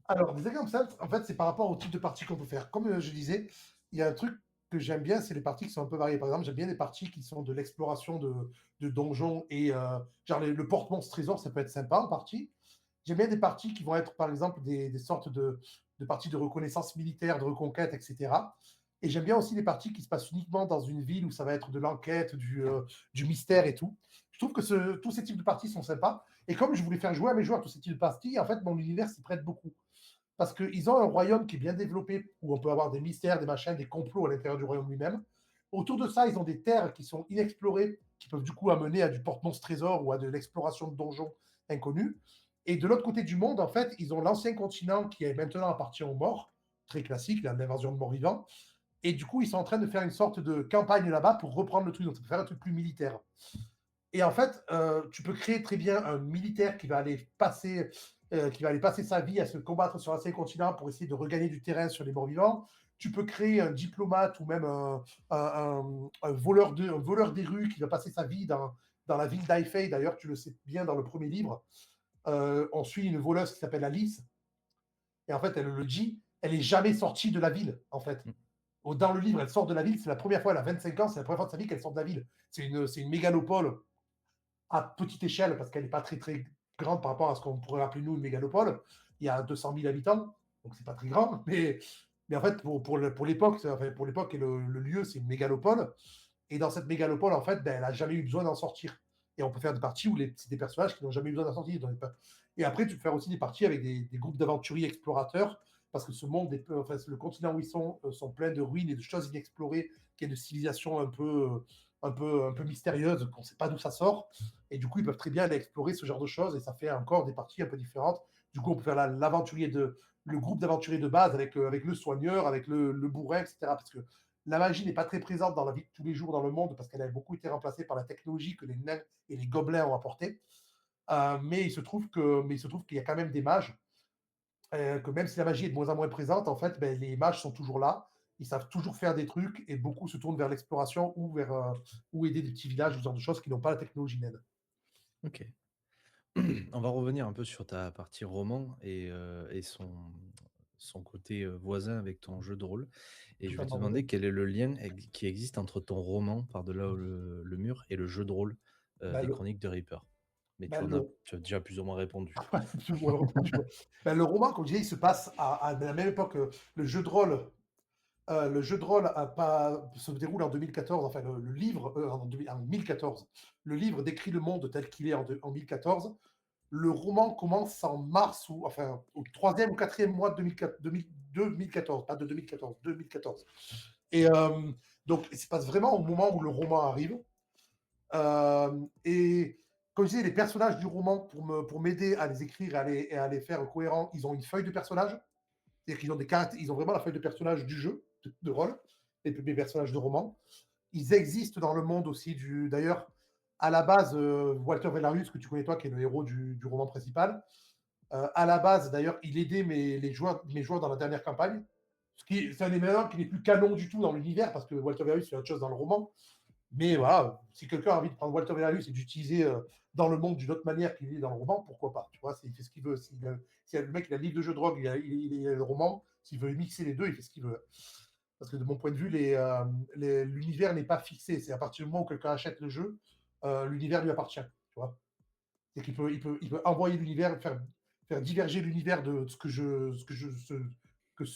Alors, des exemples simples, en fait, c'est par rapport au type de partie qu'on peut faire. Comme je disais, il y a un truc que j'aime bien, c'est les parties qui sont un peu variées. Par exemple, j'aime bien les parties qui sont de l'exploration de donjons et genre le porte-monstre trésor, ça peut être sympa en partie. J'aime bien des parties qui vont être, par exemple, des sortes de parties de reconnaissance militaire, de reconquête, etc. Et j'aime bien aussi les parties qui se passent uniquement dans une ville où ça va être de l'enquête, du mystère et tout. Je trouve que tous ces types de parties sont sympas. Et comme je voulais faire jouer à mes joueurs tous ces types de parties, en fait, mon univers s'y prête beaucoup. Parce qu'ils ont un royaume qui est bien développé, où on peut avoir des mystères, des machins, des complots à l'intérieur du royaume lui-même. Autour de ça, ils ont des terres qui sont inexplorées, qui peuvent du coup amener à du porte-monstre trésor ou à de l'exploration de donjons inconnus. Et de l'autre côté du monde, en fait, ils ont l'ancien continent qui est maintenant appartient aux morts, très classique, l'invasion de morts-vivants. Et du coup, ils sont en train de faire une sorte de campagne là-bas pour reprendre le truc, donc ça peut faire un truc plus militaire. Et en fait, tu peux créer très bien un militaire qui va aller passer sa vie à se combattre sur l'ancien continent pour essayer de regagner du terrain sur les morts-vivants. Tu peux créer un diplomate ou même un voleur des rues qui va passer sa vie dans la ville d'Aifei. D'ailleurs, tu le sais bien dans le premier livre. On suit une voleuse qui s'appelle Alice. Et en fait, elle le dit, elle n'est jamais sortie de la ville, en fait. Dans le livre, elle sort de la ville. C'est la première fois, elle a 25 ans, c'est la première fois de sa vie qu'elle sort de la ville. C'est une mégalopole à petite échelle, parce qu'elle n'est pas très, très grande par rapport à ce qu'on pourrait appeler nous une mégalopole. Il y a 200 000 habitants, donc c'est pas très grand. Mais en fait, pour l'époque, enfin, pour l'époque et le lieu, c'est une mégalopole. Et dans cette mégalopole, en fait, ben, elle n'a jamais eu besoin d'en sortir. Et on peut faire des parties où c'est des personnages qui n'ont jamais eu besoin d'en sortir. Et après, tu peux faire aussi des parties avec des groupes d'aventuriers explorateurs, parce que ce monde, enfin, le continent où ils sont pleins de ruines et de choses inexplorées, qui est de civilisations un peu mystérieuses, qu'on ne sait pas d'où ça sort. Et du coup, ils peuvent très bien aller explorer ce genre de choses, et ça fait encore des parties un peu différentes. Du coup, on peut faire le groupe d'aventuriers de base avec le soigneur, avec le bourrin, etc. Parce que la magie n'est pas très présente dans la vie de tous les jours dans le monde, parce qu'elle a beaucoup été remplacée par la technologie que les nains et les gobelins ont apportée. Mais il se trouve qu'il y a quand même des mages, que même si la magie est de moins en moins présente, en fait, ben, les mages sont toujours là. ils savent toujours faire des trucs et beaucoup se tournent vers l'exploration ou aider des petits villages, ce genre de choses qui n'ont pas la technologie naine. OK. On va revenir un peu sur ta partie roman et son côté, voisin avec ton jeu de rôle et je vais te Totalement demander vrai. quel est le lien qui existe entre ton roman Par-delà le mur et le jeu de rôle, Bah, des le, Chroniques de Reaper. Mais bah, le, tu as déjà plus ou moins répondu. le roman, comme je disais, il se passe à la même époque. Le jeu de rôle, se déroule en 2014. Enfin, le livre, en 1014. Le livre décrit le monde tel qu'il est en 1014. Le roman commence en mars, ou enfin au troisième ou quatrième mois de 2014, pas de 2014, 2014. Et donc, il se passe vraiment au moment où le roman arrive. Et comme je disais, les personnages du roman, pour m'aider à les écrire et à les faire cohérents, ils ont une feuille de personnage. C'est-à-dire qu'ils ont des caractères, ils ont vraiment la feuille de personnage du jeu, de rôle, et puis les personnages de roman. Ils existent dans le monde aussi d'ailleurs, à la base, Walter Velarius, que tu connais toi, qui est le héros du roman principal, à la base, d'ailleurs, il aidait mes joueurs dans la dernière campagne. C'est un élément qui n'est plus canon du tout dans l'univers, parce que Walter Velarius fait autre chose dans le roman. Mais voilà, si quelqu'un a envie de prendre Walter Velarius et d'utiliser dans le monde d'une autre manière qu'il est dans le roman, pourquoi pas. Tu vois, il fait ce qu'il veut. Si le mec il a le livre de jeu de drogue, il a le roman, s'il veut mixer les deux, il fait ce qu'il veut. Parce que de mon point de vue, l'univers n'est pas fixé. C'est à partir du moment où quelqu'un achète le jeu, l'univers lui appartient. Tu vois, c'est qu'il peut envoyer l'univers, faire diverger l'univers de ce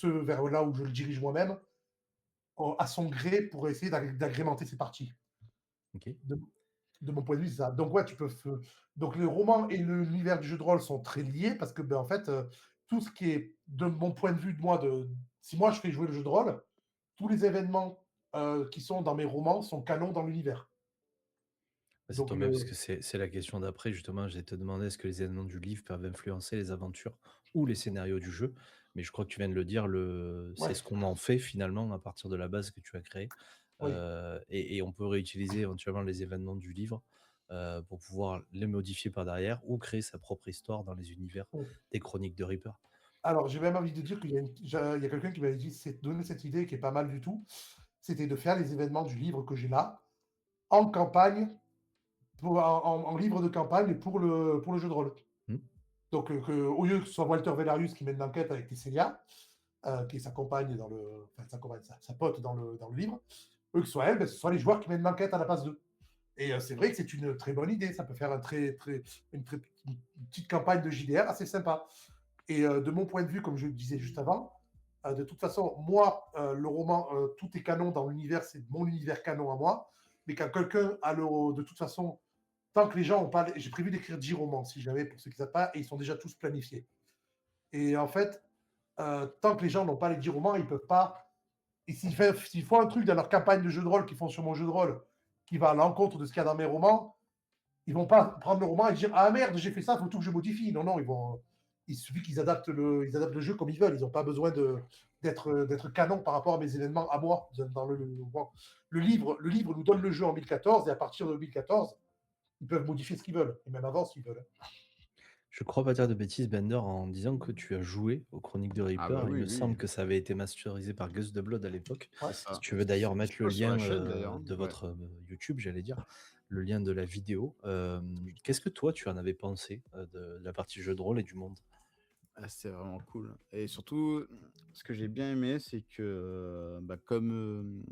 vers là où je le dirige moi-même, à son gré pour essayer d'agrémenter ses parties. OK. De mon point de vue, c'est ça. Donc, ouais, donc, le roman et l'univers du jeu de rôle sont très liés parce que, ben, en fait, tout ce qui est, de mon point de vue, si moi je fais jouer le jeu de rôle, tous les événements qui sont dans mes romans sont canons dans l'univers. Bah, ça Donc, tombe bien parce que c'est la question d'après justement, j'allais te demander est-ce que les événements du livre peuvent influencer les aventures ou les scénarios du jeu? Mais je crois que tu viens de le dire, c'est ouais, ce qu'on en fait finalement à partir de la base que tu as créée, oui. et on peut réutiliser éventuellement les événements du livre, pour pouvoir les modifier par derrière ou créer sa propre histoire dans les univers Oui. des Chroniques de Reaper. Alors, j'ai même envie de dire qu'il y a quelqu'un qui m'avait donné cette idée qui est pas mal du tout. C'était de faire les événements du livre que j'ai là en campagne, en livre de campagne pour le jeu de rôle. Mmh. Donc, au lieu que ce soit Walter Velarius qui mène l'enquête avec Tesselia, qui est sa compagne sa pote dans le livre, eux que ce soit elle, ben, ce soit les joueurs qui mènent l'enquête à la base d'eux. Et c'est vrai que c'est une très bonne idée. Ça peut faire une petite campagne de JDR assez sympa. Et de mon point de vue, comme je le disais juste avant, de toute façon, moi, le roman, tout est canon dans l'univers, c'est mon univers canon à moi. Mais quand quelqu'un a de toute façon, tant que les gens n'ont pas. J'ai prévu d'écrire 10 romans, si jamais, pour ceux qui ne savent pas, et ils sont déjà tous planifiés. Et en fait, tant que les gens n'ont pas les 10 romans, ils ne peuvent pas. Et s'ils font un truc dans leur campagne de jeu de rôle qu'ils font sur mon jeu de rôle, qui va à l'encontre de ce qu'il y a dans mes romans, ils vont pas prendre le roman et dire ah merde, j'ai fait ça, il faut tout que je modifie. Non, non, il suffit qu'ils adaptent le jeu comme ils veulent. Ils n'ont pas besoin d'être canon par rapport à mes événements à moi. Dans le livre nous donne le jeu en 1014 et à partir de 1014, ils peuvent modifier ce qu'ils veulent, et même avant s'ils veulent. Je crois pas dire de bêtises, Bender, en disant que tu as joué aux Chroniques de Ah Reaper. bah Il oui, me oui, semble que ça avait été masterisé par Gus de Blood à l'époque. Ouais. c'est Si ça. tu veux d'ailleurs mettre le Dispo sur la lien, chaîne d'ailleurs, hein. de Ouais. votre, YouTube, j'allais dire, le lien de la vidéo. Qu'est-ce que toi tu en avais pensé, de la partie jeu de rôle et du monde? Ah, c'est vraiment cool. Et surtout, ce que j'ai bien aimé, c'est que, bah, comme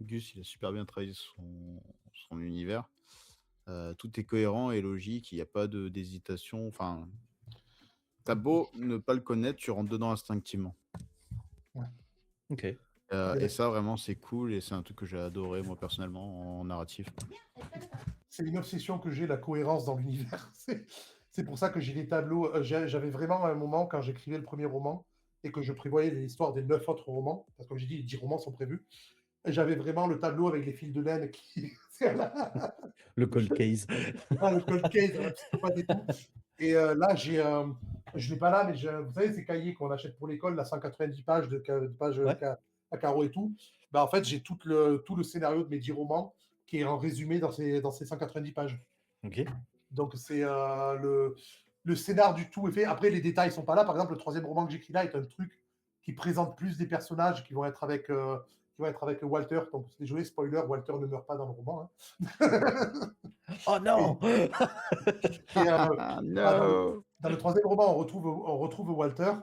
Gus, il a super bien travaillé son univers, tout est cohérent et logique, il n'y a pas d'hésitation. Enfin, t'as beau ne pas le connaître, tu rentres dedans instinctivement. OK. Et ça, vraiment, c'est cool et c'est un truc que j'ai adoré, moi, personnellement, en narratif. C'est une obsession que j'ai, la cohérence dans l'univers. C'est pour ça que j'ai des tableaux. J'avais vraiment un moment, quand j'écrivais le premier roman, et que je prévoyais l'histoire des 9 autres romans, parce que comme j'ai dit, les 10 romans sont prévus, et j'avais vraiment le tableau avec les fils de laine qui. Le cold case. Le cold case, la psychopathe et tout. Et là, je ne l'ai pas là, mais vous savez, ces cahiers qu'on achète pour l'école, là, 190 pages de pages Ouais. à carreaux et tout. Ben, en fait, j'ai tout le scénario de mes 10 romans qui est en résumé dans ces 190 pages. OK. Donc, c'est le scénar du tout est fait. Après, les détails ne sont pas là. Par exemple, le troisième roman que j'écris là est un truc qui présentent plus des personnages qui vont être avec Walter. Donc, désolé, spoiler, Walter ne meurt pas dans le roman. Hein. Oh non! Et, No! dans le troisième roman, on retrouve Walter.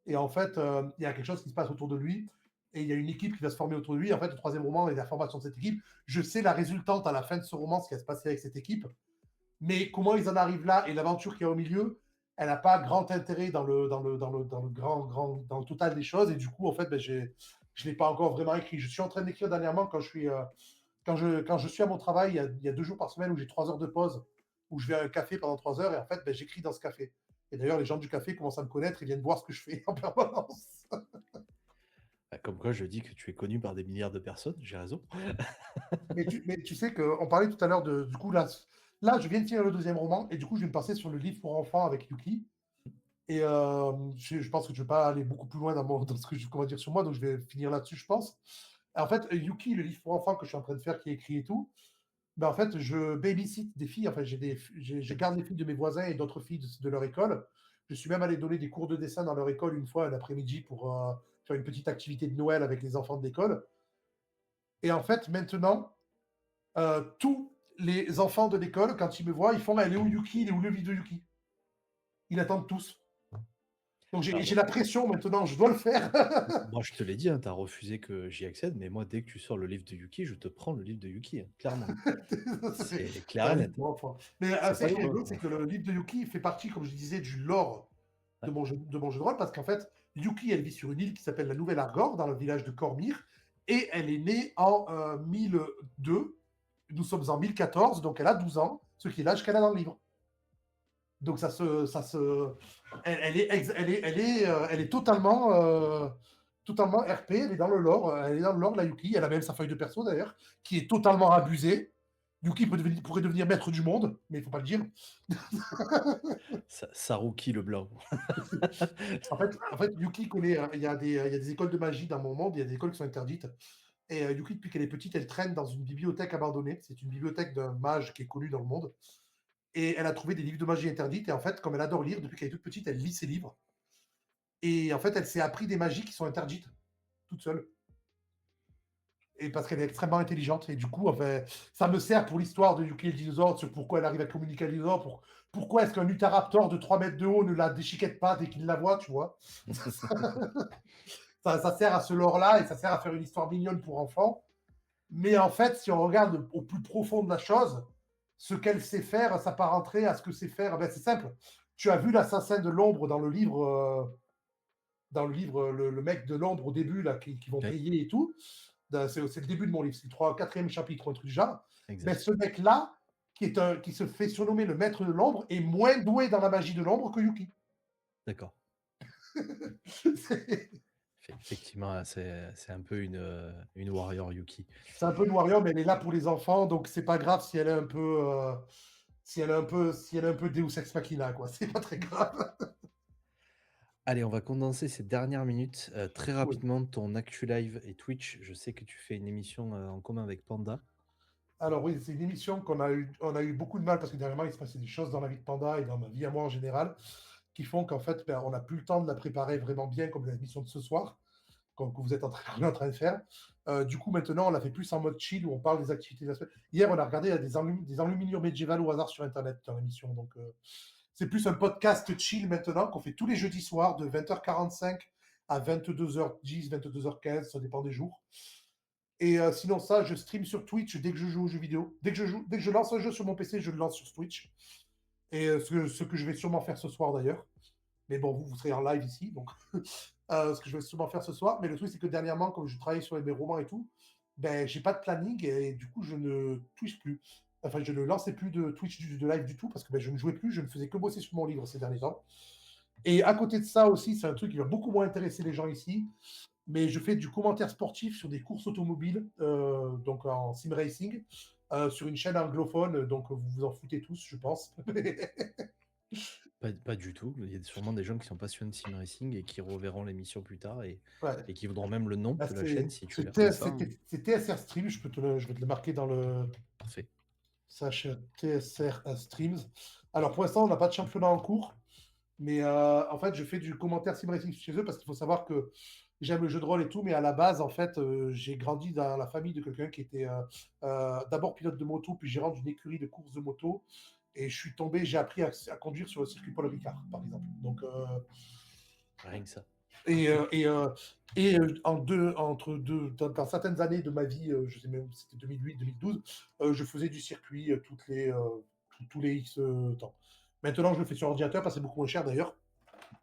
Et en fait, il y a quelque chose qui se passe autour de lui. Et il y a une équipe qui va se former autour de lui. En fait, le troisième roman est la formation de cette équipe. Je sais la résultante à la fin de ce roman, ce qui va se passer avec cette équipe. Mais comment ils en arrivent là et l'aventure qu'il y a au milieu, elle n'a pas grand intérêt dans le total des choses. Et du coup, en fait, je ne l'ai pas encore vraiment écrit. Je suis en train d'écrire dernièrement quand je suis à mon travail, il y a 2 jours par semaine où j'ai 3 heures de pause, où je vais à un café pendant 3 heures et en fait, j'écris dans ce café. Et d'ailleurs, les gens du café commencent à me connaître et viennent voir ce que je fais en permanence. Comme quoi, je dis que tu es connu par des milliards de personnes, j'ai raison. mais tu sais qu'on parlait tout à l'heure du coup, là, je viens de finir le deuxième roman et du coup, je vais me passer sur le livre pour enfants avec Yuki. Et je pense que je ne vais pas aller beaucoup plus loin dans ce que je comment dire sur moi, donc je vais finir là-dessus, je pense. En fait, Yuki, le livre pour enfants que je suis en train de faire, qui est écrit et tout, ben en fait, je babysit des filles. Enfin, je garde les filles de mes voisins et d'autres filles de leur école. Je suis même allé donner des cours de dessin dans leur école une fois un après-midi pour faire une petite activité de Noël avec les enfants de l'école. Et en fait, maintenant, tous les enfants de l'école, quand ils me voient, ils font elle est où Yuki, il est où le livre de Yuki. Ils attendent tous. Donc j'ai la pression maintenant, je dois le faire. Moi, je te l'ai dit, hein, tu as refusé que j'y accède, mais moi, dès que tu sors le livre de Yuki, je te prends le livre de Yuki, hein, clairement. C'est clair et net. Mais C'est ce qui est pas rigolo, grave. c'est que le livre de Yuki fait partie, comme je disais, du lore de mon jeu de rôle, parce qu'en fait, Yuki, elle vit sur une île qui s'appelle la Nouvelle Argore, dans le village de Cormyr, et elle est née en 1002. Nous sommes en 1014, donc elle a 12 ans, ce qui est l'âge qu'elle a dans le livre. Donc elle est totalement RP, elle est dans le lore, la Yuki, elle a même sa feuille de perso d'ailleurs, qui est totalement abusée. Yuki pourrait devenir maître du monde, mais il ne faut pas le dire. Saruki le blanc. En fait, Yuki connaît, il y a des écoles de magie dans mon monde, il y a des écoles qui sont interdites. Et Yuki, depuis qu'elle est petite, elle traîne dans une bibliothèque abandonnée. C'est une bibliothèque d'un mage qui est connu dans le monde. Et elle a trouvé des livres de magie interdites. Et en fait, comme elle adore lire, depuis qu'elle est toute petite, elle lit ses livres. Et en fait, elle s'est appris des magies qui sont interdites, toute seule. Et parce qu'elle est extrêmement intelligente. Et du coup, enfin, ça me sert pour l'histoire de Yuki et le dinosaure, sur pourquoi elle arrive à communiquer avec les dinosaures, pourquoi est-ce qu'un Utahraptor de 3 mètres de haut ne la déchiquette pas dès qu'il la voit, tu vois. Ça sert à ce lore-là et ça sert à faire une histoire mignonne pour enfants. Mais en fait, si on regarde au plus profond de la chose, ce qu'elle sait faire s'apparenterait à ce que sait faire. Ben, c'est simple. Tu as vu l'assassin de l'ombre dans le livre, le mec de l'ombre au début, là, qui vont payer et tout. C'est le début de mon livre, c'est le 4e chapitre, un truc du genre. Mais ce mec-là, qui se fait surnommer le maître de l'ombre, est moins doué dans la magie de l'ombre que Yuki. D'accord. Effectivement, c'est un peu une warrior Yuki. C'est un peu une warrior, mais elle est là pour les enfants, donc c'est pas grave si elle est un peu, si elle est un peu Deus Ex Machina, quoi. C'est pas très grave. Allez, on va condenser ces dernières minutes très rapidement. Ton Actu Live et Twitch, je sais que tu fais une émission en commun avec Panda. Alors oui, c'est une émission on a eu beaucoup de mal parce que dernièrement, il se passait des choses dans la vie de Panda et dans ma vie à moi en général qui font qu'en fait, on n'a plus le temps de la préparer vraiment bien comme l'émission de ce soir, comme que vous êtes en train de faire. Du coup, maintenant, on la fait plus en mode chill où on parle des activités de la semaine. Hier, on a regardé des enluminures médiévales au hasard sur Internet dans l'émission. Donc, c'est plus un podcast chill maintenant qu'on fait tous les jeudis soirs de 20h45 à 22h10, 22h15, ça dépend des jours. Et sinon, ça, je stream sur Twitch dès que je joue aux jeux vidéo. Dès que je lance un jeu sur mon PC, je le lance sur Twitch. Et ce que je vais sûrement faire ce soir d'ailleurs. Mais bon, vous serez en live ici, donc ce que je vais sûrement faire ce soir. Mais le truc, c'est que dernièrement, comme je travaille sur mes romans et tout, ben, j'ai pas de planning et du coup, je ne Twitch plus. Enfin, je ne lançais plus de Twitch de live du tout parce que ben, je ne jouais plus, je ne faisais que bosser sur mon livre ces derniers temps. Et à côté de ça aussi, c'est un truc qui va beaucoup moins intéresser les gens ici, mais je fais du commentaire sportif sur des courses automobiles, donc en sim racing, sur une chaîne anglophone, donc vous vous en foutez tous, je pense. Pas du tout. Il y a sûrement des gens qui sont passionnés de sim racing et qui reverront l'émission plus tard et qui voudront même le nom de la chaîne si tu l'as. C'est TSR Stream, je vais te le marquer dans le. Parfait. Sache TSR Streams. Alors pour l'instant, on n'a pas de championnat en cours, mais en fait, je fais du commentaire sim racing chez eux parce qu'il faut savoir que j'aime le jeu de rôle et tout, mais à la base, en fait, j'ai grandi dans la famille de quelqu'un qui était d'abord pilote de moto, puis gérant d'une écurie de course de moto. Et je suis tombé, j'ai appris à conduire sur le circuit Paul Ricard, par exemple. Donc, Rien que ça. et entre deux, dans certaines années de ma vie, je sais même si c'était 2008-2012, je faisais du circuit tous les X temps. Maintenant, je le fais sur ordinateur parce que c'est beaucoup moins cher d'ailleurs.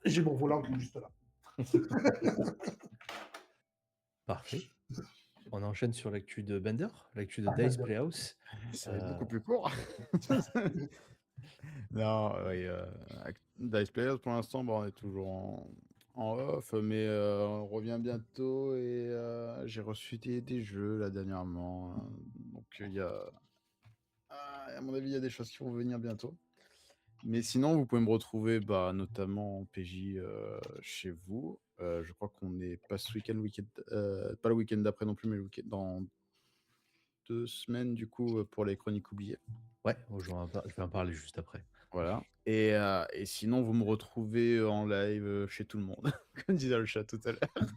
J'ai mon volant qui est juste là. Parfait. On enchaîne sur l'actu de Bender, l'actu de Dice Playhouse. Ça va être beaucoup plus court. Non, oui, Dice Players, pour l'instant, bon, on est toujours en off, mais on revient bientôt et j'ai reçu des jeux là dernièrement. Donc, à mon avis, il y a des choses qui vont venir bientôt. Mais sinon, vous pouvez me retrouver notamment en PJ chez vous. Je crois qu'on n'est pas ce week-end, pas le week-end d'après non plus, mais le week-end dans 2 semaines, du coup, pour les chroniques oubliées. Ouais, je vais en parler juste après. Voilà. Et sinon, vous me retrouvez en live chez tout le monde, comme disait le chat tout à l'heure.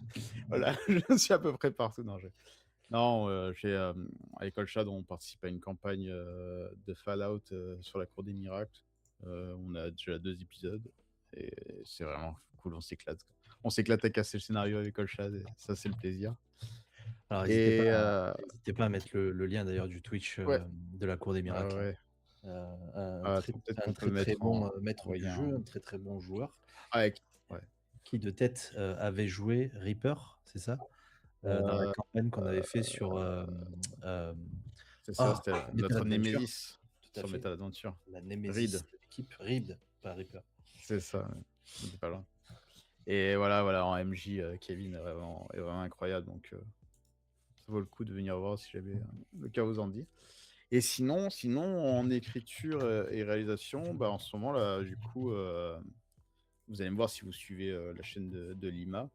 Voilà, je suis à peu près partout. Non, à l'école chat, on participe à une campagne de Fallout sur la Cour des Miracles. On a déjà 2 épisodes et c'est vraiment cool, on s'éclate. On s'éclate à casser le scénario avec l'école chat, et ça, c'est le plaisir. Alors, Et n'hésitez pas à mettre le lien d'ailleurs du Twitch ouais, de la Cour des Miracles. ouais. Peut-être qu'on peut très mettre bon en maître du lien. jeu, un très très bon joueur, Ouais. qui de tête avait joué Reaper, c'est ça? Dans la campagne qu'on avait fait sur C'est ça, c'était Metal notre Adventure. Némésis Tout à sur fait. Metal Adventure. La Némésis Reed. de l'équipe, Reed, pas Reaper. C'est ça, ouais. On était pas loin. Et voilà, en MJ, Kevin est vraiment incroyable, donc ça vaut le coup de venir voir si jamais le cas vous en dit. Et sinon, en écriture et réalisation, en ce moment, là, du coup, vous allez me voir si vous suivez la chaîne de Lima.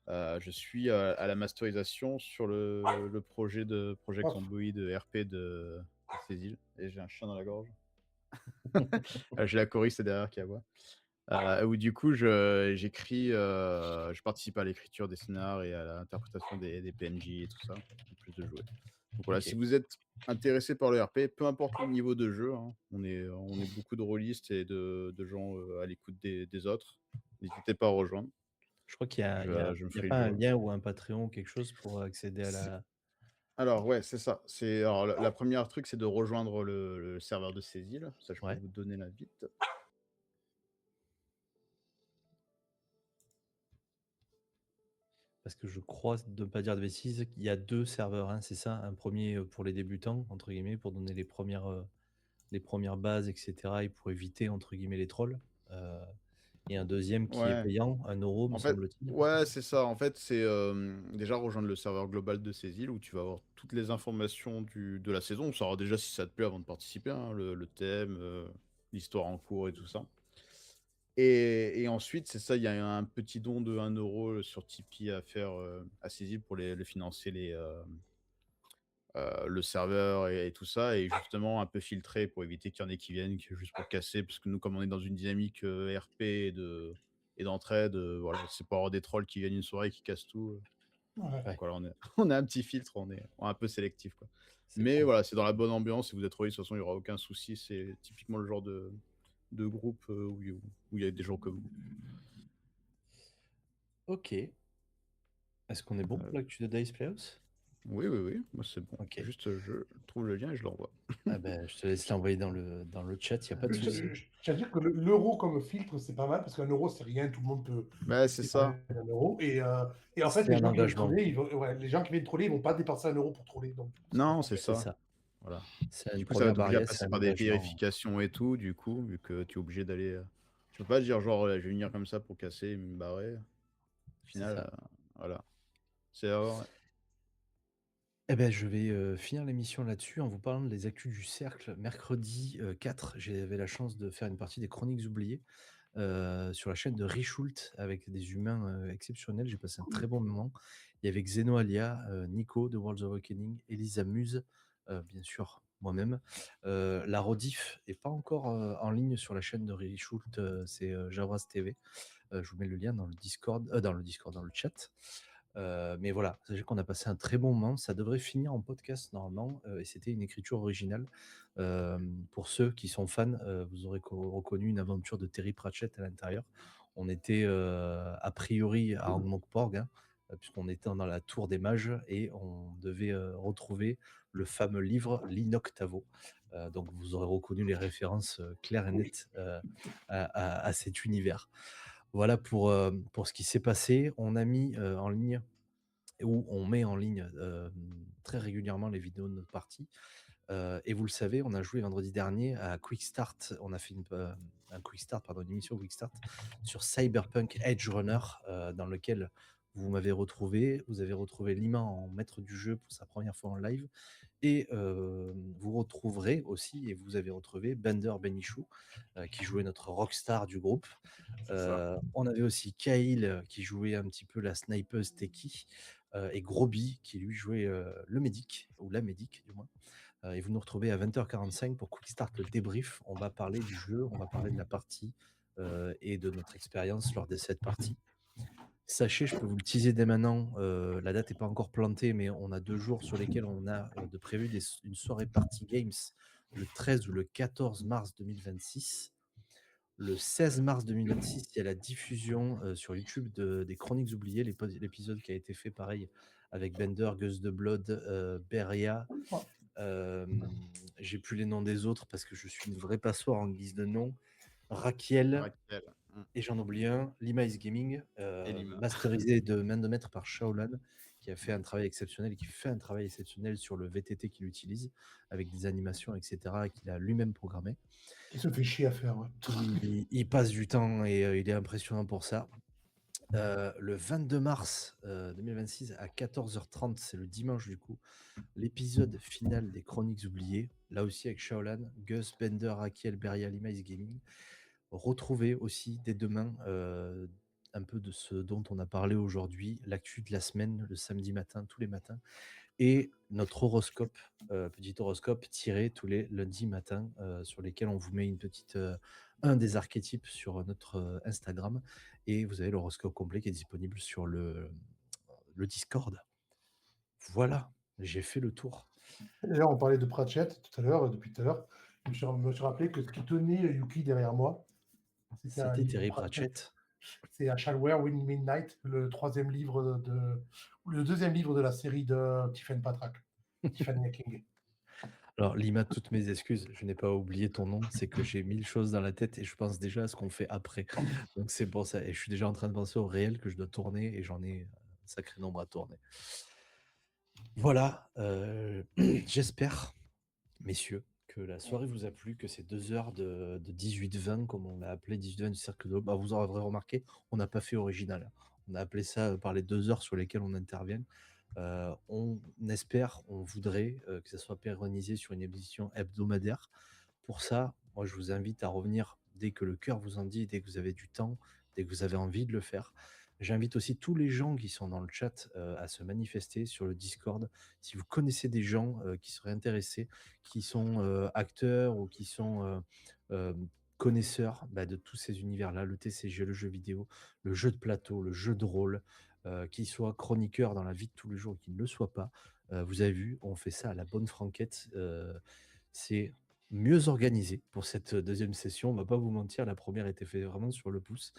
Je suis à la masterisation sur le projet de Project Zomboid de RP de Cécile. Et j'ai un chien dans la gorge. J'ai la choriste derrière qui aboie. Où du coup, j'écris, je participe à l'écriture des scénars et à l'interprétation des PNJ et tout ça, en plus de jouer. Donc voilà, Ok. si vous êtes intéressé par le RP, peu importe le niveau de jeu, hein, on est beaucoup de rôlistes et de gens à l'écoute des autres. N'hésitez pas à rejoindre. Je crois qu'il y a, Je me il y a ferai pas un une joie. lien ou un Patreon ou quelque chose pour accéder à la. Alors ouais, c'est ça. Alors la première truc, c'est de rejoindre le serveur de Cécile. Ça, je peux Ouais. vous donner l'invite. Parce que je crois, de ne pas dire de bêtises, qu'il y a 2 serveurs, hein, c'est ça? Un premier pour les débutants, entre guillemets, pour donner les premières bases, etc. et pour éviter, entre guillemets, les trolls. Et un deuxième qui est Ouais. payant, 1 euro, me En fait, semble-t-il. ouais, c'est ça. En fait, c'est déjà rejoindre le serveur global de ces îles où tu vas avoir toutes les informations de la saison. On saura déjà si ça te plaît avant de participer, hein, le thème, l'histoire en cours et tout ça. Et ensuite, c'est ça, il y a un petit don de 1 euro sur Tipeee à faire à ces îles pour le financer le serveur et tout ça, et justement un peu filtrer pour éviter qu'il y en ait qui viennent juste pour casser, parce que nous, comme on est dans une dynamique RP et d'entraide, voilà, c'est pas avoir des trolls qui viennent une soirée et qui cassent tout. Ouais. Donc voilà, on a un petit filtre, on est un peu sélectif, quoi. C'est Mais cool. voilà, c'est dans la bonne ambiance, si vous êtes rolliste, de toute façon, il n'y aura aucun souci, c'est typiquement le genre de groupe où il y a des gens comme vous. Ok. Est-ce qu'on est bon pour l'actu de Dice Playhouse? Oui, moi c'est bon. Ok. Juste, je trouve le lien et je l'envoie. Ah ben, je te laisse l'envoyer dans le chat, il n'y a pas de souci. Je tiens à dire que l'euro comme filtre, c'est pas mal parce qu'un euro, c'est rien, tout le monde peut Ouais, c'est ça. dépenser un euro. Et en fait, C'est les un gens qui viennent engagement. troller, les gens qui viennent troller, ils vont pas dépenser 1 euro pour troller. Donc, Non, c'est C'est ça. ça. Voilà. C'est Du une coup, ça va première t'obliger à barrière, c'est passer un par des engagement. vérifications et tout, du coup, vu que tu es obligé d'aller. Tu peux pas dire genre, je vais venir comme ça pour casser et me barrer. Au C'est final, ça. voilà. C'est ouais. Eh ben, je vais finir l'émission là-dessus en vous parlant des actus du cercle. Mercredi 4, j'avais la chance de faire une partie des Chroniques oubliées sur la chaîne de Richult avec des humains exceptionnels. J'ai passé un très bon moment. Il y avait Xeno Alia, Nico de Worlds of Awakening, Elisa Muse, bien sûr, moi-même. La rediff est pas encore en ligne sur la chaîne de Reshoot, c'est Javras TV. Je vous mets le lien dans le Discord, dans le chat. Mais voilà, sachez qu'on a passé un très bon moment. Ça devrait finir en podcast normalement, et c'était une écriture originale. Pour ceux qui sont fans, vous aurez reconnu une aventure de Terry Pratchett à l'intérieur. On était a priori à Angmokporg, hein, puisqu'on était dans la tour des mages et on devait retrouver le fameux livre l'Inoctavo. Donc vous aurez reconnu les références claires et nettes à cet univers. Voilà pour ce qui s'est passé. On a mis en ligne, où on met en ligne très régulièrement les vidéos de notre partie. Et vous le savez, on a joué vendredi dernier à Quick Start. On a fait une émission Quick Start sur Cyberpunk Edge Runner, dans lequel vous m'avez retrouvé. Vous avez retrouvé Lima en maître du jeu pour sa première fois en live. Et vous retrouverez aussi, et vous avez retrouvé Bender Benichou, qui jouait notre rockstar du groupe. On avait aussi Kyle qui jouait un petit peu la snipeuse Teki, et Groby qui lui jouait le médic, ou la médic du moins. Et vous nous retrouvez à 20h45 pour Quick Start le débrief. On va parler du jeu, on va parler de la partie et de notre expérience lors de cette partie. Sachez, je peux vous le teaser dès maintenant, la date n'est pas encore plantée, mais on a 2 jours sur lesquels on a de prévu une soirée party games le 13 ou le 14 mars 2026. Le 16 mars 2026, il y a la diffusion sur YouTube des Chroniques oubliées, l'épisode qui a été fait pareil avec Bender, Gus de Blood, Beria. J'ai plus les noms des autres parce que je suis une vraie passoire en guise de nom. Rakiel. Et j'en oublie un, Lima is Gaming, masterisé de main de maître par Shaolan, qui a fait un travail exceptionnel et qui fait un travail exceptionnel sur le VTT qu'il utilise, avec des animations, etc., qu'il a lui-même programmé. Il se fait chier à faire. Ouais. Il passe du temps et il est impressionnant pour ça. Le 22 mars 2026 à 14h30, c'est le dimanche du coup, l'épisode final des Chroniques oubliées, là aussi avec Shaolan, Gus, Bender, Rakiel, Beria, Lima is Gaming. Retrouvez aussi dès demain un peu de ce dont on a parlé aujourd'hui, l'actu de la semaine, le samedi matin, tous les matins, et notre horoscope, petit horoscope tiré tous les lundis matins, sur lesquels on vous met un des archétypes sur notre Instagram, et vous avez l'horoscope complet qui est disponible sur le Discord. Voilà, j'ai fait le tour. D'ailleurs, on parlait de Pratchett depuis tout à l'heure. Je me suis rappelé que ce qui tenait Yuki derrière moi, c'était Terry Pratchett. C'est A Shall Wear Midnight, le deuxième livre de la série de Tiffany Patrak, Tiffany King. Alors, Lima, toutes mes excuses, je n'ai pas oublié ton nom, c'est que j'ai 1000 choses dans la tête et je pense déjà à ce qu'on fait après. Donc c'est pour ça, et je suis déjà en train de penser au réel que je dois tourner et j'en ai un sacré nombre à tourner. Voilà, j'espère, messieurs, que la soirée vous a plu, que ces 2 heures de 18-20, comme on l'a appelé, 18-20 du cercle de l'eau, vous aurez remarqué, on n'a pas fait original. On a appelé ça par les 2 heures sur lesquelles on intervient. On espère, on voudrait que ça soit pérennisé sur une émission hebdomadaire. Pour ça, moi, je vous invite à revenir dès que le cœur vous en dit, dès que vous avez du temps, dès que vous avez envie de le faire. J'invite aussi tous les gens qui sont dans le chat à se manifester sur le Discord. Si vous connaissez des gens qui seraient intéressés, qui sont acteurs ou qui sont connaisseurs de tous ces univers-là, le TCG, le jeu vidéo, le jeu de plateau, le jeu de rôle, qui soient chroniqueurs dans la vie de tous les jours ou qui ne le soient pas. Vous avez vu, on fait ça à la bonne franquette. C'est mieux organisé pour cette deuxième session. On ne va pas vous mentir, la première était faite vraiment sur le pouce.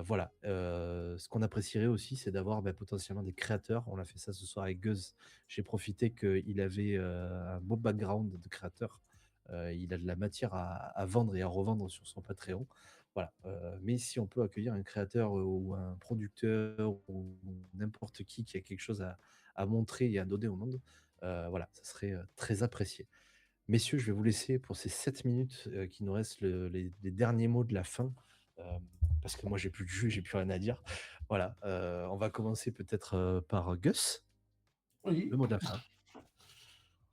Voilà. Ce qu'on apprécierait aussi, c'est d'avoir potentiellement des créateurs. On a fait ça ce soir avec Gus. J'ai profité qu'il avait un beau background de créateur. Il a de la matière à vendre et à revendre sur son Patreon. Voilà. Mais si on peut accueillir un créateur ou un producteur ou n'importe qui a quelque chose à montrer et à donner au monde, voilà, ça serait très apprécié. Messieurs, je vais vous laisser pour ces 7 minutes qui nous restent les derniers mots de la fin. Parce que moi j'ai plus de jus, j'ai plus rien à dire. Voilà, on va commencer peut-être par Gus. Oui. Le mot de la fin.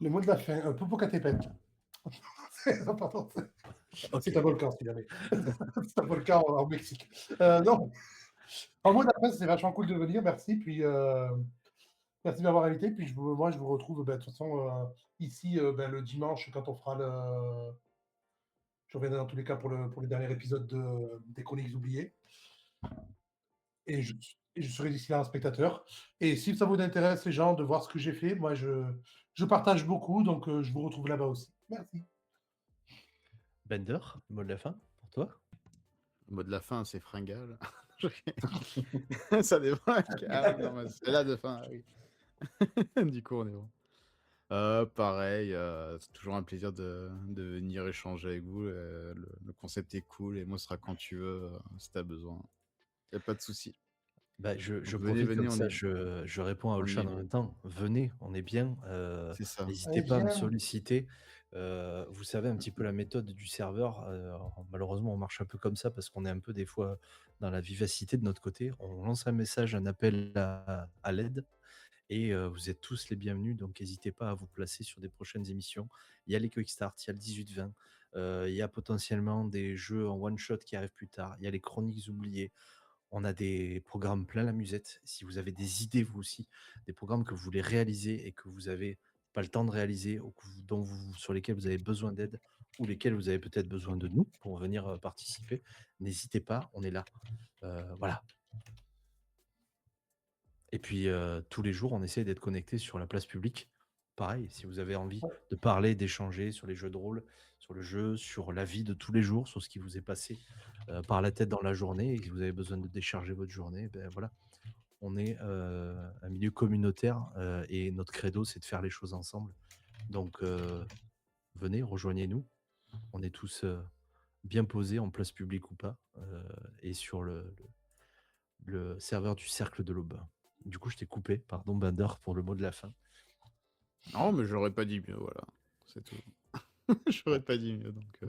Le mot de la fin, Popocatépetl. C'est important. Okay. C'est un volcan, si jamais. C'est un volcan au Mexique. Non. En mot de la fin, c'est vachement cool de venir, merci. Puis Merci de m'avoir invité. Puis moi, je vous retrouve de toute façon ici le dimanche quand on fera le. Je reviendrai dans tous les cas pour le dernier épisode des Chroniques oubliées. Et je serai d'ici là un spectateur. Et si ça vous intéresse, les gens, de voir ce que j'ai fait, moi, je partage beaucoup. Donc, je vous retrouve là-bas aussi. Merci. Bender, mot de la fin pour toi? Le mot de la fin, c'est fringale. Ça dépend. Ah non, mais c'est là de fin, ah oui. Du coup, on est bon. Pareil, c'est toujours un plaisir de venir échanger avec vous. Le concept est cool et moi, ce sera quand tu veux, si tu as besoin. Il n'y a pas de souci. Bah, je Donc profite venez, comme on ça, est, je réponds à on Olshan est, en même temps. Venez, on est bien. c'est ça. N'hésitez Allez, pas à me viens. solliciter. Vous savez un petit peu la méthode du serveur. Malheureusement, on marche un peu comme ça parce qu'on est un peu des fois dans la vivacité de notre côté. On lance un message, un appel à l'aide. Et vous êtes tous les bienvenus, donc n'hésitez pas à vous placer sur des prochaines émissions. Il y a les Quick Start, il y a le 18-20, il y a potentiellement des jeux en one-shot qui arrivent plus tard, il y a les Chroniques oubliées. On a des programmes plein la musette. Si vous avez des idées, vous aussi, des programmes que vous voulez réaliser et que vous n'avez pas le temps de réaliser, ou sur lesquels vous avez besoin d'aide, ou lesquels vous avez peut-être besoin de nous pour venir participer, n'hésitez pas, on est là. Voilà. Et puis, tous les jours, on essaie d'être connecté sur la place publique. Pareil, si vous avez envie de parler, d'échanger sur les jeux de rôle, sur le jeu, sur la vie de tous les jours, sur ce qui vous est passé par la tête dans la journée et que vous avez besoin de décharger votre journée, ben voilà. On est un milieu communautaire et notre credo, c'est de faire les choses ensemble. Donc, venez, rejoignez-nous. On est tous bien posés, en place publique ou pas, et sur le serveur du Cercle de l'Aube. Du coup, je t'ai coupé, pardon, Bander, pour le mot de la fin. Non, mais je l'aurais pas dit mieux, voilà. C'est tout. Je l'aurais pas dit mieux, donc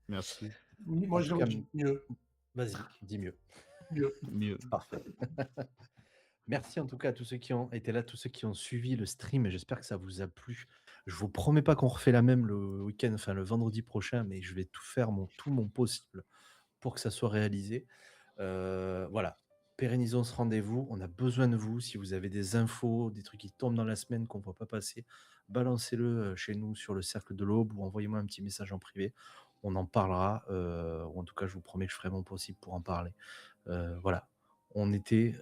merci. Moi, En je tout cas, dis mieux. Vas-y, dis mieux. Mieux. Parfait. Merci en tout cas à tous ceux qui ont été là, tous ceux qui ont suivi le stream, et j'espère que ça vous a plu. Je vous promets pas qu'on refait la même le week-end, enfin le vendredi prochain, mais je vais tout faire, tout mon possible pour que ça soit réalisé. Voilà, pérennisons ce rendez-vous. On a besoin de vous. Si vous avez des infos, des trucs qui tombent dans la semaine qu'on ne voit pas passer, balancez-le chez nous sur le Cercle de l'Aube ou envoyez-moi un petit message en privé. On en parlera, ou en tout cas, je vous promets que je ferai mon possible pour en parler. Voilà, on était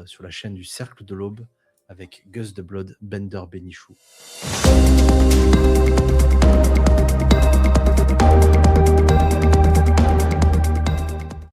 sur la chaîne du Cercle de l'Aube avec Gus de Blood, Bender Benichou.